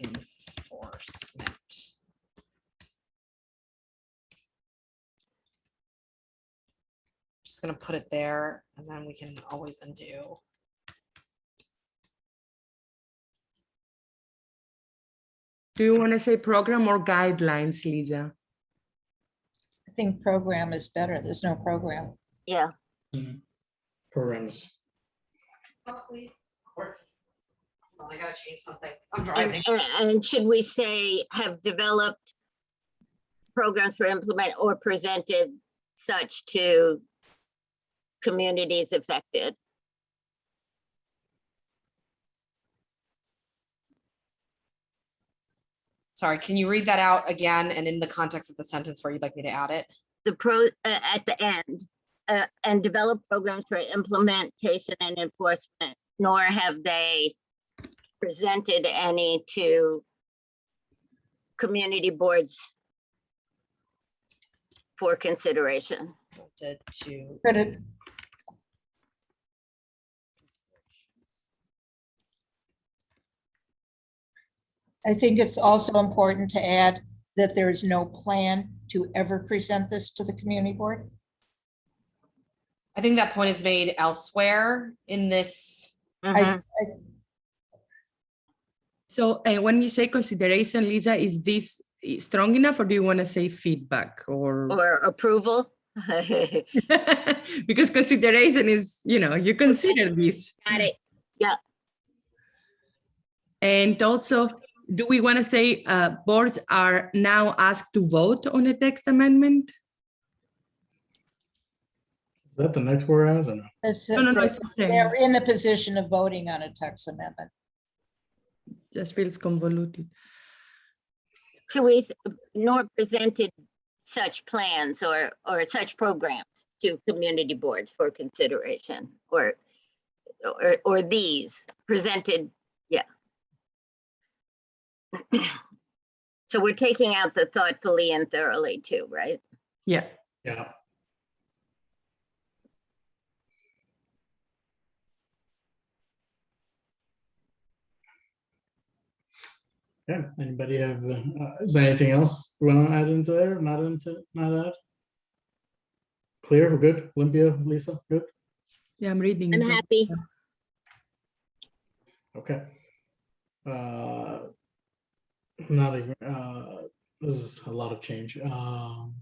and enforcement. Just gonna put it there and then we can always undo. Do you want to say program or guidelines, Lisa? I think program is better. There's no program. Yeah. Programs. Of course. Well, I gotta change something. I'm And, driving. and should we say have developed programs for implement or presented such to communities affected? Sorry, can you read that out again and in the context of the sentence where you'd like me to add it? The at the end, and develop programs for implementation and enforcement, nor have they presented any to community boards for consideration. Could it? I think it's also important to add that there is no plan to ever present this to the community board. I think that point is made elsewhere in this. So when you say consideration, Lisa, is this strong enough or do you want to say feedback or approval? Because consideration is, you consider this. Got it. Yeah. And also, do we want to say boards are now asked to vote on a text amendment? Is that the next whereas or no? It's No, they're in the position of voting on a text amendment. Just feels convoluted. So we nor presented such plans or such programs to community boards for consideration or these presented, yeah. So we're taking out the thoughtfully and thoroughly too, right? Yeah. Yeah. Yeah, anybody have, is there anything else you want to add into there? Not add? clear, we're good. Olympia, Lisa, good? Yeah, I'm reading. I'm it. happy. Okay. Not even, this is a lot of change. Does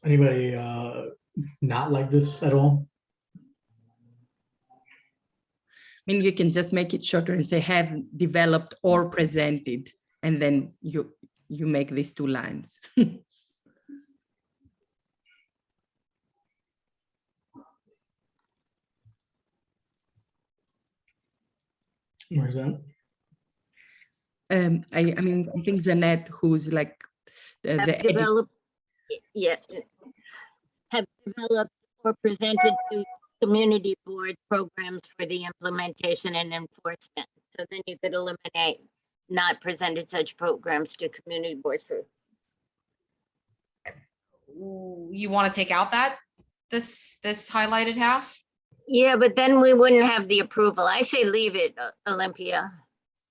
anybody not like this at all? I mean, you can just make it shorter and say have developed or presented, and then you make these 2 lines. Where's that? I mean, I think Zanette, who's like Have the developed, yeah, have developed or presented to community board programs for the implementation and enforcement. So then you could eliminate not presented such programs to community boards for. You want to take out this highlighted half? Yeah, but then we wouldn't have the approval. I say leave it, Olympia.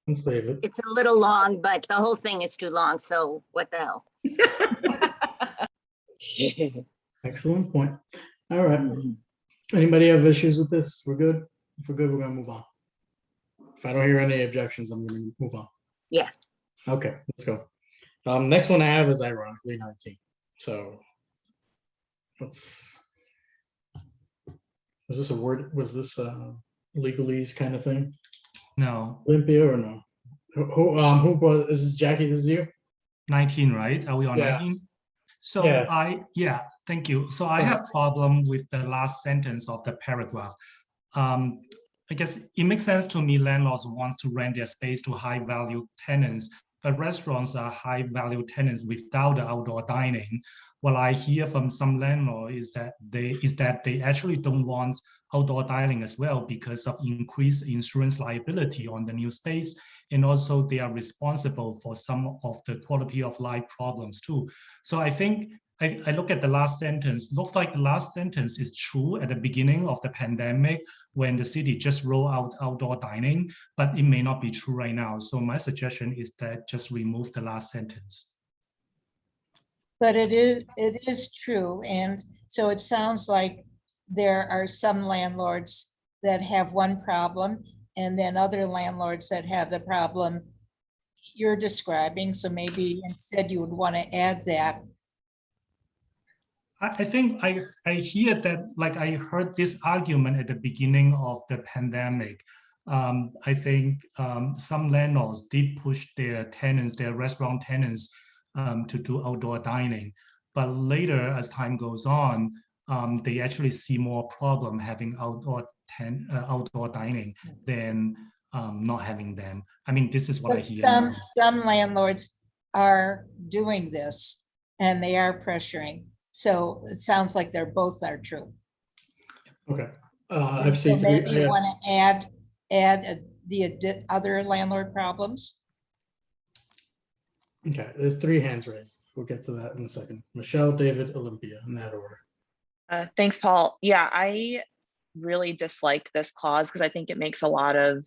Let's leave it. It's a little long, but the whole thing is too long, so what the hell? Excellent point. All right. Anybody have issues with this? We're good? If we're good, we're gonna move on. If I don't hear any objections, I'm gonna move on. Yeah. Okay, let's go. Next one I have is ironically 19. So let's, is this a word? Was this legalese kind of thing? No, Olympia or no? Who brought, is this Jackie, this is you? 19, right? Are we on Yeah. 19? So Yeah. thank you. So I have problem with the last sentence of the paragraph. I guess it makes sense to me landlords want to rent their space to high value tenants, but restaurants are high value tenants without the outdoor dining. What I hear from some landlords is that they actually don't want outdoor dining as well because of increased insurance liability on the new space. And also they are responsible for some of the quality of life problems too. So I think I look at the last sentence, looks like the last sentence is true at the beginning of the pandemic when the city just rolled out outdoor dining, but it may not be true right now. So my suggestion is that just remove the last sentence. But it is true. And so it sounds like there are some landlords that have one problem and then other landlords that have the problem you're describing. So maybe instead you would want to add that. I think I hear that, like I heard this argument at the beginning of the pandemic. I think some landlords did push their tenants, their restaurant tenants, to do outdoor dining. But later, as time goes on, they actually see more problem having outdoor dining than not having them. I mean, this is what I hear. Some landlords are doing this and they are pressuring. So it sounds like they're both are true. Okay. I've seen so maybe you want to add the other landlord problems. Okay, there's 3 hands raised. We'll get to that in a second. Michelle, David, Olympia, in that order. Thanks, Paul. Yeah, I really dislike this clause because I think it makes a lot of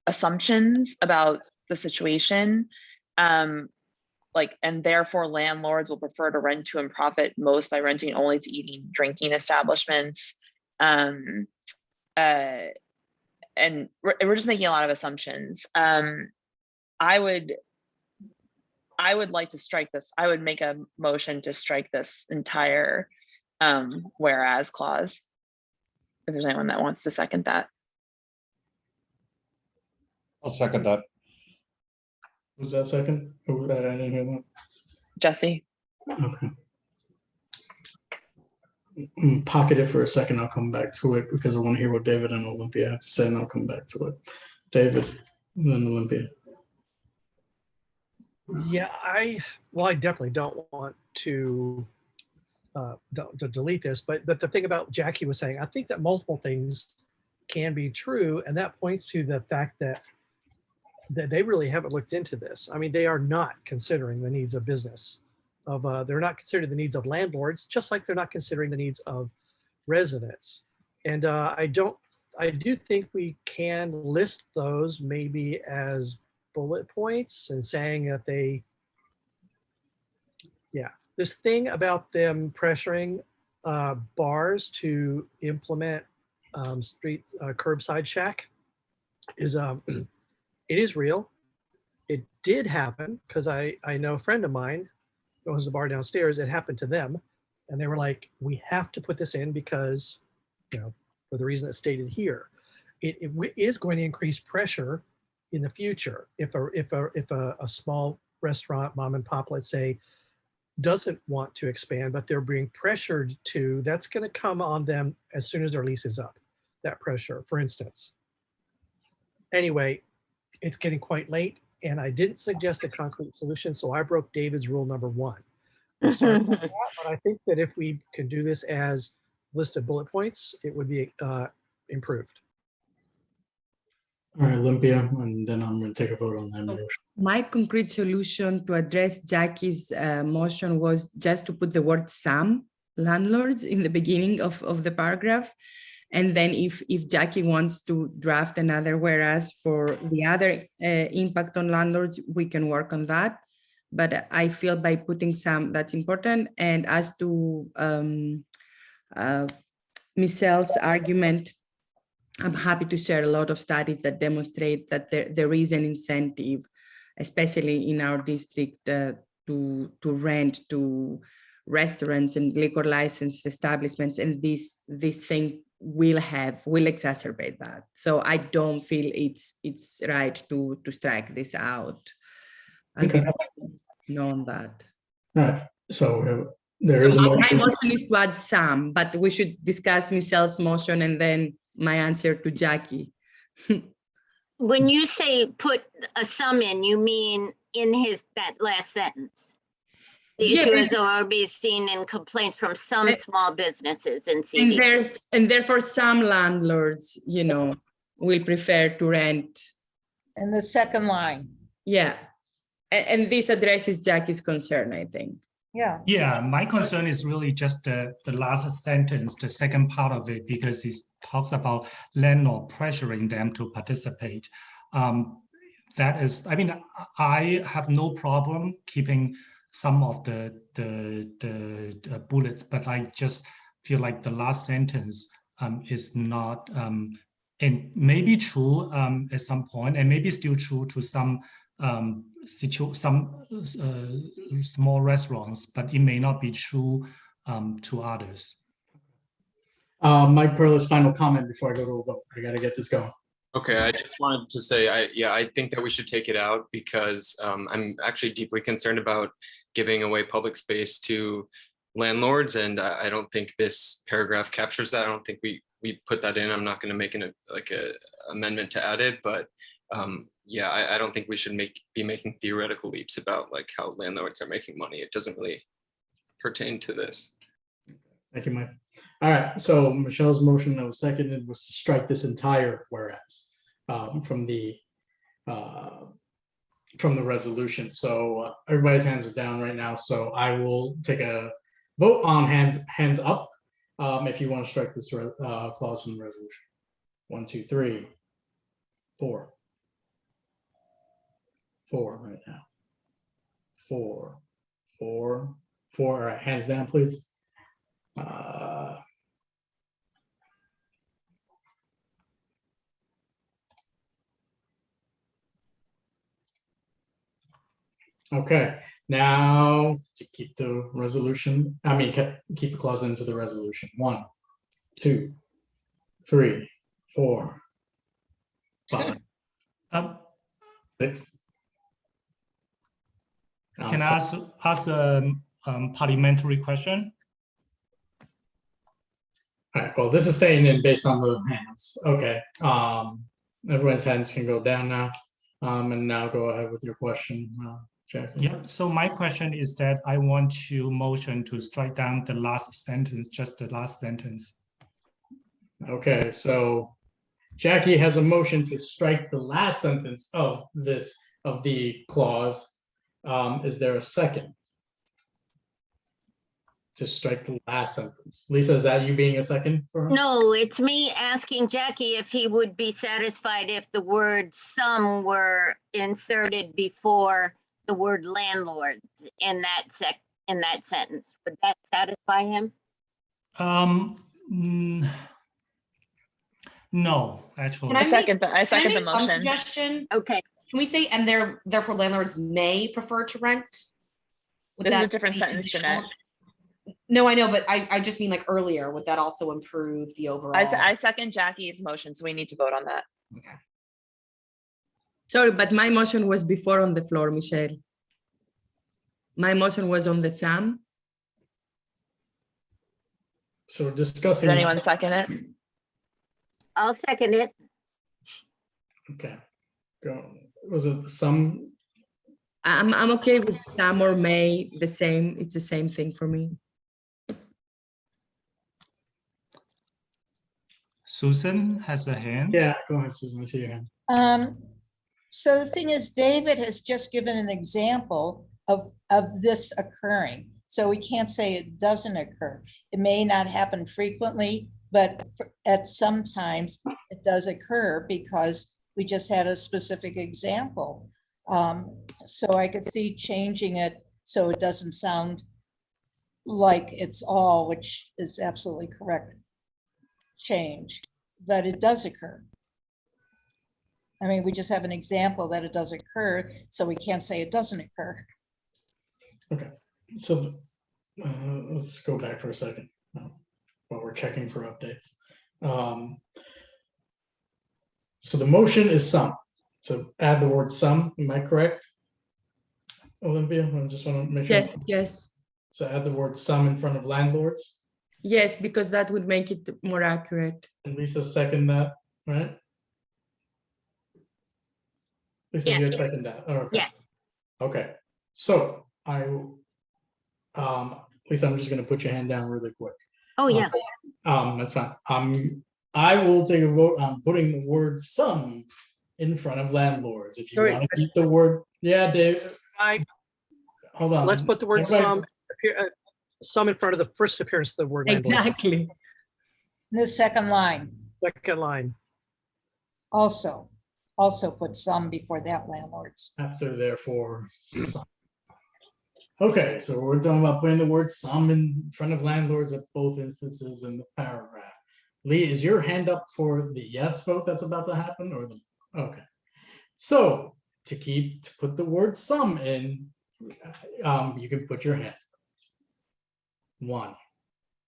assumptions about the situation. And therefore landlords will prefer to rent to and profit most by renting only to eating, drinking establishments. And we're just making a lot of assumptions. I would like to strike this. I would make a motion to strike this entire whereas clause. If there's anyone that wants to second that. I'll second that. Was that second? I didn't hear that. Jesse. Okay. Pocket it for a second. I'll come back to it because I want to hear what David and Olympia have to say, and I'll come back to it. David, and then Olympia. Yeah, I definitely don't want to delete this, but the thing about Jackie was saying, I think that multiple things can be true, and that points to the fact that they really haven't looked into this. I mean, they are not considering the needs of business. They're not considering the needs of landlords, just like they're not considering the needs of residents. And I do think we can list those maybe as bullet points and saying that this thing about them pressuring bars to implement street curbside shack is it is real. It did happen because I know a friend of mine who owns a bar downstairs. It happened to them, and they were like, "We have to put this in because, for the reason that's stated here, it is going to increase pressure in the future if a small restaurant, mom and pop, let's say, doesn't want to expand, but they're being pressured to. That's going to come on them as soon as their lease is up. That pressure, for instance. Anyway, it's getting quite late, and I didn't suggest a concrete solution, so I broke David's rule number 1. I'm sorry about that, but I think that if we can do this as listed bullet points, it would be improved. All right, Olympia, and then I'm going to take a vote on that motion. My concrete solution to address Jackie's motion was just to put the word some landlords in the beginning of the paragraph. And then if Jackie wants to draft another whereas for the other impact on landlords, we can work on that. But I feel by putting some, that's important. And as to Michelle's argument, I'm happy to share a lot of studies that demonstrate that there is an incentive, especially in our district, to rent to restaurants and liquor licensed establishments, and this thing will exacerbate that. So I don't feel it's right to strike this out. I'll be on that. All right, so there is a motion. My motion is to add some, but we should discuss Michelle's motion and then my answer to Jackie. When you say put a sum in, you mean in that last sentence? The issue is already seen in complaints from some small businesses in CB3. And therefore some landlords, will prefer to rent. And the second line. Yeah. And this addresses Jackie's concern, I think. Yeah. Yeah, my concern is really just the last sentence, the second part of it, because it talks about landlord pressuring them to participate. That is, I mean, I have no problem keeping some of the bullets, but I just feel like the last sentence is not, and maybe true at some point, and maybe still true to some small restaurants, but it may not be true to others. Mike Perlis, final comment before I go to a vote. I got to get this going. Okay, I just wanted to say, I think that we should take it out because I'm actually deeply concerned about giving away public space to landlords, and I don't think this paragraph captures that. I don't think we put that in. I'm not going to make an amendment to add it, but yeah, I don't think we should be making theoretical leaps about like how landlords are making money. It doesn't really pertain to this. Thank you, Mike. All right, so Michelle's motion that was seconded was to strike this entire whereas from the resolution. So everybody's hands are down right now. So I will take a vote on hands up if you want to strike this clause from the resolution. 1, 2, 3, 4. 4 right now. 4. All right, hands down, please. Okay, now to keep the resolution, keep the clause into the resolution. 1, 2, 3, 4, 5, 6. Can I ask a parliamentary question? All right, well, this is staying in based on the hands. Okay, everyone's hands can go down now. And now go ahead with your question, Jackie. Yeah, so my question is that I want to motion to strike down the last sentence, just the last sentence. Okay, so Jackie has a motion to strike the last sentence of the clause. Is there a second? To strike the last sentence. Lisa, is that you being a second for her? No, it's me asking Jackie if he would be satisfied if the word some were inserted before the word landlords in that in that sentence. Would that satisfy him? No, actually. Can I second the Can I make some motion. suggestion? Okay. Can we say, and therefore landlords may prefer to rent? Would This is a that different be sentence, additional? Jeanette. No, I know, but I just mean like earlier, would that also improve the overall? I second Jackie's motion, so we need to vote on that. Okay. Sorry, but my motion was before on the floor, Michelle. My motion was on the SAM. So we're discussing. Does anyone second it? I'll second it. Okay. Go. Was it some? I'm okay with SAM or may, the same. It's the same thing for me. Susan has a hand. Yeah, go ahead, Susan. I see your hand. So the thing is, David has just given an example of this occurring. So we can't say it doesn't occur. It may not happen frequently, but at some times it does occur because we just had a specific example. So I could see changing it so it doesn't sound like it's all, which is absolutely correct change, but it does occur. I mean, we just have an example that it does occur, so we can't say it doesn't occur. Okay, so let's go back for a second while we're checking for updates. So the motion is some. So add the word some. Am I correct, Olympia? I just want to make sure. Yes, yes. So add the word some in front of landlords. Yes, because that would make it more accurate. And Lisa second that, right? Lisa, you had second that. Oh, okay. Yes. Okay. So Lisa, I'm just going to put your hand down really quick. Oh yeah. That's fine. I will take a vote on putting the word some in front of landlords. If you want to keep the word, yeah, Dave. Hold on. Let's put the word some in front of the first appearance of the word landlords. Exactly. The second line. Second line. Also put some before that, landlords. After therefore some. Okay, so we're talking about putting the word some in front of landlords at both instances in the paragraph. Lee, is your hand up for the yes vote that's about to happen, or the okay? So to put the word some in, you can put your hands up. 1,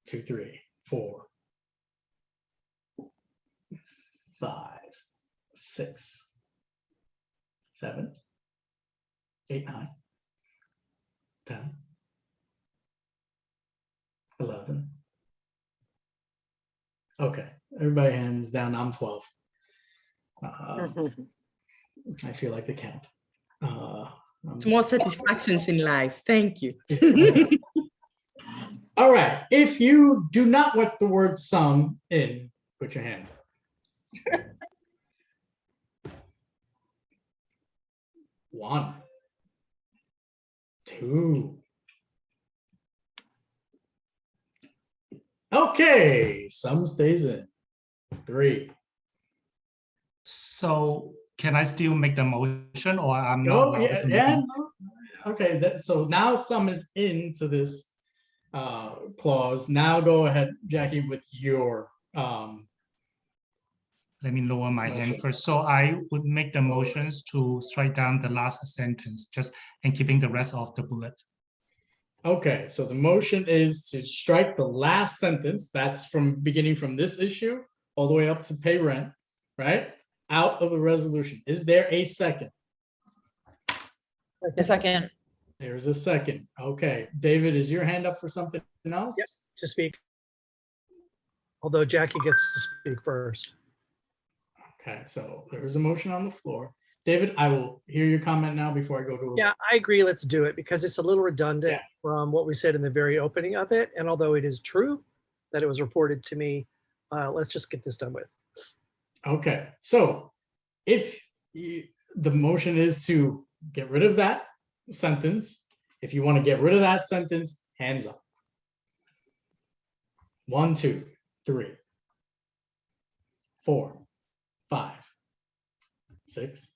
2, 3, 4, 5, 6, 7, 8, 9, 10, 11. Okay, everybody hands down. I'm 12. I feel like the count. Small satisfactions in life. Thank you. All right. If you do not want the word some in, put your hands up. 1, 2. Okay, some stays in. 3. So can I still make the motion, or I'm not Oh, allowed yeah, to make yeah. it? No. Okay, so now some is into this clause. Now go ahead, Jackie, with your Let me lower my hand motion. first. So I would make the motions to strike down the last sentence, and keeping the rest of the bullet. Okay, so the motion is to strike the last sentence, that's from beginning from this issue all the way up to pay rent, right? Out of the resolution. Is there a second? A second. There's a second. Okay, David, is your hand up for something else? Yep, to speak. Although Jackie gets to speak first. Okay, so there's a motion on the floor. David, I will hear your comment now before I go to. Yeah, I agree. Let's do it because it's a little redundant from what we said in the very opening of it. And although it is true that it was reported to me, let's just get this done with. Okay, so if the motion is to get rid of that sentence, if you want to get rid of that sentence, hands up. 1, 2, 3, 4, 5, 6.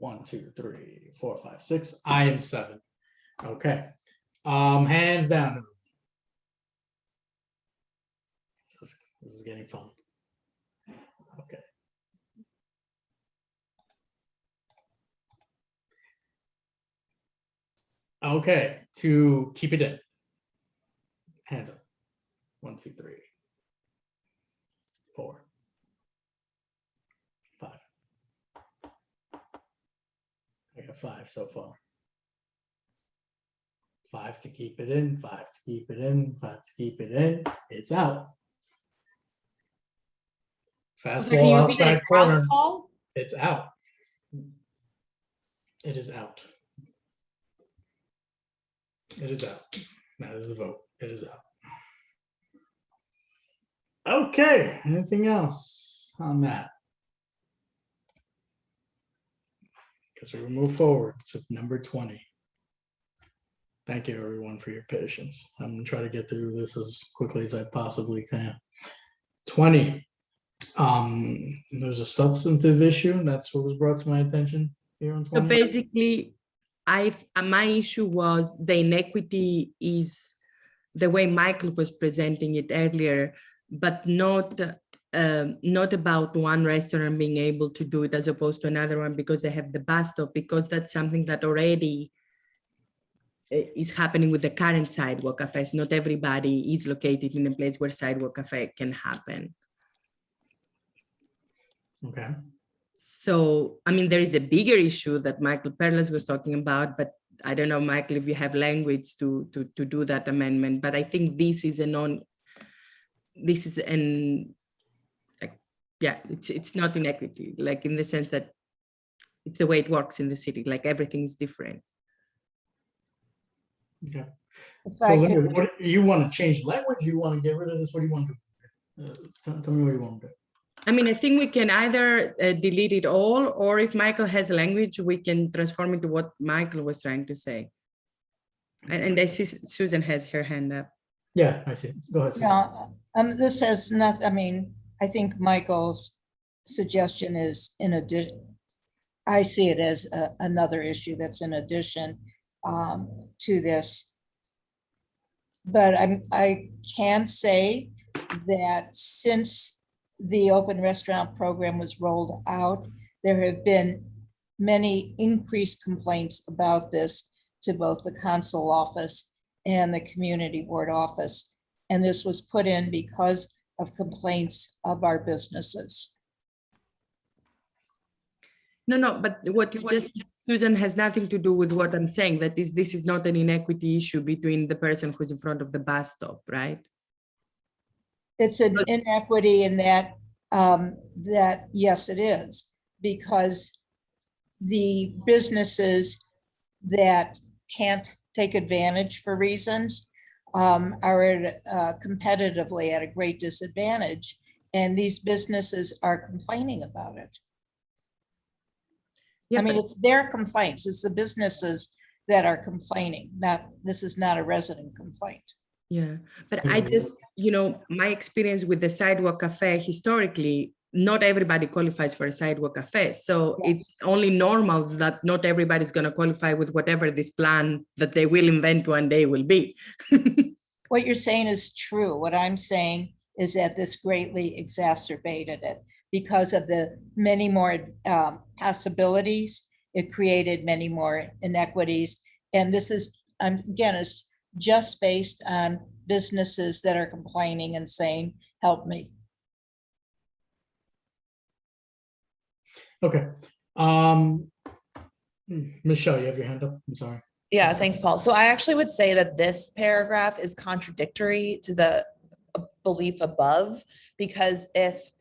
1, 2, 3, 4, 5, 6. I am 7. Okay. Hands down. This is getting fun. Okay. Okay, to keep it in. Hands up. 1, 2, 3, 4, 5. I got 5 so far. 5 to keep it in, 5 to keep it in, 5 to keep it in. It's out. Fastball outside corner. It's out. It is out. It is out. That is the vote. It is out. Okay, anything else on that? Because we will move forward to number 20. Thank you, everyone, for your patience. I'm going to try to get through this as quickly as I possibly can. 20. There's a substantive issue. That's what was brought to my attention here on 20. So basically, my issue was the inequity is the way Michael was presenting it earlier, but not about one restaurant being able to do it as opposed to another one because they have the bus stop, because that's something that already is happening with the current sidewalk cafes. Not everybody is located in a place where sidewalk cafe can happen. Okay. So, I mean, there is a bigger issue that Michael Perlas was talking about, but I don't know, Michael, if you have language to do that amendment, but I think this is it's not inequity, like in the sense that it's the way it works in the city, like everything is different. Okay. So Linda, what you want to change language? You want to get rid of this? What do you want to do? Tell me what you want to do. I mean, I think we can either delete it all, or if Michael has a language, we can transform it to what Michael was trying to say. And I see Susan has her hand up. Yeah, I see. Go ahead, Susan. Yeah, this has nothing, I mean, I think Michael's suggestion is in addition, I see it as another issue that's in addition to this. But I can say that since the open restaurant program was rolled out, there have been many increased complaints about this to both the council office and the community board office. And this was put in because of complaints of our businesses. No, but what you just, Susan, has nothing to do with what I'm saying, that this is not an inequity issue between the person who's in front of the bus stop, right? It's an inequity in that, yes, it is, because the businesses that can't take advantage for reasons are competitively at a great disadvantage, and these businesses are complaining about it. Yeah, I mean, it's their complaints, it's the businesses that are complaining, this is not a resident complaint. Yeah, but I just, my experience with the sidewalk cafe historically, not everybody qualifies for a sidewalk cafe. So yes, it's only normal that not everybody's going to qualify with whatever this plan that they will invent one day will be. What you're saying is true. What I'm saying is that this greatly exacerbated it because of the many more possibilities. It created many more inequities. And this is, again, it's just based on businesses that are complaining and saying, help me. Okay. Michelle, you have your hand up. I'm sorry. Yeah, thanks, Paul. So I actually would say that this paragraph is contradictory to the belief above, because if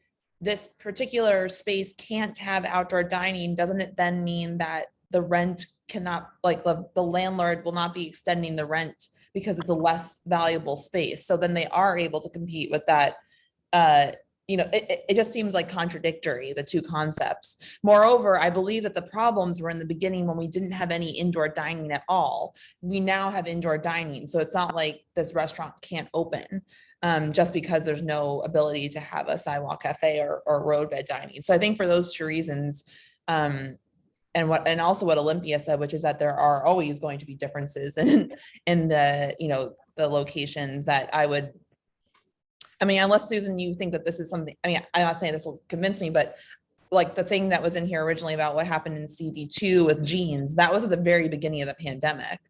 this particular space can't have outdoor dining, doesn't it then mean that the rent cannot, like the landlord will not be extending the rent because it's a less valuable space? So then they are able to compete with that. It just seems like contradictory, the two concepts. Moreover, I believe that the problems were in the beginning when we didn't have any indoor dining at all. We now have indoor dining. So it's not like this restaurant can't open just because there's no ability to have a sidewalk cafe or roadbed dining. So I think for those two reasons, and also what Olympia said, which is that there are always going to be differences in the, you know, the locations that I mean, unless Susan, you think that this is something, I mean, I'm not saying this will convince me, but like the thing that was in here originally about what happened in CB2 with jeans, that was at the very beginning of the pandemic.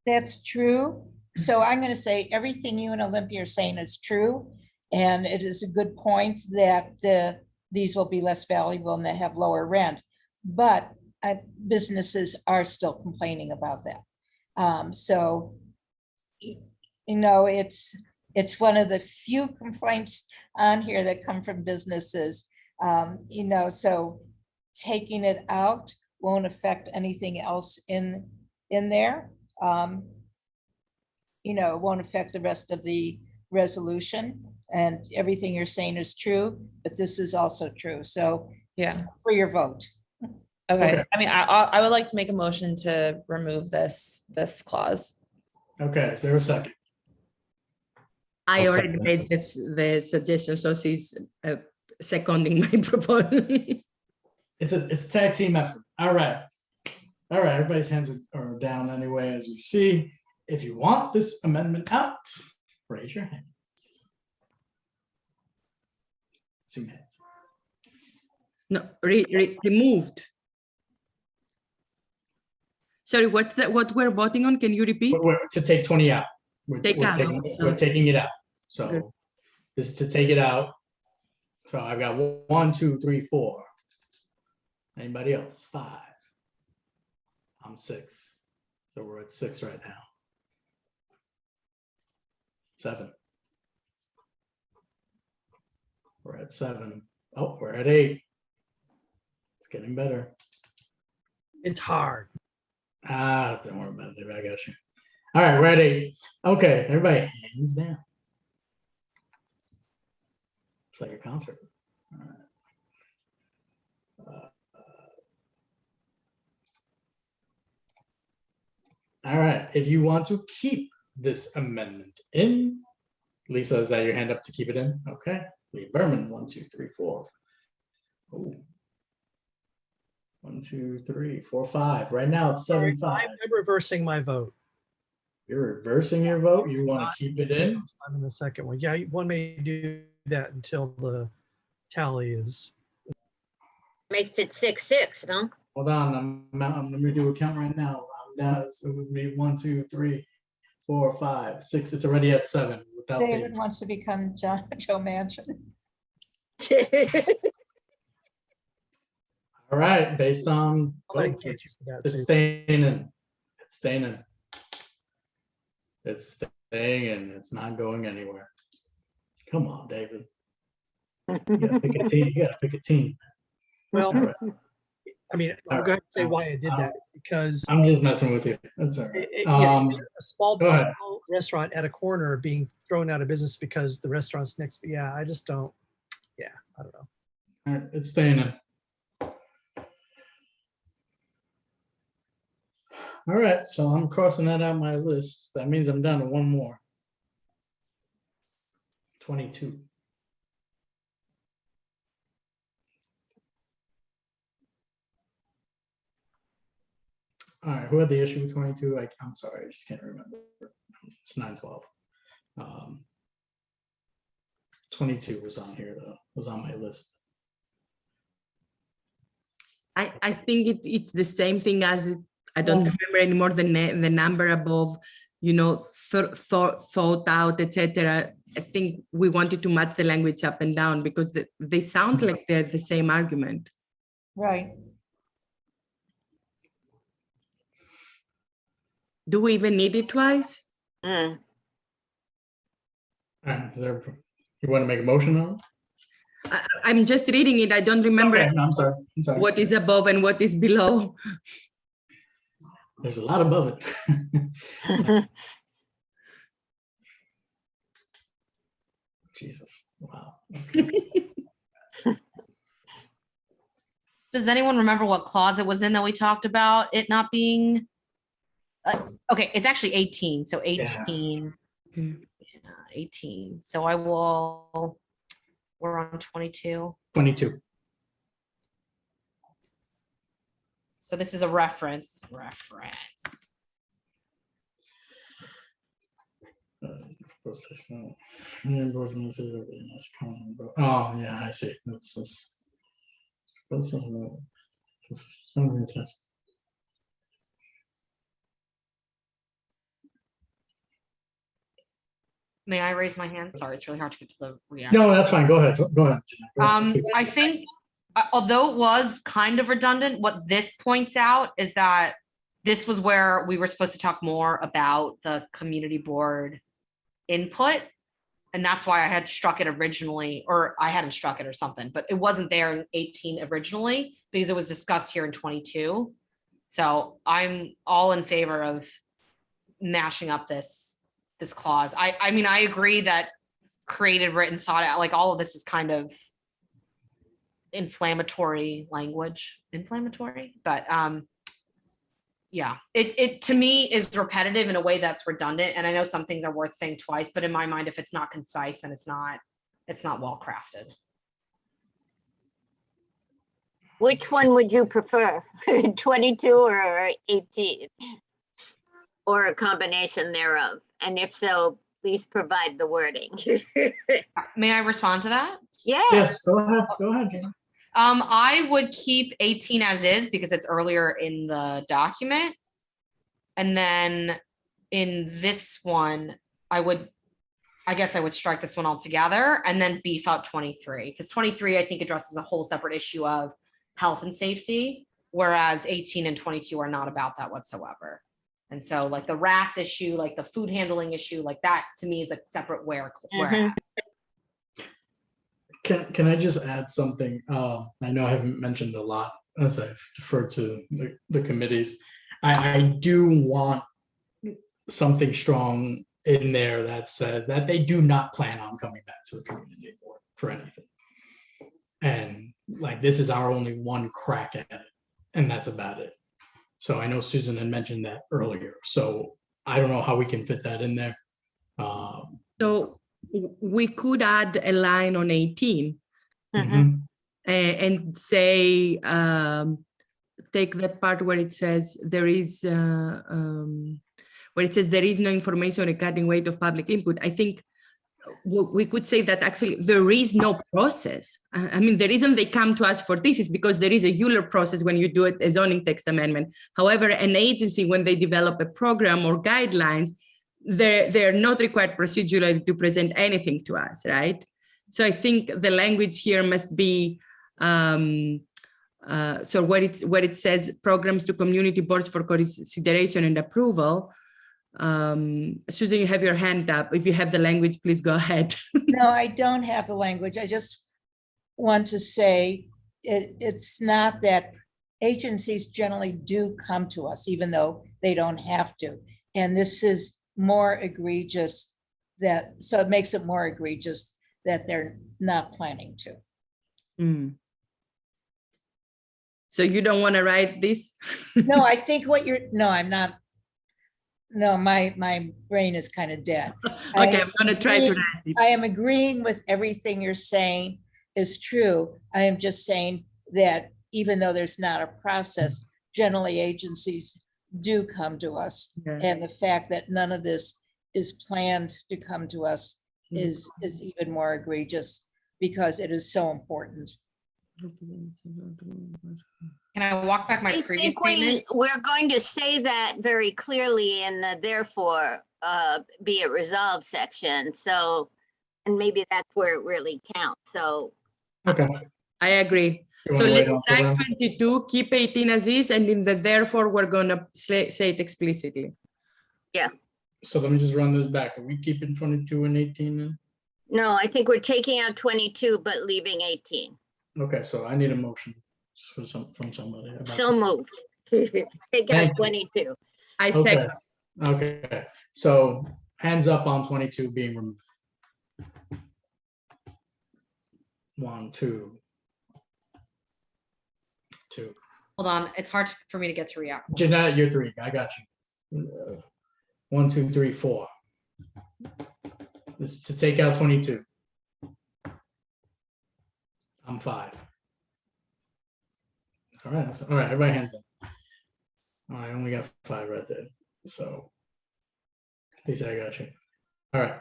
That's true. So I'm going to say everything you and Olympia are saying is true. And it is a good point that these will be less valuable and they have lower rent. But businesses are still complaining about that. So, you know, it's one of the few complaints on here that come from businesses. You know, so taking it out won't affect anything else in there. You know, it won't affect the rest of the resolution, and everything you're saying is true, but this is also true. So yeah, for your vote. Okay. I mean, I would like to make a motion to remove this clause. Okay, is there a second? I I'll already second made the suggestion, so she's seconding my proposal. It's a tag team effort. All right. Everybody's hands are down anyway, as we see. If you want this amendment out, raise your hands. 2 minutes. No, removed. Sorry, what's that? What we're voting on? Can you repeat? To take 20 out. We're Take out, taking, okay, we're so- taking it out. So Good. this is to take it out. So I've got 1, 2, 3, 4. Anybody else? 5. I'm 6. So we're at 6 right now. 7. We're at 7. Oh, we're at 8. It's getting better. It's hard. Don't worry about it. I got you. All right, we're at 8. Okay, everybody, hands down. It's like a concert. All right. All right, if you want to keep this amendment in, Lisa, is that your hand up to keep it in? Okay. Lee Berman, 1, 2, 3, 4. Oh. 1, 2, 3, 4, 5. Right now it's 7-5. I'm reversing my vote. You're reversing your vote. You want to keep it in? I'm in the second one. Yeah, one may do that until the tally is. Makes it 6-6, no? Hold on, let me do a count right now. I'm down. So it would be 1, 2, 3, 4, 5, 6. It's already at 7 without David the. wants to become Joe Manchin. All right, based on votes, it's staying in. It's staying in. It's staying in. It's not going anywhere. Come on, David. You gotta pick a team. You gotta pick a team. Well, All right. I mean, I'm going to say why I did that because I'm just messing with you. That's all right. a small go ahead. restaurant at a corner being thrown out of business because the restaurant's next to, I just don't, I don't know. All right, it's staying in. All right, so I'm crossing that out my list. That means I'm down to one more. 22. All right, who had the issue with 22? I'm sorry, I just can't remember. It's 912. 22 was on here though, was on my list. I think it's the same thing as it, I don't remember anymore the number above, you know, thought out, etc. I think we wanted to match the language up and down because they sound like they're the same argument. Right. Do we even need it twice? All right, you want to make a motion on it? I'm just reading it. I don't remember. Okay, no, I'm sorry. What is above and what is below. There's a lot above it. Jesus, wow. Okay. Does anyone remember what clause it was in that we talked about it not being? Okay, it's actually 18. So 18. Yeah. 18. So we're on 22. 22. So this is a reference. Oh, yeah, I see. That's just. May I raise my hand? Sorry, it's really hard to get to the reaction. No, that's fine. Go ahead. Go ahead. I think, although it was kind of redundant, what this points out is that this was where we were supposed to talk more about the community board input. And that's why I had struck it originally, or I hadn't struck it or something, but it wasn't there in 18 originally because it was discussed here in 22. So I'm all in favor of mashing up this clause. I mean, I agree that created, written, thought out, like all of this is kind of inflammatory language, but yeah, it to me is repetitive in a way that's redundant. And I know some things are worth saying twice, but in my mind, if it's not concise, then it's not well crafted. Which one would you prefer, 22 or 18? Or a combination thereof? And if so, please provide the wording. May I respond to that? Yes, go ahead. Go ahead, Gina. I would keep 18 as is because it's earlier in the document. And then in this one, I guess I would strike this one altogether and then beef up 23, because 23, I think, addresses a whole separate issue of health and safety, whereas 18 and 22 are not about that whatsoever. And so like the rats issue, like the food handling issue, like that to me is a separate whereas. Can I just add something? I know I haven't mentioned a lot as I've deferred to the committees. I do want something strong in there that says that they do not plan on coming back to the community board for anything. And like, this is our only one crack at it, and that's about it. So I know Susan had mentioned that earlier. So I don't know how we can fit that in there. So we could add a line on 18 and say, take that part where it says there is, where it says there is no information regarding weight of public input. I think we could say that actually there is no process. I mean, the reason they come to us for this is because there is a Euler process when you do it, a zoning text amendment. However, an agency, when they develop a program or guidelines, they're not required procedurally to present anything to us, right? So I think the language here must be, so where it says programs to community boards for consideration and approval. Susan, you have your hand up. If you have the language, please go ahead. No, I don't have the language. I just want to say it's not that agencies generally do come to us, even though they don't have to. And this is more egregious so it makes it more egregious that they're not planning to. So you don't want to write this? No, I think I'm not. No, my brain is kind of dead. Okay, I'm going to try to write it. I am agreeing with everything you're saying is true. I am just saying that even though there's not a process, generally agencies do come to us. Yeah. And the fact that none of this is planned to come to us is even more egregious because it is so important. Can I walk back my previous statement? We're going to say that very clearly in the therefore be it resolved section. So, and maybe that's where it really counts. So. Okay. I agree. So let's type 22, keep 18 as is, and in the therefore, we're going to say it explicitly. Yeah. So let me just run this back. Are we keeping 22 and 18 then? No, I think we're taking out 22, but leaving 18. Okay, so I need a motion from somebody. So moved. Take out 22. I second. Okay, so hands up on 22 being removed. 1, 2. Hold on, it's hard for me to get to react. Jeanette, you're 3. I got you. 1, 2, 3, 4. This is to take out 22. I'm 5. All right, everybody hands up. I only got 5 right there. So at least I got you. All right.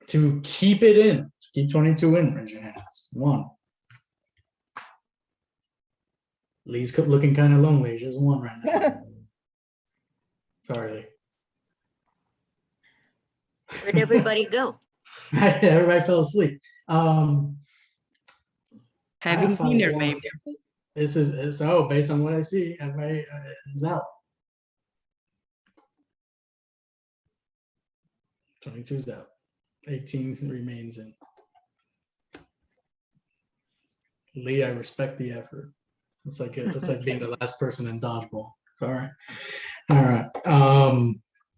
To keep it in, to keep 22 in, raise your hands. 1. Lee's looking kind of lonely. He's just 1 right now. Sorry, Lee. Where'd everybody go? Everybody fell asleep. Having dinner, maybe. This is so based on what I see, everybody is out. 22 is out. 18 remains in. Lee, I respect the effort. It's like being the last person in dodgeball. All right. All right.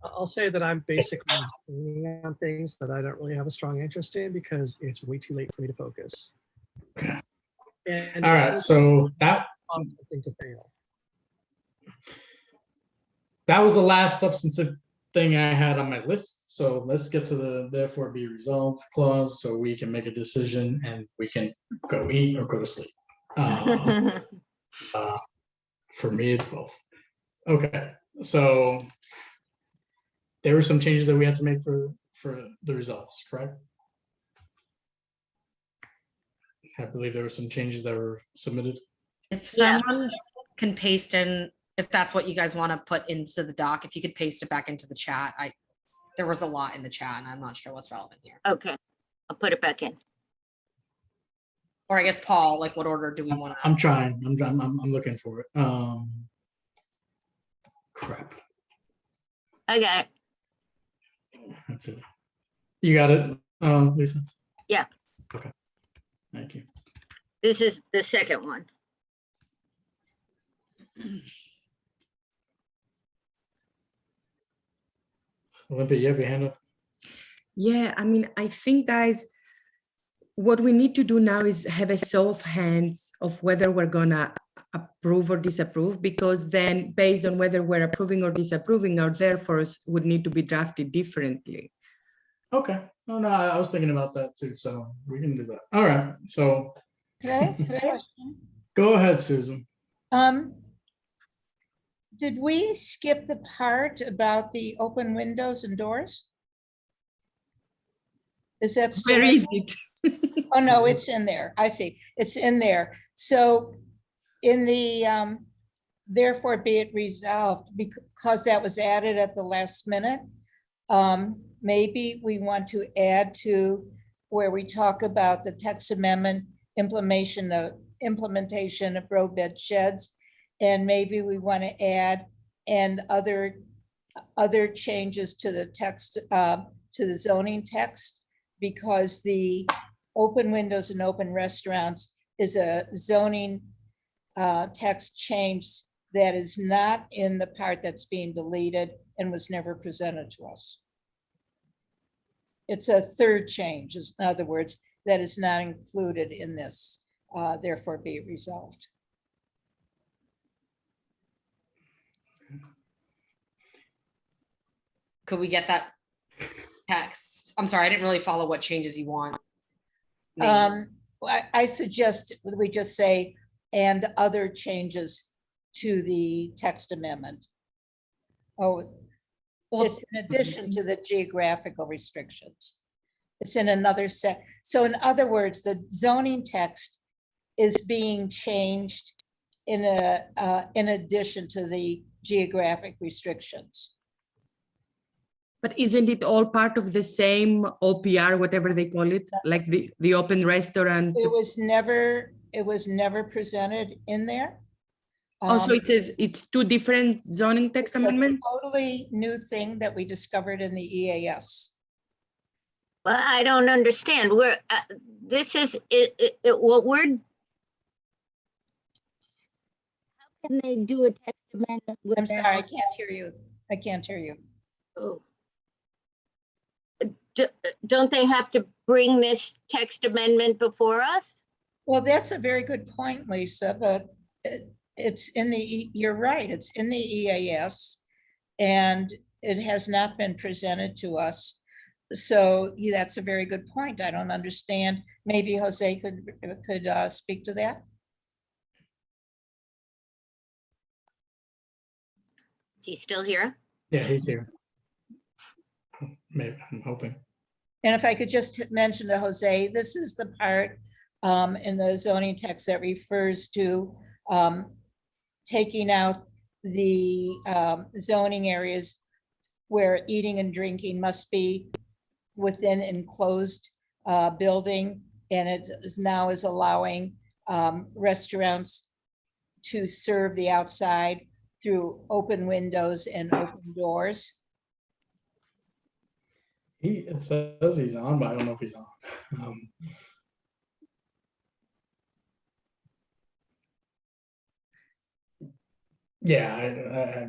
I'll say that I'm basically leaning on things that I don't really have a strong interest in because it's way too late for me to focus. And all right. So that something to fail. That was the last substantive thing I had on my list. So let's get to the therefore be resolved clause so we can make a decision and we can go eat or go to sleep. For me, it's both. Okay. So there were some changes that we had to make for the results, correct? I believe there were some changes that were submitted. If someone can paste in, if that's what you guys want to put into the doc, if you could paste it back into the chat. There was a lot in the chat and I'm not sure what's relevant here. Okay, I'll put it back in. Or I guess Paul, like what order do we want to? I'm trying. I'm looking for it. Crap. I got it. That's it. You got it, Lisa? Yeah. Okay. Thank you. This is the second one. Olympia, you have your hand up? Yeah, I mean, I think, guys, what we need to do now is have a show of hands of whether we're gonna approve or disapprove, because then based on whether we're approving or disapproving, our therefores would need to be drafted differently. Okay. Oh, no, I was thinking about that too, so we can do that. All right, so. Could I ask a question? Go ahead, Susan. Did we skip the part about the open windows and doors? Is that still? Where is it? Oh, no, it's in there. I see. It's in there. So in the, therefore be it resolved, because that was added at the last minute, maybe we want to add to where we talk about the text amendment implementation of roadbed sheds. And maybe we want to add and other changes to the text, to the zoning text, because the open windows and open restaurants is a zoning text change that is not in the part that's being deleted and was never presented to us. It's a third change, in other words, that is not included in this, therefore be it resolved. Could we get that text? I'm sorry, I didn't really follow what changes you want. I suggest we just say, and other changes to the text amendment. Oh, well, it's in addition to the geographical restrictions. It's in another set. So in other words, the zoning text is being changed in addition to the geographic restrictions. But isn't it all part of the same OPR, whatever they call it, like the open restaurant? It was never presented in there. Also, it's 2 different zoning text amendments? Totally new thing that we discovered in the EAS. Well, I don't understand. This is what we're. How can they do a text amendment? I'm sorry, I can't hear you. I can't hear you. Oh. Don't they have to bring this text amendment before us? Well, that's a very good point, Lisa, but it's in the, you're right, it's in the EAS and it has not been presented to us. So yeah, that's a very good point. I don't understand. Maybe Jose could speak to that. Is he still here? Yeah, he's here. Maybe, I'm hoping. And if I could just mention to Jose, this is the part in the zoning text that refers to taking out the zoning areas where eating and drinking must be within enclosed building, and it is now is allowing restaurants to serve the outside through open windows and open doors. It says he's on, but I don't know if he's on. Yeah,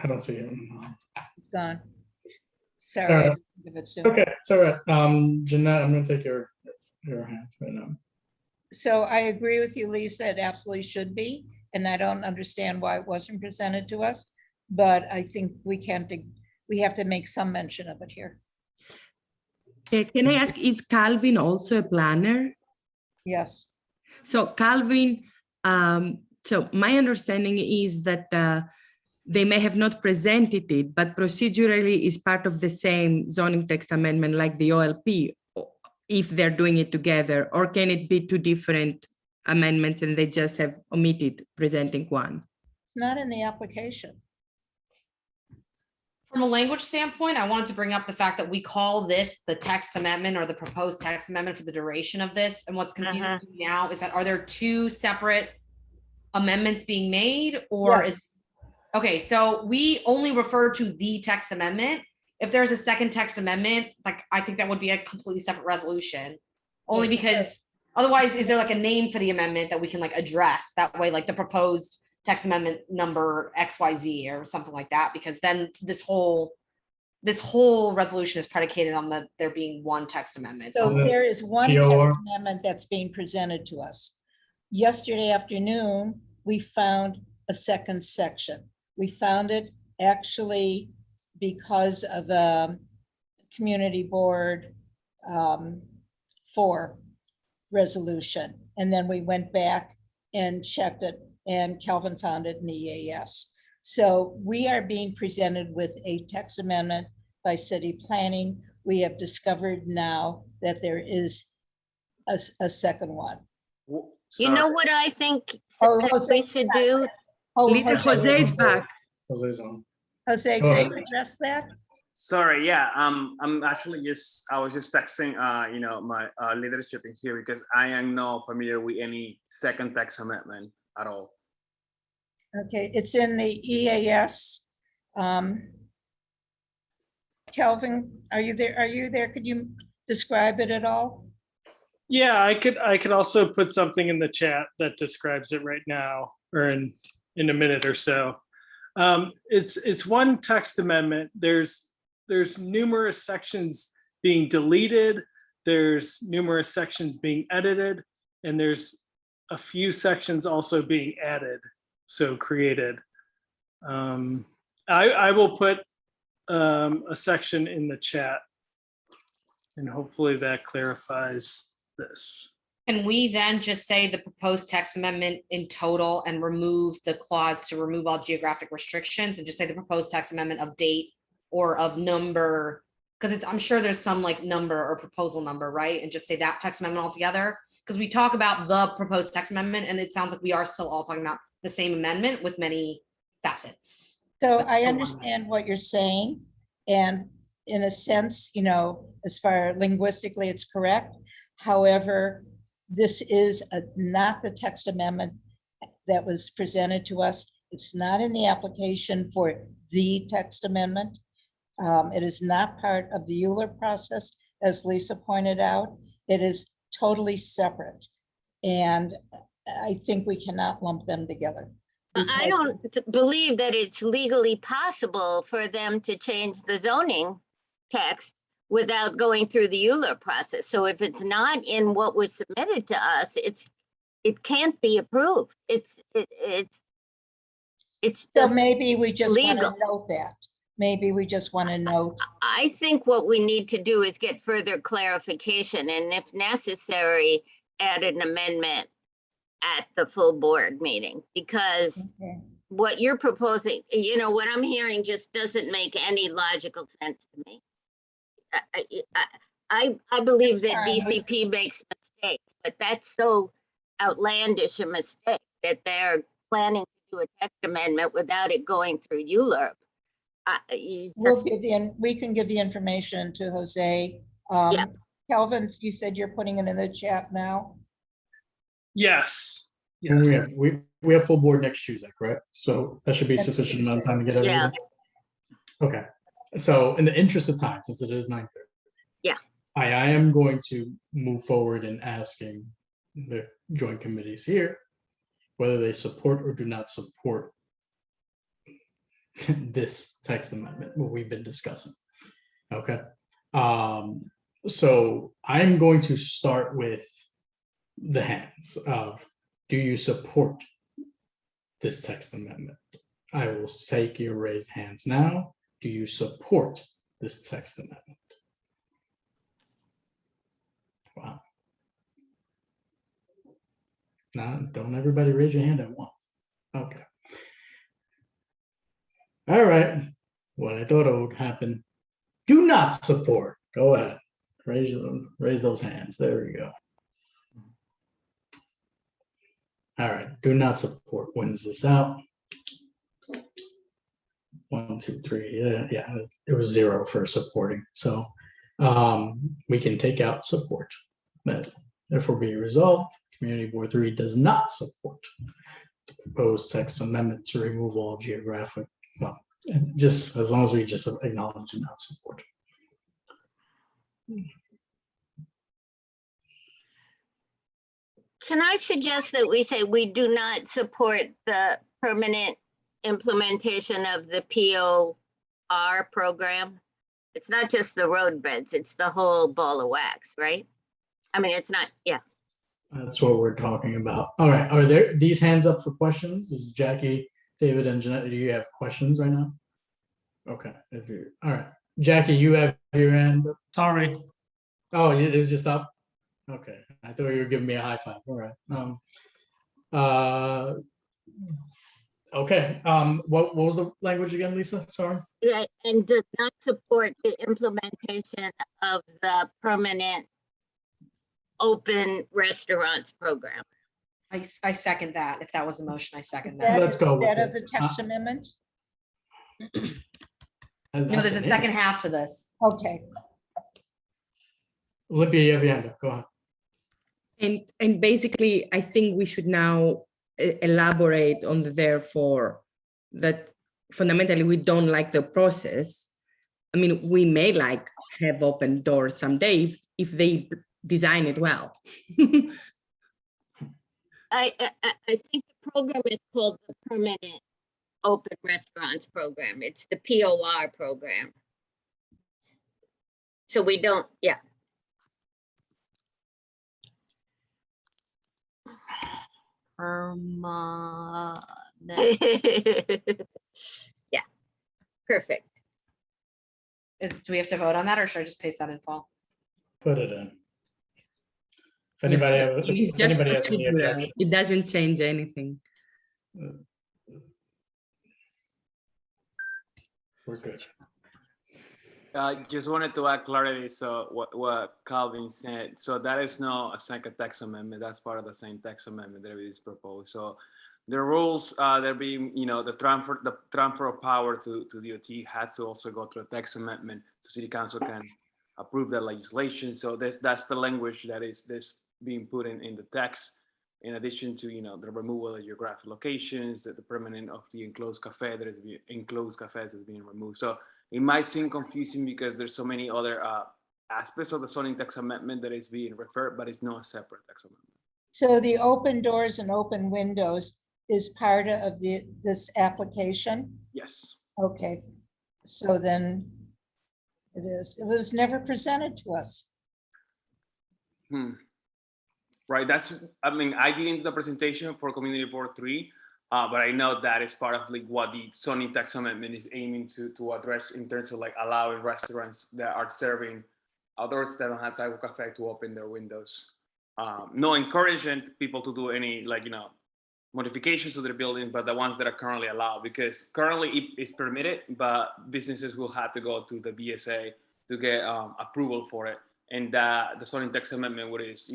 I don't see him. Gone. All Sorry. right. I didn't think of it sooner. Okay, it's all right. Jeanette, I'm gonna take your hand right now. So I agree with you, Lisa, it absolutely should be, and I don't understand why it wasn't presented to us, but I think we have to make some mention of it here. Can I ask, is Calvin also a planner? Yes. So Calvin, so my understanding is that they may have not presented it, but procedurally is part of the same zoning text amendment like the OLP, if they're doing it together, or can it be two different amendments and they just have omitted presenting one? Not in the application. From a language standpoint, I wanted to bring up the fact that we call this the text amendment or the proposed text amendment for the duration of this. And what's confusing to me now is that are there two separate amendments being made, or Yes. is, okay, so we only refer to the text amendment. If there's a second text amendment, like I think that would be a completely separate resolution, only because otherwise, is there like a name for the amendment that we can like address that way, like the proposed text amendment number XYZ or something like that? Because then this whole resolution is predicated on there being one text amendment. So there is one text POR? amendment that's being presented to us. Yesterday afternoon, we found a second section. We found it actually because of a community board 4 resolution. And then we went back and checked it, and Kelvin found it in the EAS. So we are being presented with a text amendment by city planning. We have discovered now that there is a second one. You know what I think Oh, that Jose, we should do? Jose is back. Jose's on. Jose, Go can ahead. you address that? Sorry, yeah, I'm actually I was just texting, my leadership in here because I am not familiar with any second text amendment at all. Okay, it's in the EAS. Kelvin, are you there? Could you describe it at all? Yeah, I could also put something in the chat that describes it right now, or in a minute or so. It's one text amendment. There's numerous sections being deleted. There's numerous sections being edited, and there's a few sections also being added, so created. I will put a section in the chat, and hopefully that clarifies this. Can we then just say the proposed text amendment in total and remove the clause to remove all geographic restrictions, and just say the proposed text amendment of date or of number? Because I'm sure there's some like number or proposal number, right? And just say that text amendment altogether. Because we talk about the proposed text amendment and it sounds like we are still all talking about the same amendment with many facets. So I understand what you're saying, and in a sense, as far linguistically, it's correct. However, this is not the text amendment that was presented to us. It's not in the application for the text amendment. It is not part of the Euler process, as Lisa pointed out. It is totally separate. And I think we cannot lump them together. I don't believe that it's legally possible for them to change the zoning text without going through the Euler process. So if it's not in what was submitted to us, it can't be approved. It's So just maybe we just want to legal. note that. Maybe we just want to note. I think what we need to do is get further clarification, and if necessary, add an amendment at the full board meeting, because what you're proposing, you know, what I'm hearing just doesn't make any logical sense to me. I believe that DCP makes mistakes, but that's so outlandish a mistake that they're planning to do a text amendment without it going through ULURP. We can give the information to Jose. Kelvin, you said you're putting it in the chat now. Yes. And Yes. we have full board next Tuesday, correct? So that should be sufficient amount of time to get everything. Okay. So in the interest of time, since it is 9:30. Yeah. I am going to move forward in asking the joint committees here whether they support or do not support this text amendment, what we've been discussing. Okay. So I'm going to start with the hands of, do you support this text amendment? I will take your raised hands now. Do you support this text amendment? Wow. Now, don't everybody raise your hand at once. Okay. All right. What I thought would happen. Do not support. Go ahead. Raise those hands. There we go. All right. Do not support wins this out. 1, 2, 3. Yeah, it was 0 for supporting. So we can take out support. But therefore be resolved. Community Board 3 does not support the proposed text amendment to remove all geographic, well, just as long as we just acknowledge do not support. Can I suggest that we say we do not support the permanent implementation of the POR program? It's not just the roadbeds, it's the whole ball of wax, right? I mean, it's not, yeah. That's what we're talking about. All right, are there these hands up for questions? This is Jackie, David, and Jeanette. Do you have questions right now? Okay, if you all right. Jackie, you have your hand up? Sorry. Oh, it was just up? Okay, I thought you were giving me a high five. All right. Okay, what was the language again, Lisa? Sorry. Yeah, and does not support the implementation of the permanent open restaurants program. I second that. If that was a motion, I second that. Let's go with Instead of it. the text amendment? No, there's a second half to this. Okay. Olympia, you have your hand up. Go ahead. And basically, I think we should now elaborate on the therefore that fundamentally we don't like the process. I mean, we may like have open doors someday if they design it well. I think the program is called the Permanent Open Restaurants Program. It's the POR program. So we don't, yeah. Yeah, perfect. Do we have to vote on that, or should I just paste that in, Paul? Put it in. If anybody, It's if anybody has just any procedural. objection. It doesn't change anything. We're good. Just wanted to add clarity. So what Calvin said. So that is not a second text amendment. That's part of the same text amendment that is proposed. So the rules, there being, you know, the transfer of power to DOT has to also go through a text amendment. So City Council can approve that legislation. So that's the language that is being put in the text. In addition to, you know, the removal of geographic locations, the permanent of the enclosed cafe that is enclosed cafes is being removed. So it might seem confusing because there's so many other aspects of the zoning text amendment that is being referred, but it's not a separate text amendment. So the open doors and open windows is part of this application? Yes. Okay, so then it is. It was never presented to us. Right, I mean, I did into the presentation for Community Board 3, but I know that is part of like what the zoning text amendment is aiming to address in terms of like allowing restaurants that are serving outdoors that don't have sidewalk cafe to open their windows. No encouraging people to do any, like, you know, modifications to their building, but the ones that are currently allowed, because currently it is permitted, but businesses will have to go to the BSA to get approval for it. And the zoning text amendment, what is,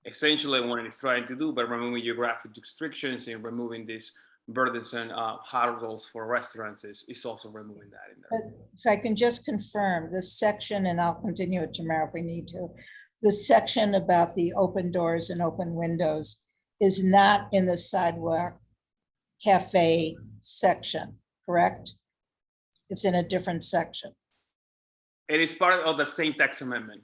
essentially what it's trying to do by removing geographic restrictions and removing these burdensome hurdles for restaurants is also removing that in there. But if I can just confirm this section, and I'll continue it tomorrow if we need to, the section about the open doors and open windows is not in the sidewalk cafe section, correct? It's in a different section. It is part of the same text amendment.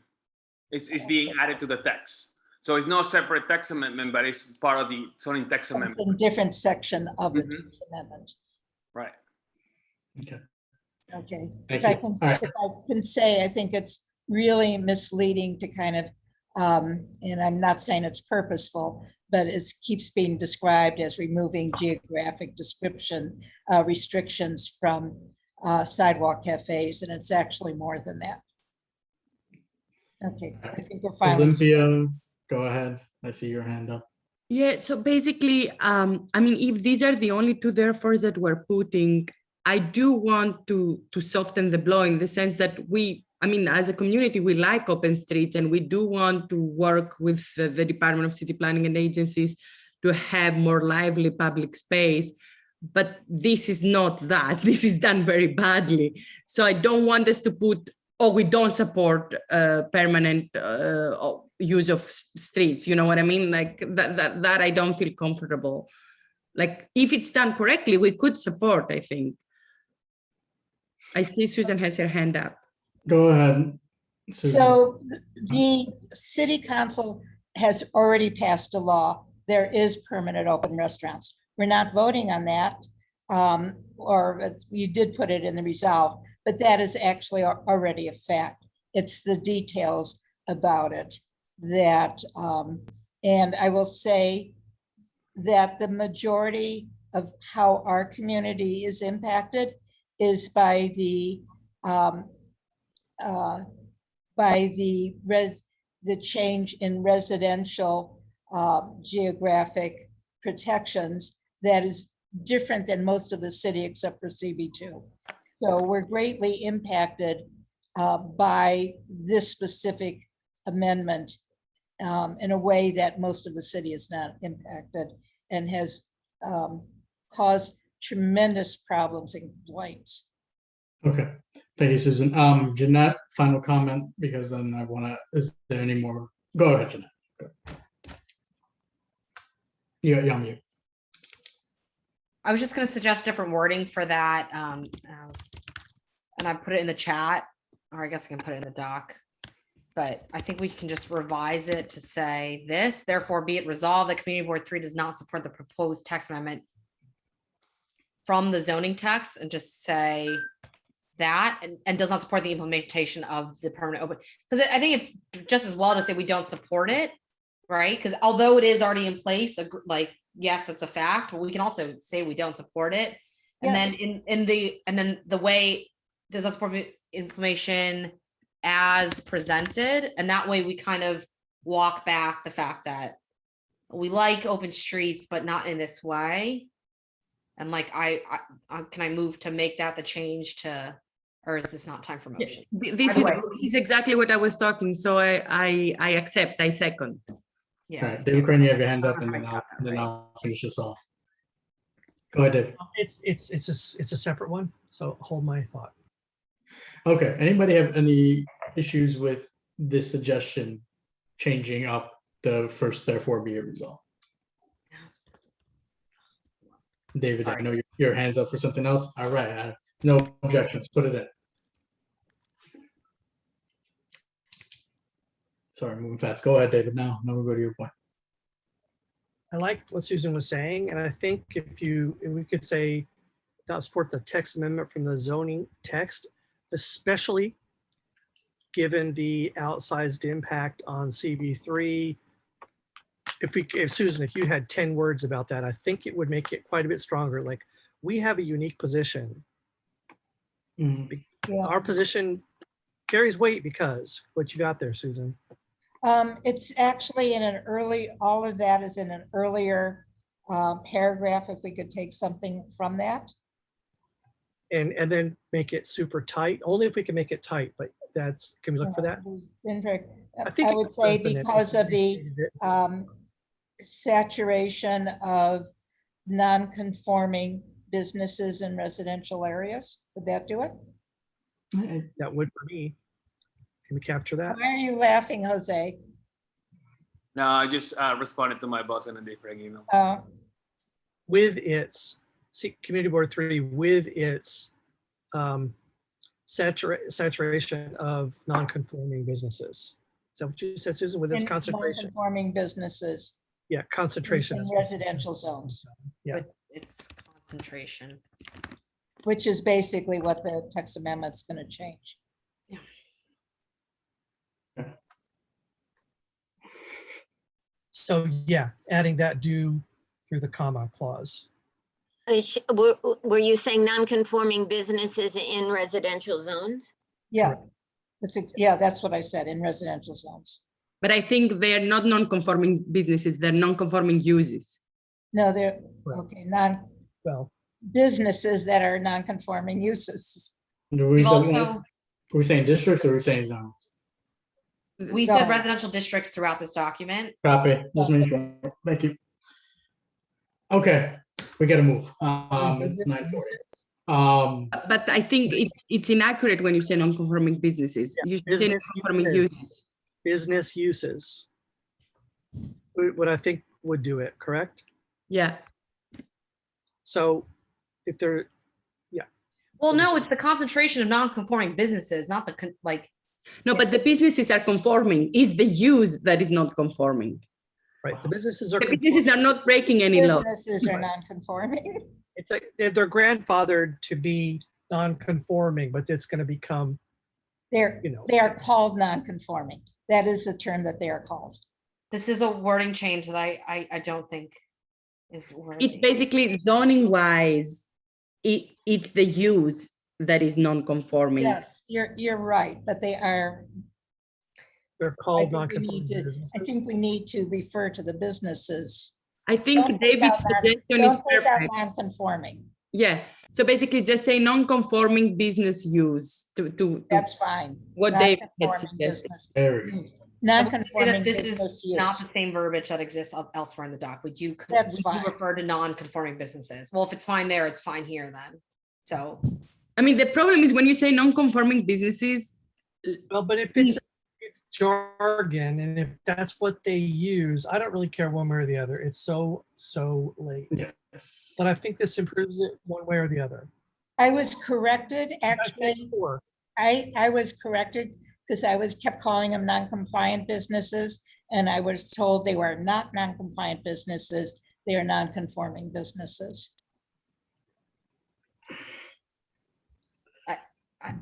It's being added to the text. So it's not a separate text amendment, but it's part of the zoning text amendment. It's in a different section of the text amendment. Right. Okay. Okay. Thank If I you. can, All right. if I can say, I think it's really misleading to kind of, and I'm not saying it's purposeful, but it keeps being described as removing geographic description restrictions from sidewalk cafes, and it's actually more than that. Okay, I think we're finally. Olympia, go ahead. I see your hand up. Yeah, so basically, I mean, if these are the only two therefores that we're putting, I do want to soften the blow in the sense that as a community, we like open streets and we do want to work with the Department of City Planning and agencies to have more lively public space. But this is not that. This is done very badly. So I don't want us to put, we don't support permanent use of streets. You know what I mean? Like that I don't feel comfortable. Like if it's done correctly, we could support, I think. I see Susan has her hand up. Go ahead, Susan. So the city council has already passed a law. There is permanent open restaurants. We're not voting on that, or you did put it in the resolve, but that is actually already a fact. It's the details about it that, and I will say that the majority of how our community is impacted is by the change in residential geographic protections that is different than most of the city except for CB2. So we're greatly impacted by this specific amendment in a way that most of the city is not impacted and has caused tremendous problems and complaints. Okay, thank you, Susan. Jeanette, final comment, because then I want to, is there any more? Go ahead, Jeanette. Go. You're on mute. I was just going to suggest different wording for that. And I put it in the chat, or I guess I can put it in the doc. But I think we can just revise it to say this, therefore be it resolved that Community Board 3 does not support the proposed text amendment from the zoning text, and just say that and does not support the implementation of the permanent open. Because I think it's just as well to say we don't support it, right? Because although it is already in place, like, yes, it's a fact, but we can also say we don't support it. And Yes. then the way does not support information as presented, and that way we kind of walk back the fact that we like open streets, but not in this way. And like, can I move to make that the change to, or is this not time for motion? This is exactly what I was talking. So I accept, I second. Yeah. All right, David Crane, you have your hand up, and then I'll finish this off. Go ahead, Dave. It's a separate one, so hold my thought. Okay, anybody have any issues with this suggestion changing up the first therefore be it resolved? David, I know your hand's up for something else. All right, no objections, put it in. Sorry, moving fast. Go ahead, David. Now we'll go to your point. I like what Susan was saying, and I think if we could say not support the text amendment from the zoning text, especially given the outsized impact on CB3. If Susan, if you had 10 words about that, I think it would make it quite a bit stronger. Like, we have a unique position. Our position carries weight because what you got there, Susan. It's actually in an early, all of that is in an earlier paragraph, if we could take something from that. And then make it super tight, only if we can make it tight, but can we look for that? I would say because of the saturation of non-conforming businesses in residential areas. Would that do it? That would for me. Can we capture that? Why are you laughing, Jose? No, I just responded to my boss in a different email. With its, Community Board 3, with its saturation of non-conforming businesses. Is that what you said, Susan? With its In concentration? non-conforming businesses. Yeah, concentration. In residential zones. Yeah. With its concentration. Which is basically what the text amendment's going to change. So yeah, adding that due through the comma clause. Were you saying non-conforming businesses in residential zones? Yeah, that's what I said, in residential zones. But I think they're not non-conforming businesses, they're non-conforming uses. No, they're, okay, businesses that are non-conforming uses. Are we saying districts or are we saying zones? We said residential districts throughout this document. Copy, just make sure. Thank you. Okay, we gotta move. It's 9:40. But I think it's inaccurate when you say non-conforming businesses. You should say non-conforming uses. Business uses. What I think would do it, correct? Yeah. So if they're, Well, no, it's the concentration of non-conforming businesses, not the like. No, but the businesses are conforming. It's the use that is not conforming. Right, the businesses are. The businesses are not breaking any law. Businesses are non-conforming. It's like they're grandfathered to be non-conforming, but it's going to become. They are called non-conforming. That is the term that they are called. This is a wording change that I don't think is worthy. It's basically zoning wise, it's the use that is non-conforming. Yes, you're right, but they're called non-conforming businesses. I think we need to refer to the businesses. I think David's suggestion is perfect. Non-conforming. Yeah. So basically just say non-conforming business use to that's fine. What David had suggested. Non-conforming this business is use. not the same verbiage that exists elsewhere in the doc. We do refer to non-conforming businesses. Well, if it's fine there, it's fine here then. So I mean, the problem is when you say non-conforming businesses. Well, but if it's jargon and if that's what they use, I don't really care one way or the other. It's so late. Yes. But I think this improves it one way or the other. I was corrected, actually. I was corrected because I kept calling them non-compliant businesses, and I was told they were not non-compliant businesses. They are non-conforming businesses.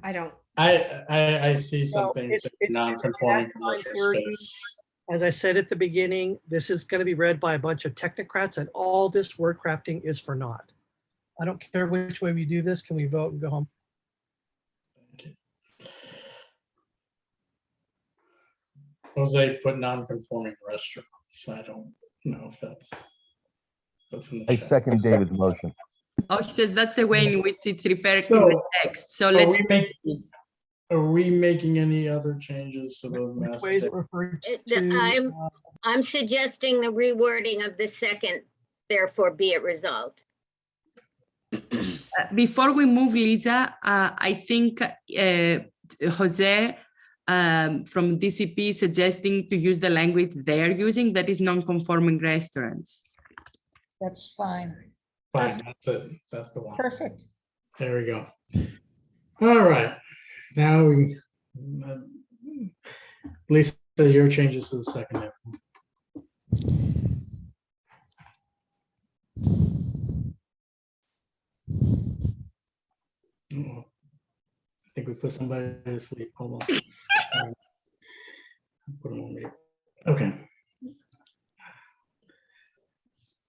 I don't. I see something non-conforming commercial space. As I said at the beginning, this is going to be read by a bunch of technocrats, and all this word crafting is for naught. I don't care which way we do this. Can we vote and go home? Jose put non-conforming restaurants. I don't know if that's in the I chat. second David's motion. Oh, he says that's the way in which it's referred So, to the text. So let's. Are we making any other changes to those messages? I'm suggesting the rewording of the second, therefore be it resolved. Before we move, Lisa, I think Jose from DCP suggesting to use the language they're using, that is non-conforming restaurants. That's fine. Fine, that's it. That's the one. Perfect. There we go. All right. Now we, Lisa, your changes to the second half. I think we put somebody to sleep. Hold on. Put them on mute. Okay.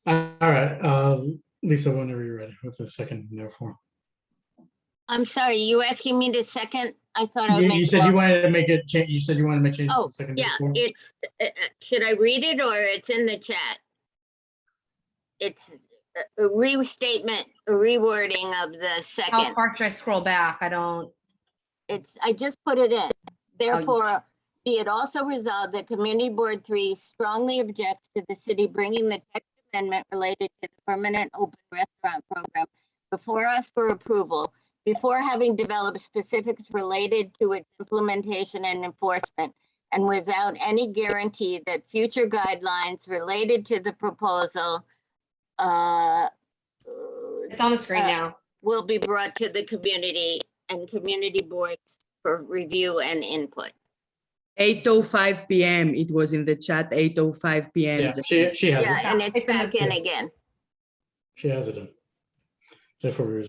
All right. Lisa, whenever you're ready with the second, therefore. I'm sorry, you asking me to second? I thought I would make. You said you wanted to make a change. You said you wanted to make changes to Oh, the second. yeah, therefore. it's, should I read it or it's in the chat? it's a restatement, a rewording of the How second. far should I scroll back? I don't. I just put it in. Therefore, be it also resolved that Community Board 3 strongly objects to the city bringing the text amendment related to the permanent open restaurant program before us for approval, before having developed specifics related to its implementation and enforcement, and without any guarantee that future guidelines related to the proposal It's on the screen now. will be brought to the community and community boards for review and input. 8:05 p.m. It was in the chat. 8:05 p.m. Yeah, she has Yeah, it. and it's back in again. She has it in. Therefore,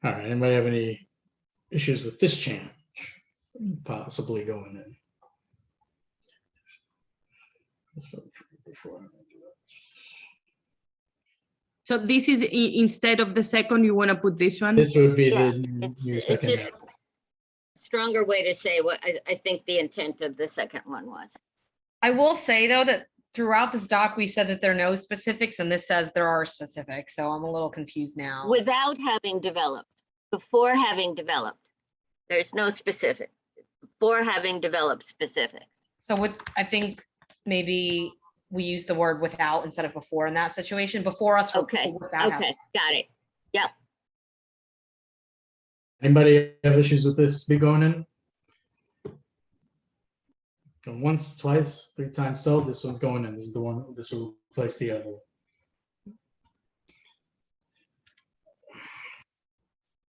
all right. Anybody have any issues with this change possibly going in? So this is instead of the second, you want to put this one? This would be Yeah, the new it's second. just stronger way to say what I think the intent of the second one was. I will say though that throughout this doc, we said that there are no specifics and this says there are specifics. So I'm a little confused now. Without having developed, before having developed, there's no specific. Before having developed specifics. So I think maybe we use the word without instead of before in that situation. Before us. Okay, okay, got it. Yep. Anybody have issues with this be going in? And once, twice, 3 times so, this one's going in. This is the one, this will replace the other.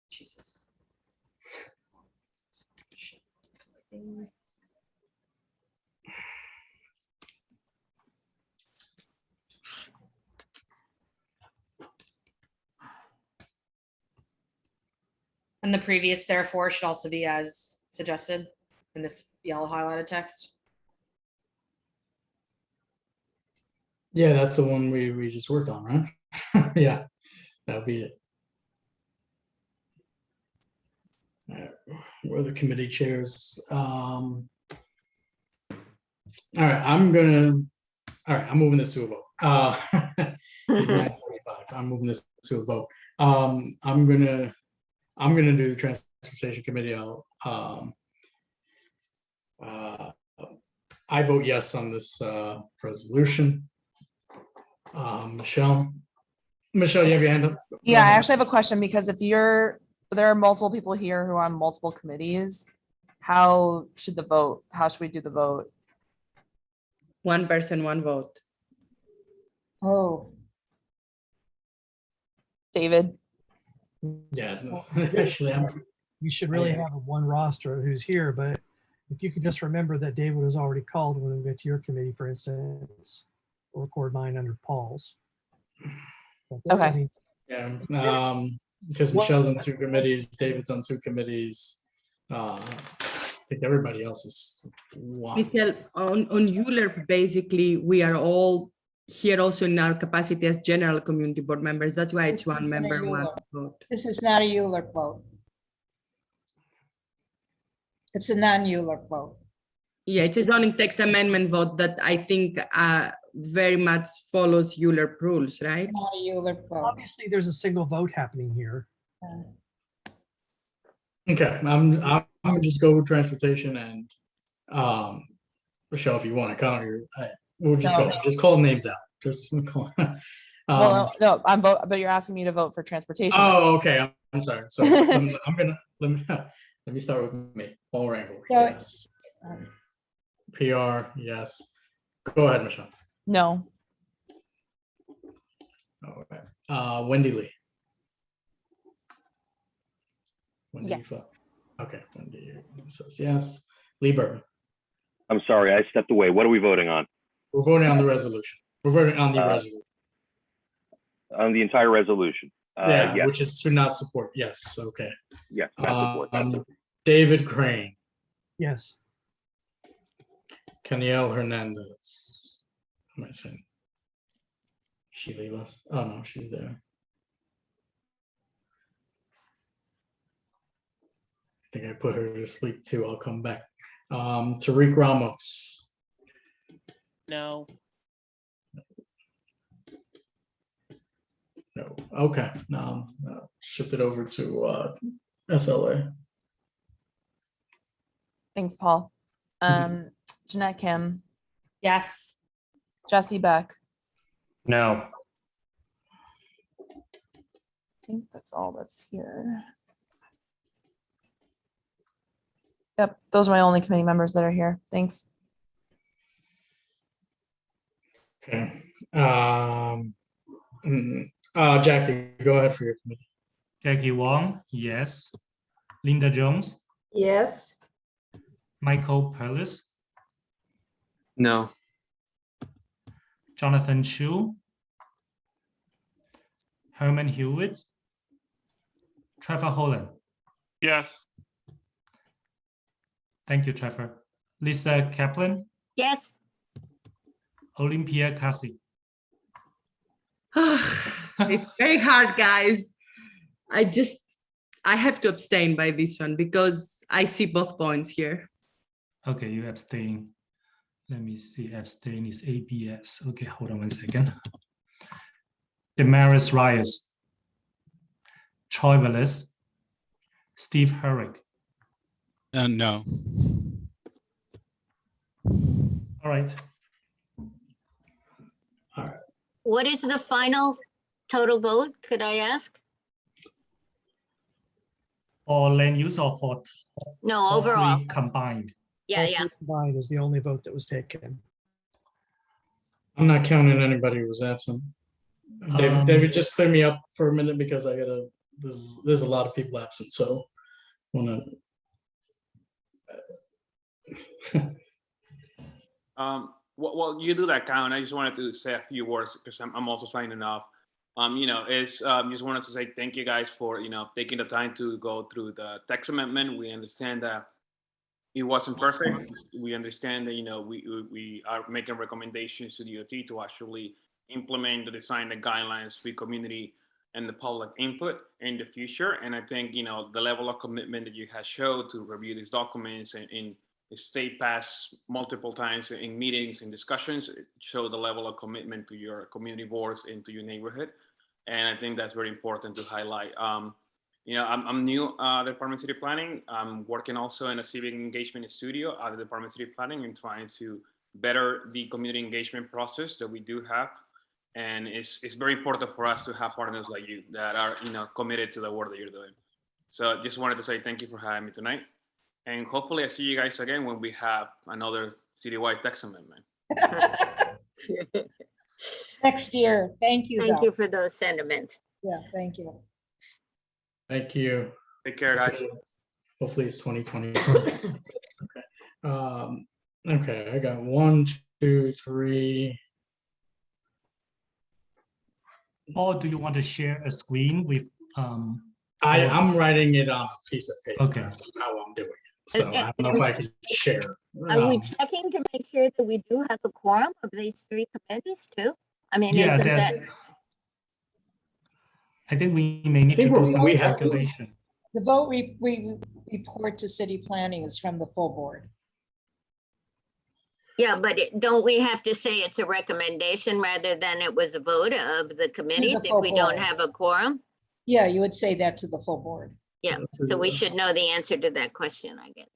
Jesus. And the previous therefore should also be as suggested in this yellow highlighted text. Yeah, that's the one we just worked on, right? Yeah, that'll be it. All right, where are the committee chairs? All right, I'm moving this to a vote. It's 9:45. I'm moving this to a vote. I'm gonna do the transportation committee. I vote yes on this resolution. Michelle, you have your hand up? Yeah, I actually have a question because there are multiple people here who are on multiple committees. How should we do the vote? One person, one vote. Oh, David? Yeah, no, actually, We should really have one roster of who's here, but if you could just remember that David was already called when we get to your committee, for instance, we'll record mine under Paul's. Okay. Yeah, because Michelle's on 2 committees, David's on 2 committees. I think everybody else is one. Michelle, on ULERP, basically, we are all here also in our capacity as general community board members. That's why it's one member, one vote. this is not a ULURP vote. It's a non-ULURP vote. Yeah, it's a zoning text amendment vote that I think very much follows ULERP rules, right? Not a ULURP vote. Obviously, there's a single vote happening here. Okay, I'm gonna just go with transportation and Michelle, if you want to counter, we'll just No. just call names out. Just call. Well, no, but you're asking me to vote for transportation. Oh, okay. I'm sorry. So let me start with me. Paul Rangel, yes. PR, yes. Go ahead, Michelle. No. Okay. Wendy Lee. Wendy, Yes. Okay. Wendy says yes. Lee Burton. I'm sorry, I stepped away. What are we voting on? We're voting on the resolution. We're voting on the resolution. On the entire resolution? Yeah, Yes. which is to not support. Yes. Okay. Yes, not support. David Crane. Yes. Caniel Hernandez. What am I saying? She leave us? Oh no, she's there. I think I put her to sleep too. I'll come back. Tariq Ramos. No. No. Okay, now shift it over to SLA. Thanks, Paul. Mhm. Jeanette Kim, Yes. Jesse Beck. No. I think that's all that's here. Yep, those are my only committee members that are here. Thanks. Okay. Jackie, go ahead for your committee. Jackie Wong, yes. Linda Jones, Yes. Michael Perlis, No. Jonathan Chu, Herman Hewitt, Trevor Holland. Yes. Thank you, Trevor. Lisa Kaplan, Yes. Olympia Kasi. It's very hard, guys. I have to abstain by this one because I see both points here. Okay, you abstain. Let me see, abstain is ABS. Okay, hold on 1 second. Damaris Rios, Troy Willis, Steve Herrick. No. All right. What is the final total vote? Could I ask? For land use or for No, all overall. three combined? Yeah, All yeah. three combined is the only vote that was taken. I'm not counting anybody who was absent. David, just clear me up for a minute because I gotta. There's a lot of people absent, so wanna. Well, you do that count. I just wanted to say a few words because I'm also signing off. Just wanted to say thank you guys for taking the time to go through the text amendment. We understand that it wasn't perfect. We understand that we are making recommendations to DOT to actually implement the design, the guidelines with community and the public input in the future. And I think the level of commitment that you have showed to review these documents and stay past multiple times in meetings and discussions show the level of commitment to your community boards and to your neighborhood. And I think that's very important to highlight. I'm new at the Department of City Planning. I'm working also in a civic engagement studio at the Department of City Planning and trying to better the community engagement process that we do have. And it's very important for us to have partners like you that are committed to the work that you're doing. So just wanted to say thank you for having me tonight. And hopefully I see you guys again when we have another citywide text amendment. Next year. Thank you. Thank though. you for those sentiments. Yeah, thank you. Thank you. Take care, guys. Hopefully it's 2020. Okay. Okay, I got 1, 2, 3. Or do you want to share a screen with? I'm writing it on a piece of paper. Okay. That's how I'm doing it. So I don't know if I can share. Are we checking to make sure that we do have a quorum of these three committees too? I mean, Yeah, isn't that? I think we may need to do some calculation. The vote we report to city planning is from the full board. Yeah, but don't we have to say it's a recommendation rather than it was a vote of the committees if we don't have a quorum? Yeah, you would say that to the full board. Yeah, so we should know the answer to that question, I guess.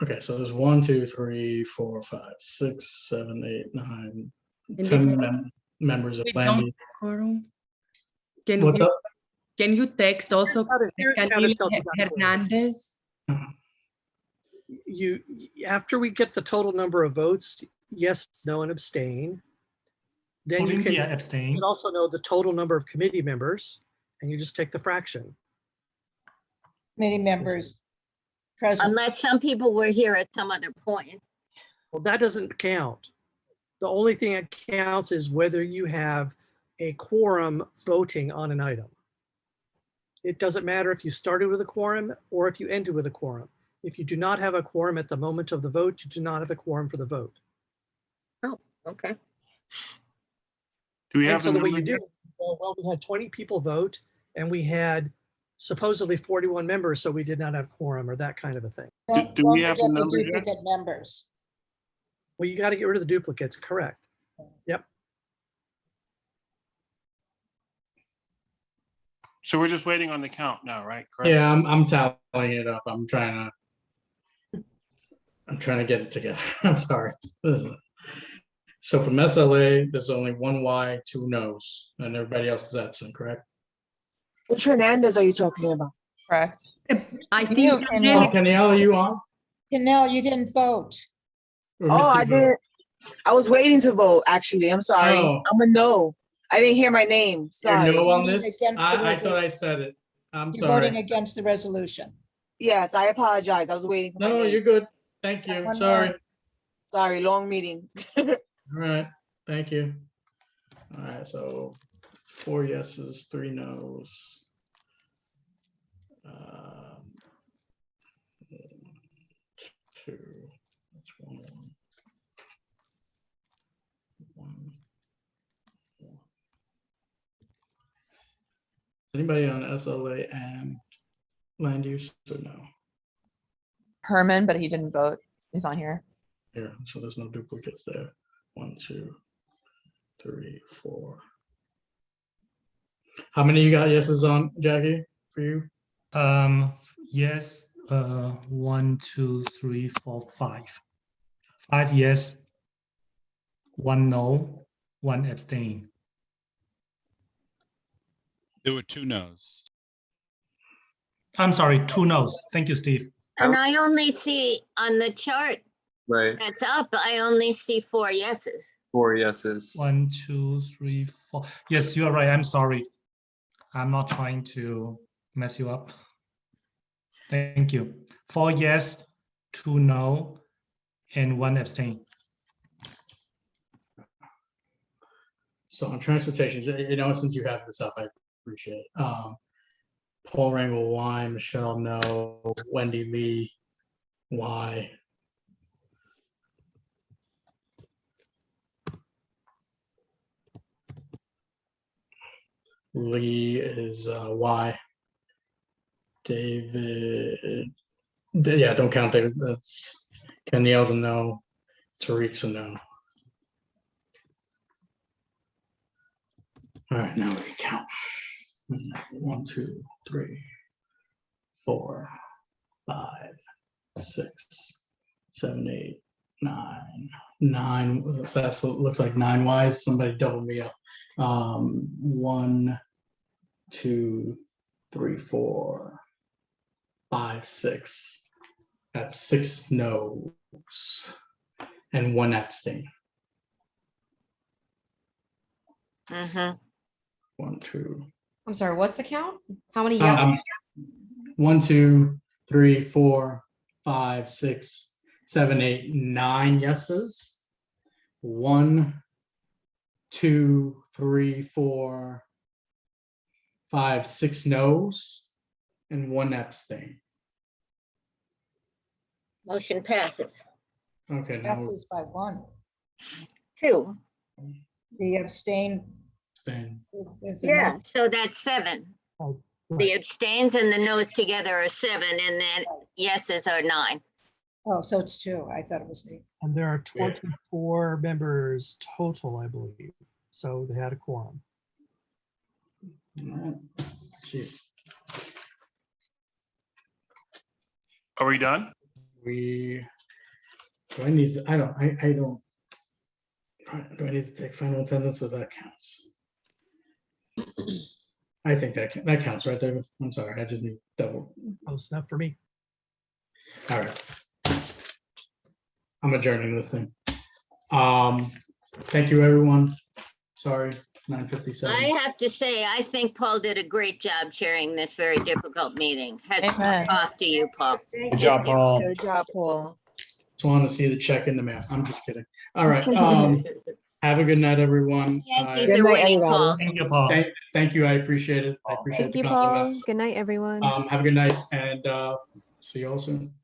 Okay, so there's 1, 2, 3, 4, 5, 6, 7, 8, 9, And 10 members of We land don't use. quorum. What's up? Can you text also Camila Hernandez? After we get the total number of votes, yes, no, and abstain. Then you Olympia can abstain. you also know the total number of committee members, and you just take the fraction. Committee members present. Unless some people were here at some other point. Well, that doesn't count. The only thing that counts is whether you have a quorum voting on an item. It doesn't matter if you started with a quorum or if you ended with a quorum. If you do not have a quorum at the moment of the vote, you do not have a quorum for the vote. Oh, okay. Do we And have so the the way you number do here? it, well, we had 20 people vote and we had supposedly 41 members, so we did not have quorum or that kind of a thing. Do we have the Don't forget number here? duplicate members. Well, you got to get rid of the duplicates, correct? Yep. So we're just waiting on the count now, right? Correct? Yeah, I'm tallying it up. I'm trying to get it together. I'm sorry. So from SLA, there's only one Y, 2 no's, and everybody else is absent, correct? Which Hernandez are you talking about? Correct. I You, think Danielle. Danielle, are you on? Janelle, you didn't vote. Or Oh, Mr. I Vogt? didn't. I was waiting to vote, actually. I'm sorry. Oh. I'm a no. I didn't hear my name. You're Sorry. no on Voting this? against the I thought I resolution. said it. I'm You're voting sorry. against the resolution. Yes, I apologize. I was waiting for my No, name. you're good. Thank you. One Sorry. more. Sorry, long meeting. All right. Thank you. All right. So 4 yeses, 3 no's. 2. That's 1, 1. 1. Anybody on SLA and land use or no? Herman, but he didn't vote. He's on here. Here, so there's no duplicates there. 1, 2, 3, 4. How many you got yeses on, Jackie, for you? Yes, 1, 2, 3, 4, 5. 5 yes, 1 no, 1 abstain. There were 2 no's. I'm sorry, 2 no's. Thank you, Steve. And I only see on the chart Right, that's up, I only see 4 yeses. 4 yeses. 1, 2, 3, 4. Yes, you are right. I'm sorry. I'm not trying to mess you up. Thank you. 4 yes, 2 no, and 1 abstain. So on transportation, since you have this up, I appreciate it. Paul Rangel, Y, Michelle, no, Wendy Lee, Y. Lee is Y. David, yeah, don't count David. That's Kenyel's a no. Tariq's a no. All right, now we can count. 1, 2, 3, 4, 5, 6, 7, 8, 9. 9. That looks like 9 Ys. Somebody double me up. 1, 2, 3, 4, 5, 6. That's 6 no's and 1 abstain. Mm-hmm. 1, 2. I'm sorry, what's the count? How many yeses? 1, 2, 3, 4, 5, 6, 7, 8, 9 yeses. 1, 2, 3, 4, 5, 6 no's, and 1 abstain. Motion passes. Okay, now Passes by 1. 2. The abstain. abstain. Is Yeah, enough. so that's 7. Oh, The abstains and the no's together are 7, and then yeses are 9. Oh, so it's 2. I thought it was 8. And there are 24 members total, I believe. So they had a quorum. All right. Jeez. Are we done? Do I need to, I don't, do I need to take final attendance, or that counts? I think that counts, right, David? I'm sorry, I just need double. Close enough for me. All right. I'm adjourning this thing. Thank you, everyone. Sorry, it's 9:57. I have to say, I think Paul did a great job chairing this very difficult meeting. Hats Amen. off to you, Paul. Good job, Paul. Good job, Paul. Just wanted to see the check in the mail. I'm just kidding. All right. Have a good night, everyone. Yankees Good are night, winning, everybody. Paul. Thank you, Paul. Thank you. I appreciate it. I appreciate Thank the you, Paul. compliments. Good night, everyone. Have a good night, and see you all soon.